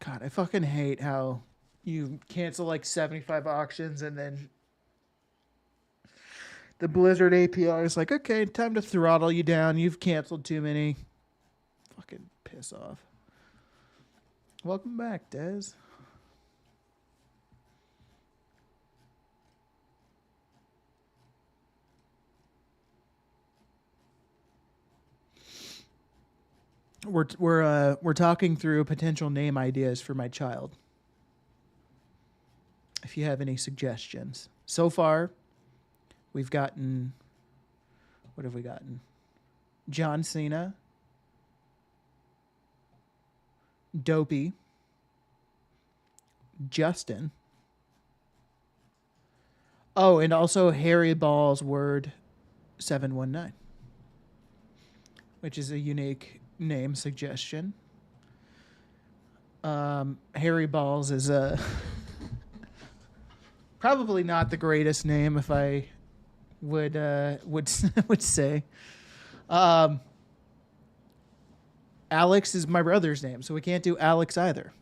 God, I fucking hate how you cancel like 75 auctions and then the Blizzard APR is like, okay, time to throttle you down. You've canceled too many. Fucking piss off. Welcome back, Dez. We're talking through potential name ideas for my child. If you have any suggestions. So far, we've gotten, what have we gotten? John Cena, Dopey, Justin. Oh, and also Harry Ball's Word 719, which is a unique name suggestion. Harry Balls is a probably not the greatest name, if I would would say. Alex is my brother's name, so we can't do Alex either.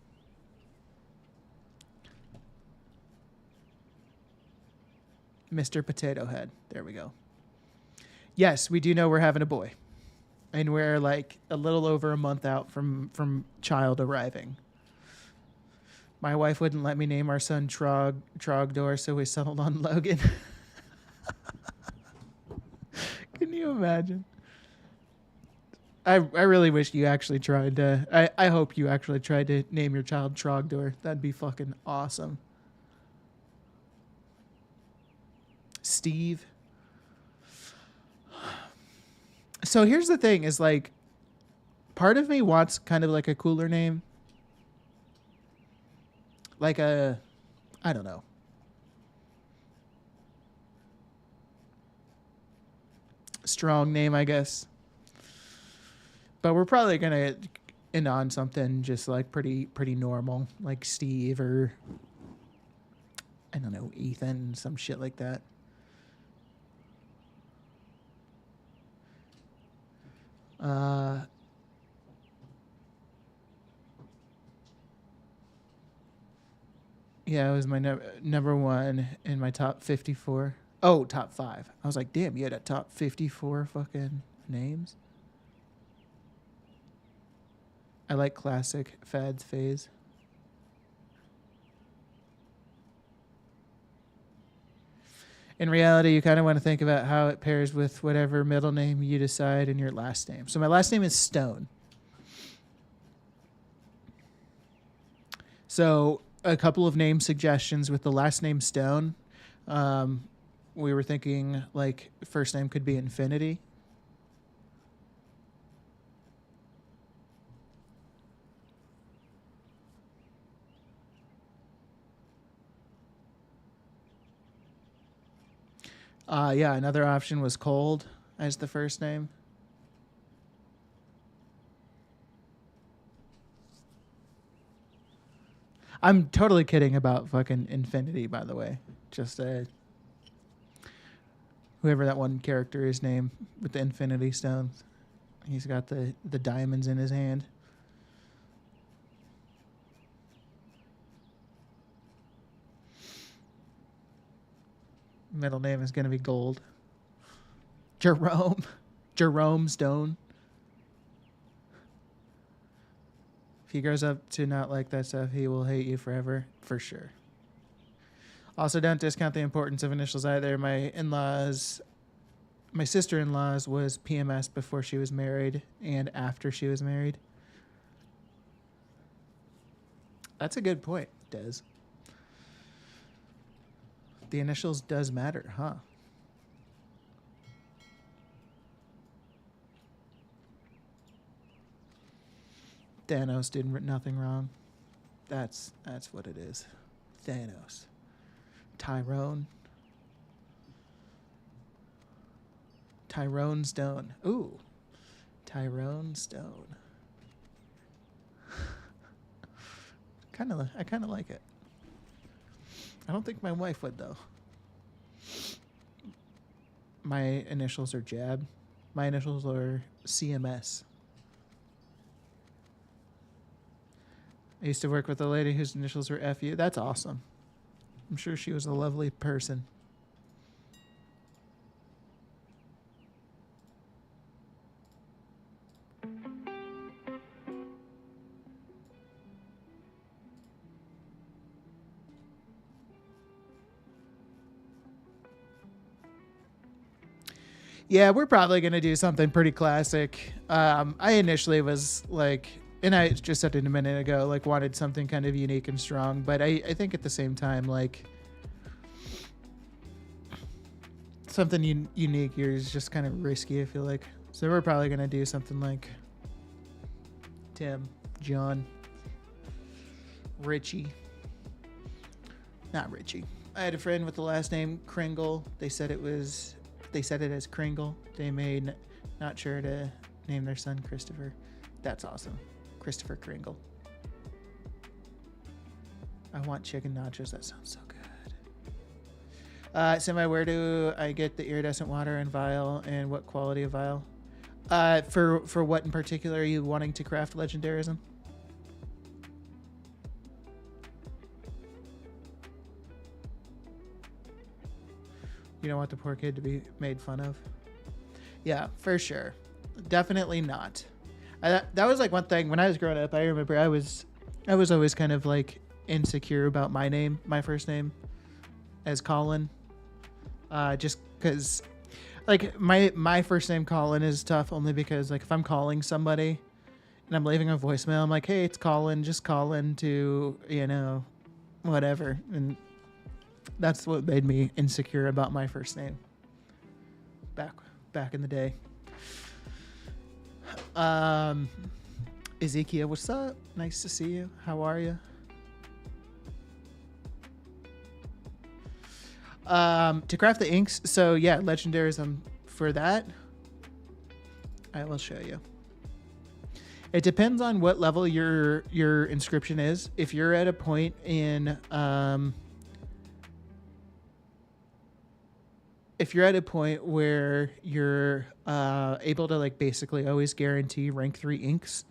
Mr. Potato Head. There we go. Yes, we do know we're having a boy. And we're like a little over a month out from child arriving. My wife wouldn't let me name our son Trogdor, so we settled on Logan. Can you imagine? I really wish you actually tried to. I hope you actually tried to name your child Trogdor. That'd be fucking awesome. Steve. So here's the thing: is like, part of me wants kind of like a cooler name, like a, I don't know. Strong name, I guess. But we're probably gonna end on something just like pretty normal, like Steve or I don't know, Ethan, some shit like that. Yeah, it was my number one in my top 54. Oh, top 5. I was like, damn, you had a top 54 fucking names. I like classic fads phase. In reality, you kind of want to think about how it pairs with whatever middle name you decide and your last name. So my last name is Stone. So a couple of name suggestions with the last name Stone. We were thinking like first name could be Infinity. Yeah, another option was Cold as the first name. I'm totally kidding about fucking Infinity, by the way. Just whoever that one character is named with the Infinity Stones. He's got the diamonds in his hand. Middle name is going to be Gold. Jerome Stone. If he grows up to not like that stuff, he will hate you forever, for sure. Also, don't discount the importance of initials either. My sister-in-law's was PMS before she was married and after she was married. That's a good point, Des. The initials does matter, huh? Thanos did nothing wrong. That's what it is. Thanos. Tyrone. Tyrone Stone. Ooh. Tyrone Stone. I kind of like it. I don't think my wife would, though. My initials are Jab. My initials are CMS. I used to work with a lady whose initials were FU. That's awesome. I'm sure she was a lovely person. Yeah, we're probably going to do something pretty classic. I initially was like, and I just said it a minute ago, like wanted something kind of unique and strong. But I think at the same time, like something unique here is just kind of risky, I feel like. So we're probably going to do something like Tim, John, Richie. Not Richie. I had a friend with the last name Kringle. They said it as Kringle. They made not sure to name their son Christopher. That's awesome. Christopher Kringle. I want chicken nachos. That sounds so good. Semi, where do I get the iridescent water and vial, and what quality of vial? For what in particular are you wanting to craft legendarism? You don't want the poor kid to be made fun of? Yeah, for sure. Definitely not. That was like one thing when I was growing up. I remember I was always kind of like insecure about my first name, as Colin. Just because, like, my first name Colin is tough only because, like, if I'm calling somebody and I'm leaving a voicemail, I'm like, hey, it's Colin, just Colin to, whatever. And that's what made me insecure about my first name back in the day. Ezekiel, what's up? Nice to see you. How are you? To craft the inks, so yeah, legendaries for that. I will show you. It depends on what level your inscription is. If you're at a point in if you're at a point where you're able to like basically always guarantee rank 3 inks,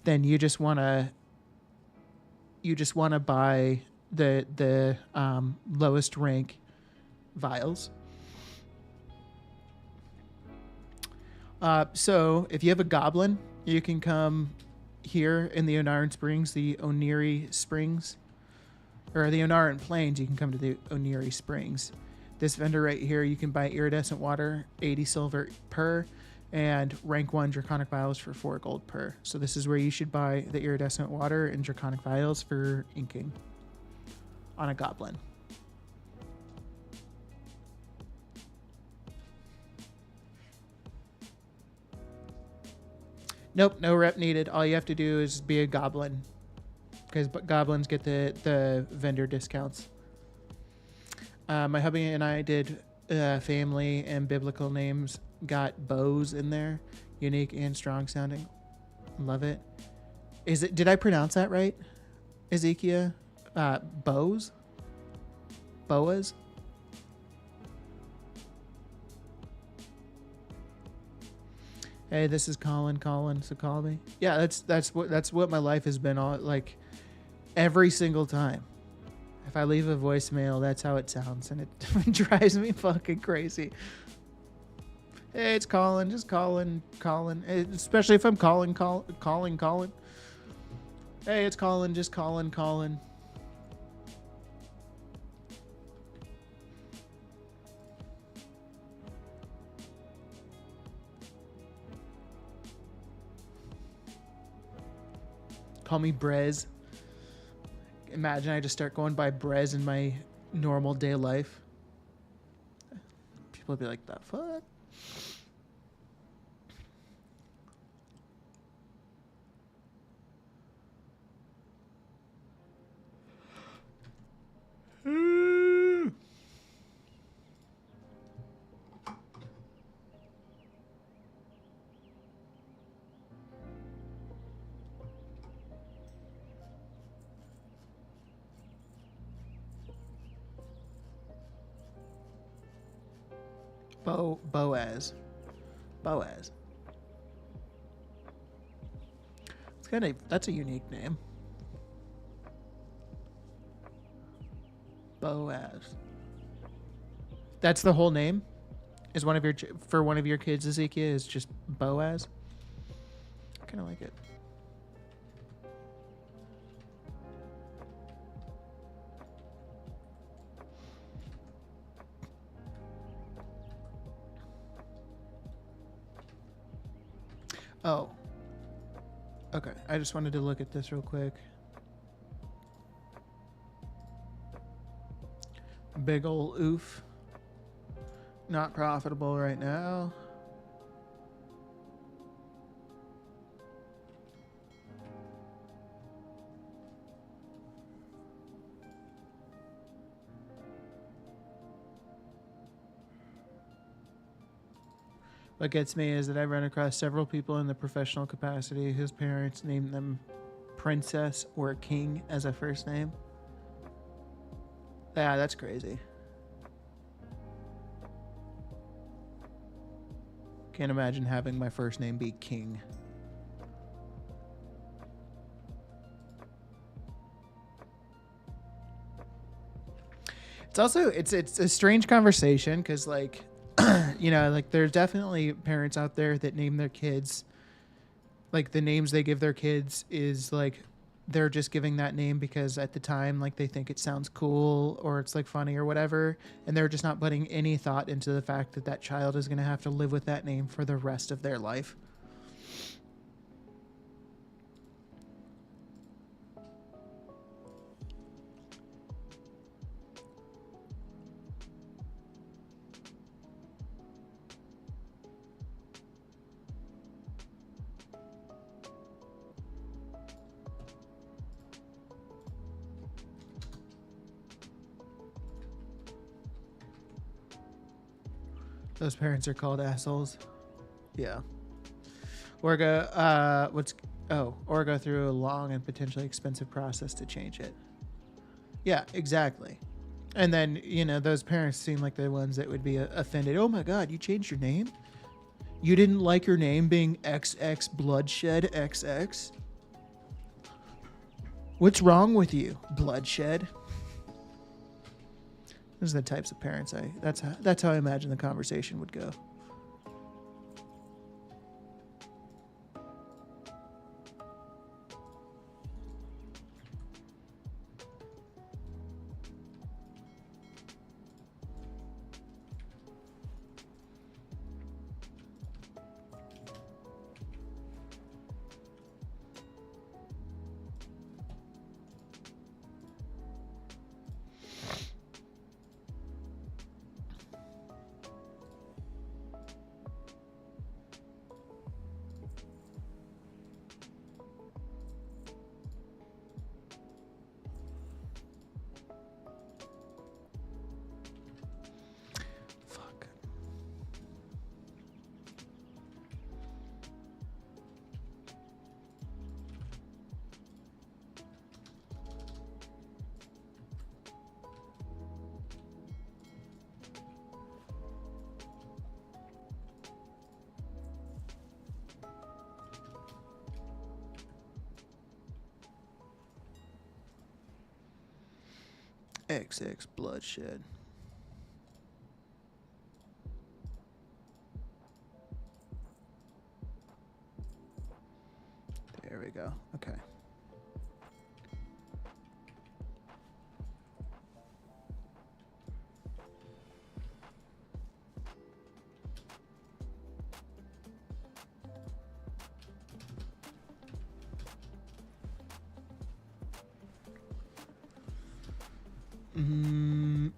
then you just want to buy the lowest rank vials. So if you have a goblin, you can come here in the Onaran Springs, the Oniri Springs, or the Onaran Plains. You can come to the Oniri Springs. This vendor right here, you can buy iridescent water, 80 silver per, and rank 1 draconic vials for 4 gold per. So this is where you should buy the iridescent water and draconic vials for inking on a goblin. Nope, no rep needed. All you have to do is be a goblin, because goblins get the vendor discounts. My hubby and I did family and biblical names. Got bows in there, unique and strong sounding. Love it. Is it? Did I pronounce that right, Ezekiel? Bows. Boas. Hey, this is Colin. So call me. Yeah, that's what my life has been all like. Every single time, if I leave a voicemail, that's how it sounds, and it drives me fucking crazy. Hey, it's Colin. Just Colin. Especially if I'm calling. Hey, it's Colin. Just Colin. Call me Brez. Imagine I just start going by Brez in my normal day life. People would be like, the fuck? Boaz. That's a unique name. Boaz. That's the whole name? Is one of your kids, Ezekiel, is just Boaz? I kind of like it. Oh. Okay, I just wanted to look at this real quick. Big ol' oof. Not profitable right now. What gets me is that I've run across several people in the professional capacity whose parents named them Princess or King as a first name. Yeah, that's crazy. Can't imagine having my first name be King. It's also it's a strange conversation because like like there's definitely parents out there that name their kids like the names they give their kids is like they're just giving that name because at the time, like, they think it sounds cool or it's like funny or whatever, and they're just not putting any thought into the fact that that child is going to have to live with that name for the rest of their life. Those parents are called assholes. Yeah. Or go, or go through a long and potentially expensive process to change it. Yeah, exactly. And then, you know, those parents seem like the ones that would be offended. Oh my God, you changed your name? You didn't like your name being XX Bloodshed XX? What's wrong with you, Bloodshed? Those are the types of parents that's how I imagine the conversation would go. Fuck. XX Bloodshed. There we go. Okay. Mm.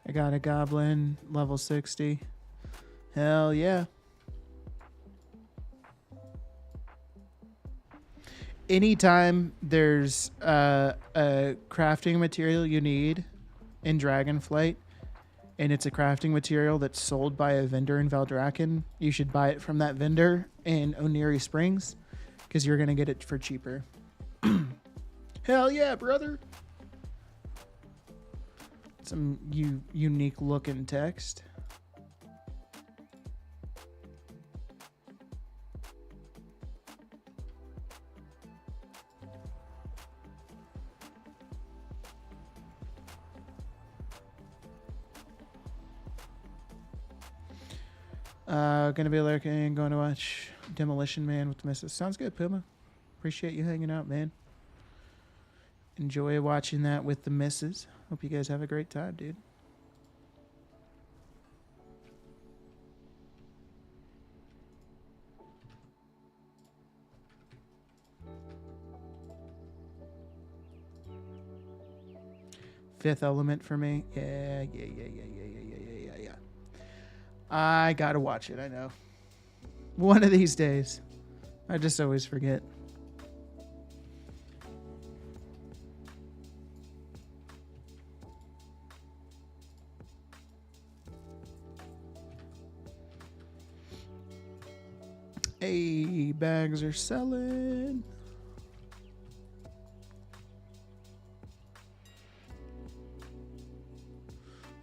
I got a goblin, level 60. Hell yeah. Anytime there's a crafting material you need in Dragonflight, and it's a crafting material that's sold by a vendor in Valdrakken, you should buy it from that vendor in Oniri Springs, because you're going to get it for cheaper. Hell yeah, brother. Some unique looking text. Gonna be lurking, going to watch Demolition Man with the missus. Sounds good, Puma. Appreciate you hanging out, man. Enjoy watching that with the missus. Hope you guys have a great time, dude. Fifth Element for me. Yeah. I gotta watch it, I know. One of these days. I just always forget. Hey, bags are selling.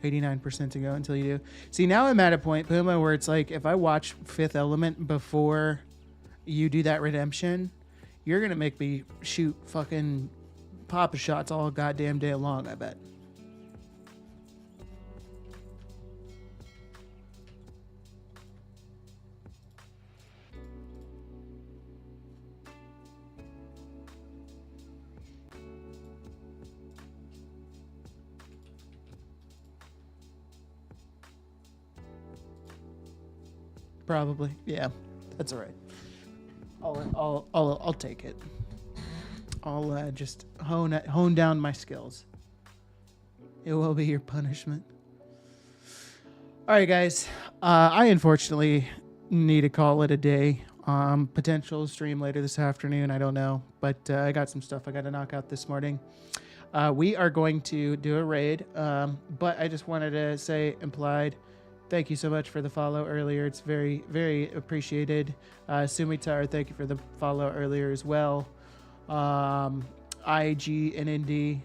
$89% to go until you do. See, now I'm at a point, Puma, where it's like if I watch Fifth Element before you do that redemption, you're gonna make me shoot fucking Papa shots all goddamn day long, I bet. Probably, yeah. That's all right. I'll take it. I'll just hone down my skills. It will be your punishment. All right, guys. I unfortunately need to call it a day. Potential stream later this afternoon. I don't know, but I got some stuff I got to knock out this morning. We are going to do a raid, but I just wanted to say implied. Thank you so much for the follow earlier. It's very, very appreciated. Sumitar, thank you for the follow earlier as well. IG and Indy,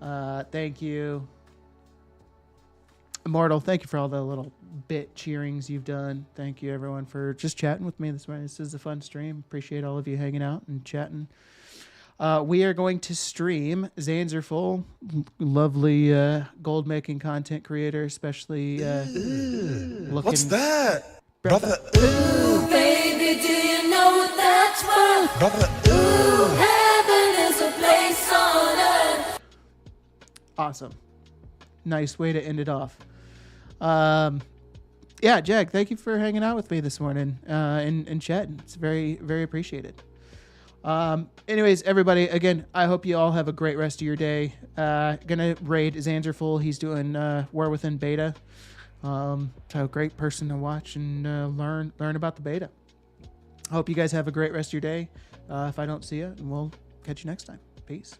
thank you. Immortal, thank you for all the little bit cheerings you've done. Thank you, everyone, for just chatting with me this morning. This is a fun stream. Appreciate all of you hanging out and chatting. We are going to stream Zanzerful, lovely gold making content creator, especially looking. What's that? Brother. Ooh, baby, do you know what that's worth? Brother. Ooh, heaven is a place on earth. Awesome. Nice way to end it off. Yeah, Jack, thank you for hanging out with me this morning and chatting. It's very, very appreciated. Anyways, everybody, again, I hope you all have a great rest of your day. Gonna raid Zanzerful. He's doing War Within Beta. So a great person to watch and learn about the beta. I hope you guys have a great rest of your day. If I don't see you, we'll catch you next time. Peace.